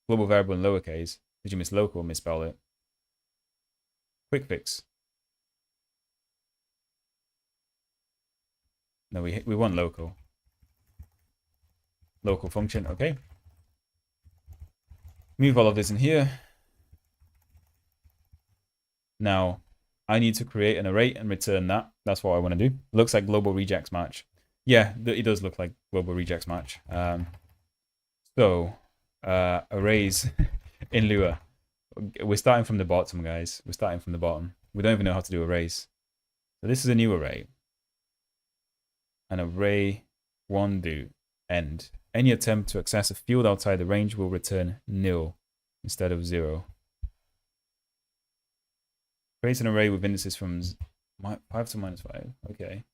Global variable in lowercase. Did you miss local? Misspell it. Quick fix. No, we want local. Local function, okay. Move all of this in here. Now, I need to create an array and return that. That's what I want to do. Looks like global rejects match. Yeah, it does look like global rejects match. Arrays in Lua. We're starting from the bottom, guys. We're starting from the bottom. We don't even know how to do arrays. So this is a new array. an array 1 do end. Any attempt to access a field outside the range will return nil instead of 0. Create an array with indices from 5 to -5. Okay.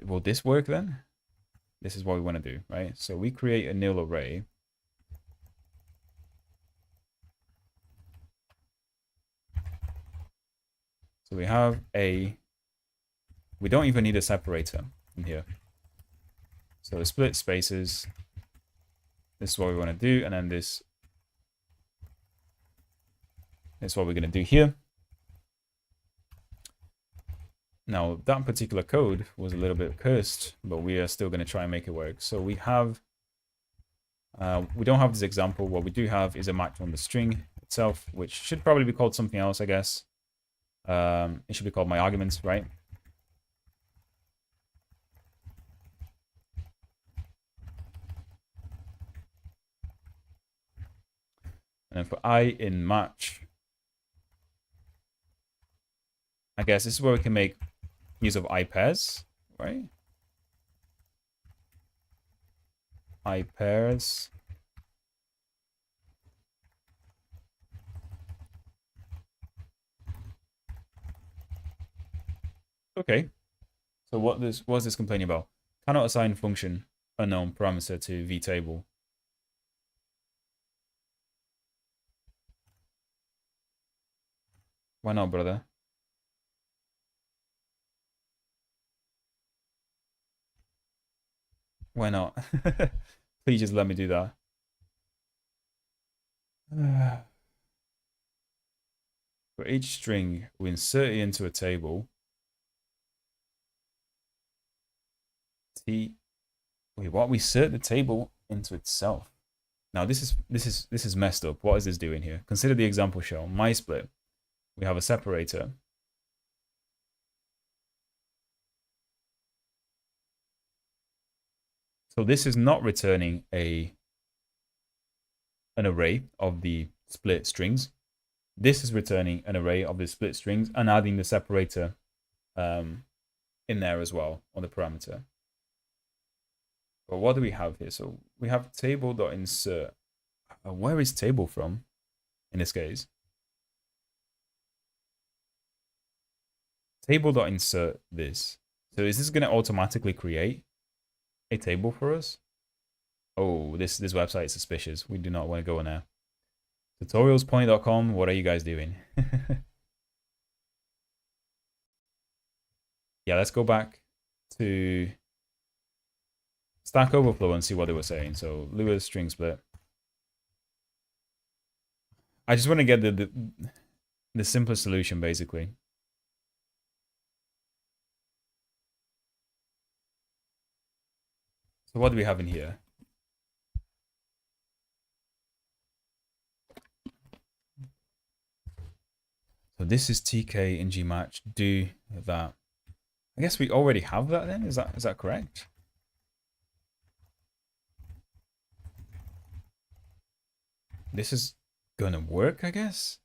Will this work then? This is what we want to do, right? So we create a nil array. So we have we don't even need a separator in here. So split spaces. This is what we want to do. And then this is what we're going to do here. Now, that particular code was a little bit cursed, but we are still going to try and make it work. So we have, we don't have this example. What we do have is a match on the string itself, which should probably be called something else, I guess. It should be called my arguments, right? And then for I in match, I guess this is where we can make use of I pairs, right? I pairs. Okay. So what is this complaining about? Cannot assign function unknown parameter to vtable. Why not, brother? Why not? Please just let me do that. For each string, we insert it into a table. Wait, what? We insert the table into itself. Now this is messed up. What is this doing here? Consider the example shown. My split. We have a separator. So this is not returning an array of the split strings. This is returning an array of the split strings and adding the separator in there as well on the parameter. But what do we have here? So we have table.insert. Where is table from in this case? Table.insert this. So is this going to automatically create a table for us? Oh, this website is suspicious. We do not want to go on there. Tutorialspoint.com, what are you guys doing? Yeah, let's go back to Stack Overflow and see what they were saying. So Lua's string split. I just want to get the simplest solution, basically. So what do we have in here? So this is TK in Gmatch. Do that. I guess we already have that then. Is that correct? This is gonna work, I guess.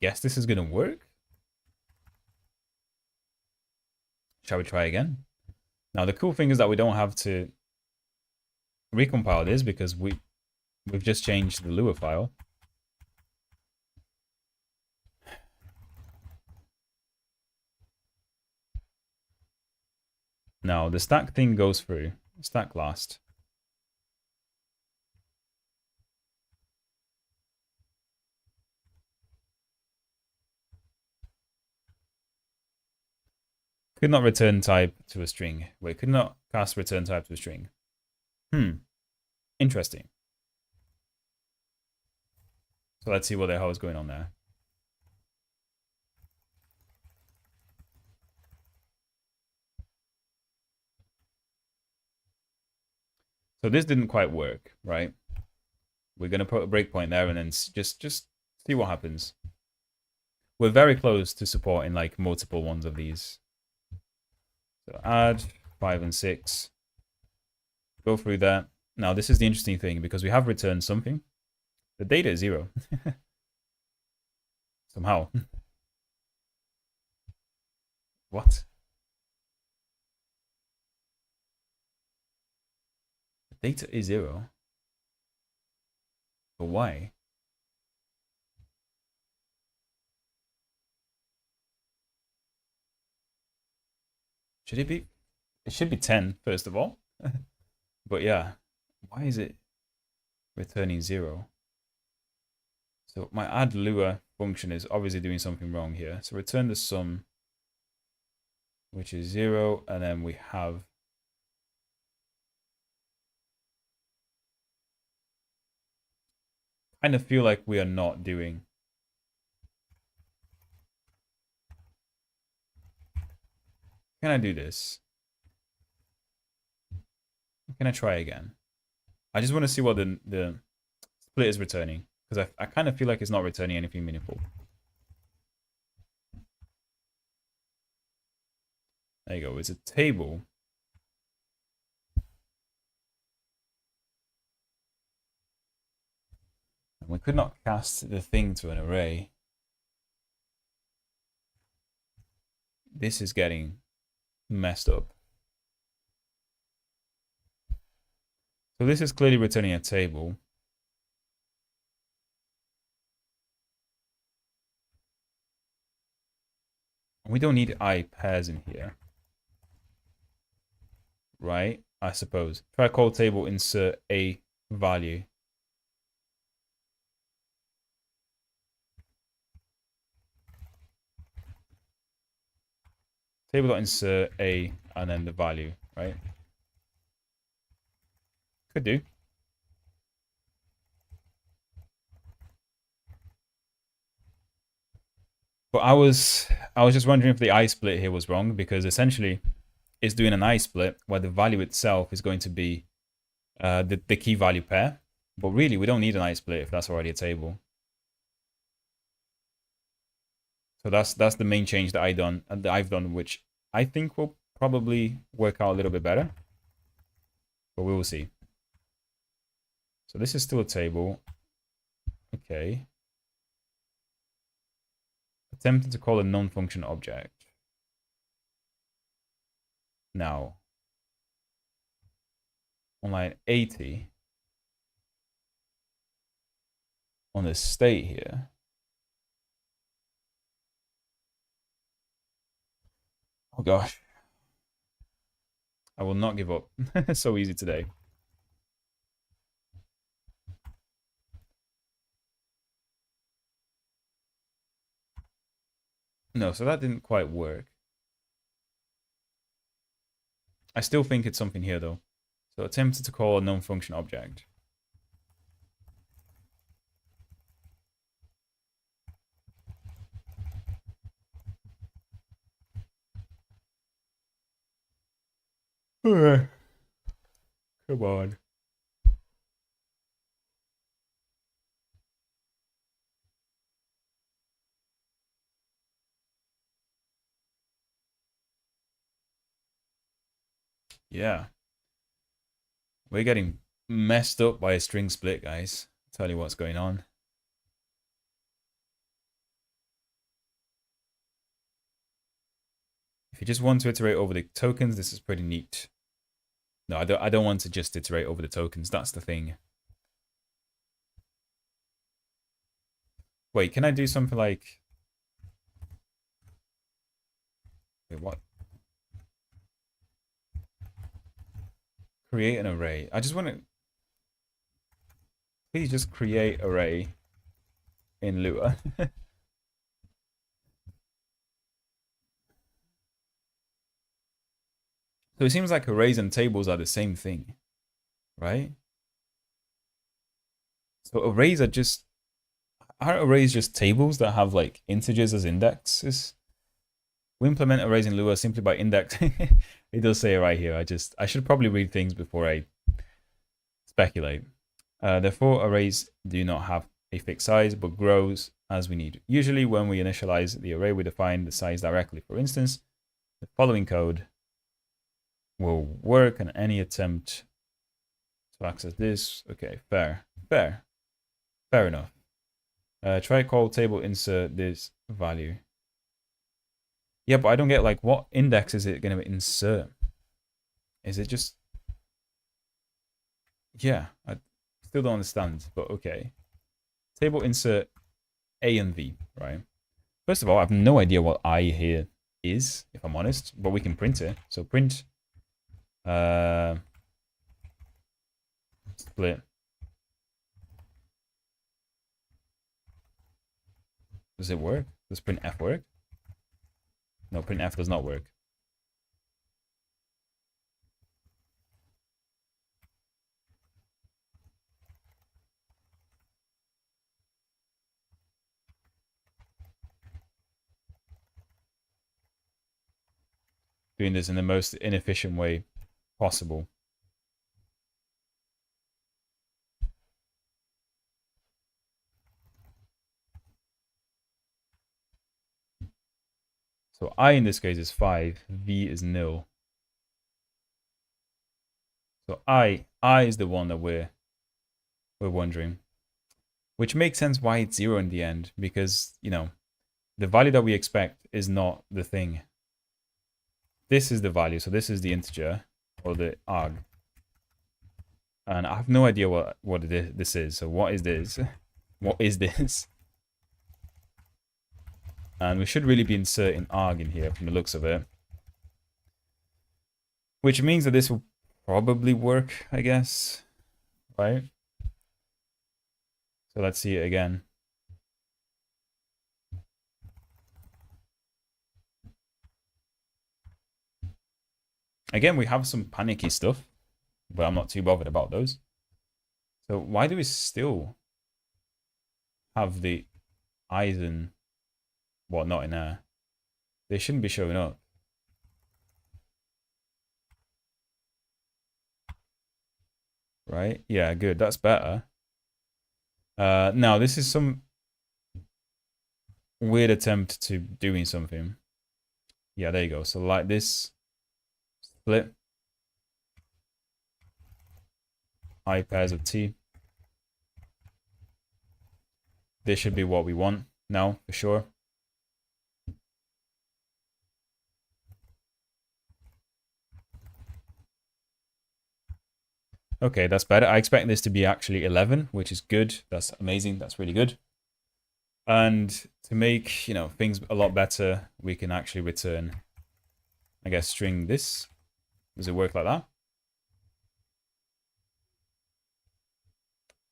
Guess this is gonna work. Shall we try again? Now the cool thing is that we don't have to recompile this because we've just changed the Lua file. Now the stack thing goes through. Stack last. Could not return type to a string. Wait, could not cast return type to a string. Interesting. So let's see what the hell is going on there. So this didn't quite work, right? We're going to put a breakpoint there and then just see what happens. We're very close to supporting like multiple ones of these. So add 5 and 6. Go through that. Now, this is the interesting thing because we have returned something. The data is 0. Somehow. What? The data is 0. But why? Should it be? It should be 10, first of all. But yeah, why is it returning 0? So my add Lua function is obviously doing something wrong here. So return the sum, which is 0, and then we have kind of feel like we are not doing. Can I do this? Can I try again? I just want to see what the split is returning, because I kind of feel like it's not returning anything meaningful. There you go. It's a table. And we could not cast the thing to an array. This is getting messed up. So this is clearly returning a table. We don't need I pairs in here. Right? I suppose. Try call table, insert a value. Table.insert a and then the value, right? Could do. But I was just wondering if the I split here was wrong, because essentially it's doing an I split where the value itself is going to be the key value pair. But really, we don't need an I split if that's already a table. So that's the main change that I've done, which I think will probably work out a little bit better. But we will see. So this is still a table. Okay. Attempting to call a non-function object. Now, on line 80, on the state here, oh gosh, I will not give up. So easy today. No, so that didn't quite work. I still think it's something here though. So attempted to call a non-function object. Come on. Yeah. We're getting messed up by a string split, guys. I'll tell you what's going on. If you just want to iterate over the tokens, this is pretty neat. No, I don't want to just iterate over the tokens. That's the thing. Wait, can I do something like... Wait, what? Create an array. I just want to... Please just create array in Lua. So it seems like arrays and tables are the same thing, right? So arrays are just... Aren't arrays just tables that have like integers as indexes? We implement arrays in Lua simply by indexing. It does say it right here. I should probably read things before I speculate. Therefore, arrays do not have a fixed size, but grows as we need. Usually when we initialize the array, we define the size directly. For instance, the following code will work, and any attempt to access this. Okay, fair enough. Try call table insert this value. Yeah, but I don't get, like, what index is it going to insert? Is it just... Yeah, I still don't understand, but okay. Table insert A and V, right? First of all, I have no idea what I here is, if I'm honest, but we can print it. So print split. Does it work? Does printf work? No, printf does not work. Doing this in the most inefficient way possible. So I in this case is 5, V is nil. So I is the one that we're wondering. Which makes sense why it's 0 in the end, because, you know, the value that we expect is not the thing. This is the value, so this is the integer, or the arg. And I have no idea what this is, so what is this? What is this? And we should really be inserting arg in here from the looks of it. Which means that this will probably work, I guess. Right? So let's see it again. Again, we have some panicky stuff, but I'm not too bothered about those. So why do we still have the eyes in... Well, not in there. They shouldn't be showing up. Right? Yeah, good. That's better. Now, this is some weird attempt to doing something. Yeah, there you go. So like this, split I pairs of T. This should be what we want now, for sure. Okay, that's better. I expect this to be actually 11, which is good. That's amazing. That's really good. And to make, you know, things a lot better, we can actually return, I guess, string this. Does it work like that?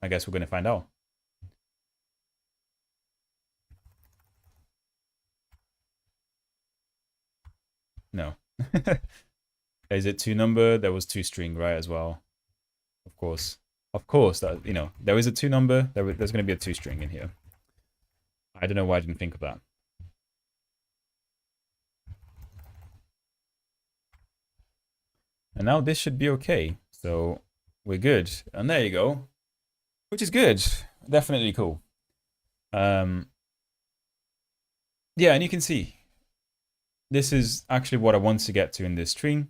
I guess we're going to find out. No. Is it 2 number? There was 2 string, right, as well. Of course. Of course, that, you know, there is a 2 number. There's going to be a 2 string in here. I don't know why I didn't think of that. And now this should be okay. So we're good. And there you go. Which is good. Definitely cool. Yeah, and you can see this is actually what I want to get to in this string.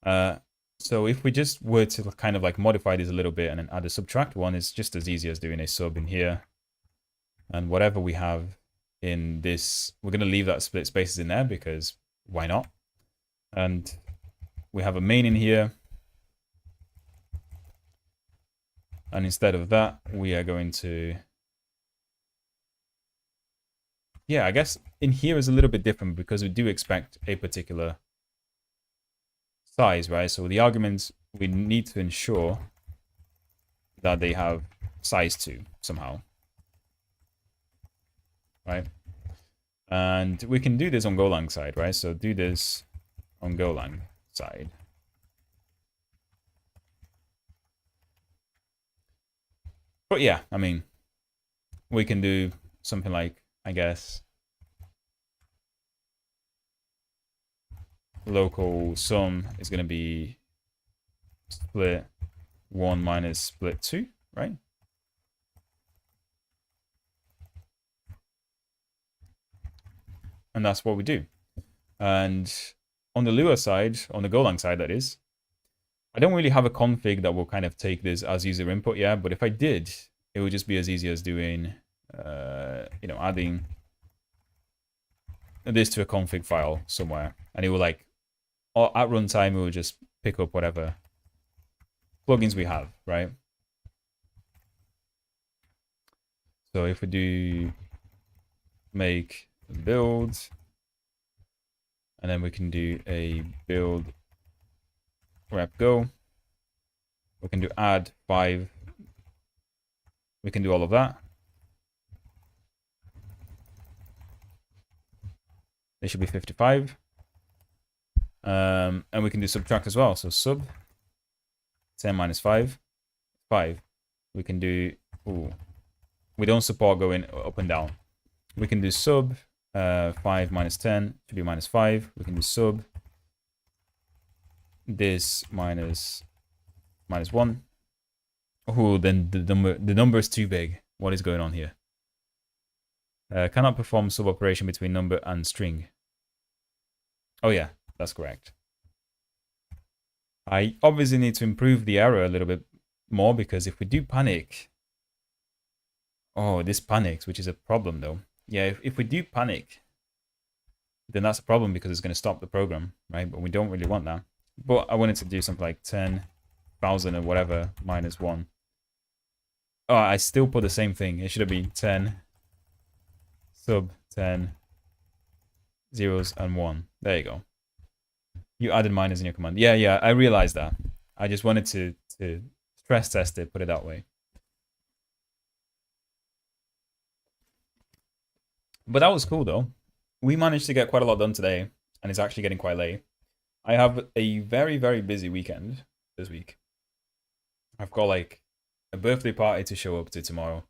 So if we just were to kind of like modify this a little bit and then add a subtract one, it's just as easy as doing a sub in here. And whatever we have in this, we're going to leave that split spaces in there because why not? And we have a main in here. And instead of that, we are going to... Yeah, I guess in here is a little bit different because we do expect a particular size, right? So the arguments, we need to ensure that they have size 2 somehow, right? And we can do this on Golang side, right? So do this on Golang side. But yeah, I mean, we can do something like, I guess, local sum is going to be split 1 minus split 2, right? And that's what we do. And on the Lua side, on the Golang side, that is, I don't really have a config that will kind of take this as user input yet, but if I did, it would just be as easy as doing, you know, adding this to a config file somewhere, and it will like, or at runtime, it will just pick up whatever plugins we have, right? So if we do make build, and then we can do a build rep go. We can do add 5. We can do all of that. It should be 55. And we can do subtract as well. So sub 10 minus 5, 5. We can do, we don't support going up and down. We can do sub 5 minus 10 should be minus 5. We can do sub this minus 1. Oh, then the number is too big. What is going on here? Cannot perform sub operation between number and string. Oh yeah, that's correct. I obviously need to improve the error a little bit more, because if we do panic, oh, this panics, which is a problem though. Yeah, if we do panic, then that's a problem because it's going to stop the program, right? But we don't really want that. But I wanted to do something like 10,000 or whatever minus 1. Oh, I still put the same thing. It should have been 10 sub 10 zeros and 1. There you go. You added minus in your command. Yeah, I realized that. I just wanted to stress test it, put it that way. But that was cool though. We managed to get quite a lot done today, and it's actually getting quite late. I have a very, very busy weekend this week. I've got like a birthday party to show up to tomorrow.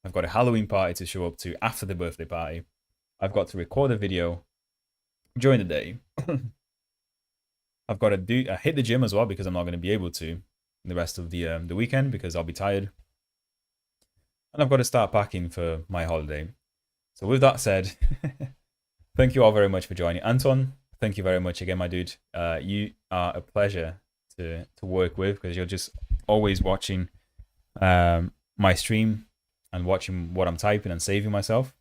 I've got a Halloween party to show up to after the birthday party. I've got to record a video during the day. I've got to hit the gym as well, because I'm not going to be able to the rest of the weekend because I'll be tired. And I've got to start packing for my holiday. So with that said, thank you all very much for joining. Anton, thank you very much again, my dude. You are a pleasure to work with, because you're just always watching my stream and watching what I'm typing and saving myself.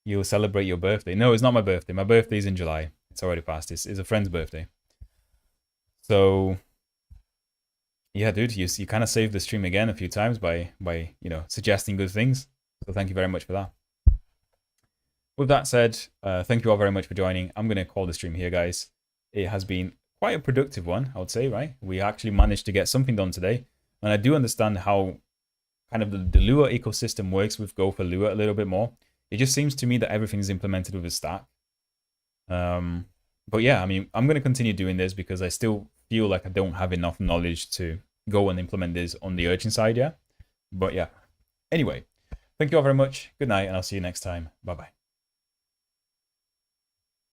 You'll celebrate your birthday. No, it's not my birthday. My birthday is in July. It's already passed. It's a friend's birthday. So yeah, dude, you kind of saved the stream again a few times by you know, suggesting good things. So thank you very much for that. With that said, thank you all very much for joining. I'm going to call the stream here, guys. It has been quite a productive one, I would say, right? We actually managed to get something done today. And I do understand how kind of the Lua ecosystem works with gopher-lua a little bit more. It just seems to me that everything is implemented with a stack. But yeah, I mean, I'm going to continue doing this because I still feel like I don't have enough knowledge to go and implement this on the urgent side yet. But yeah, anyway, thank you all very much. Good night, and I'll see you next time. Bye-bye.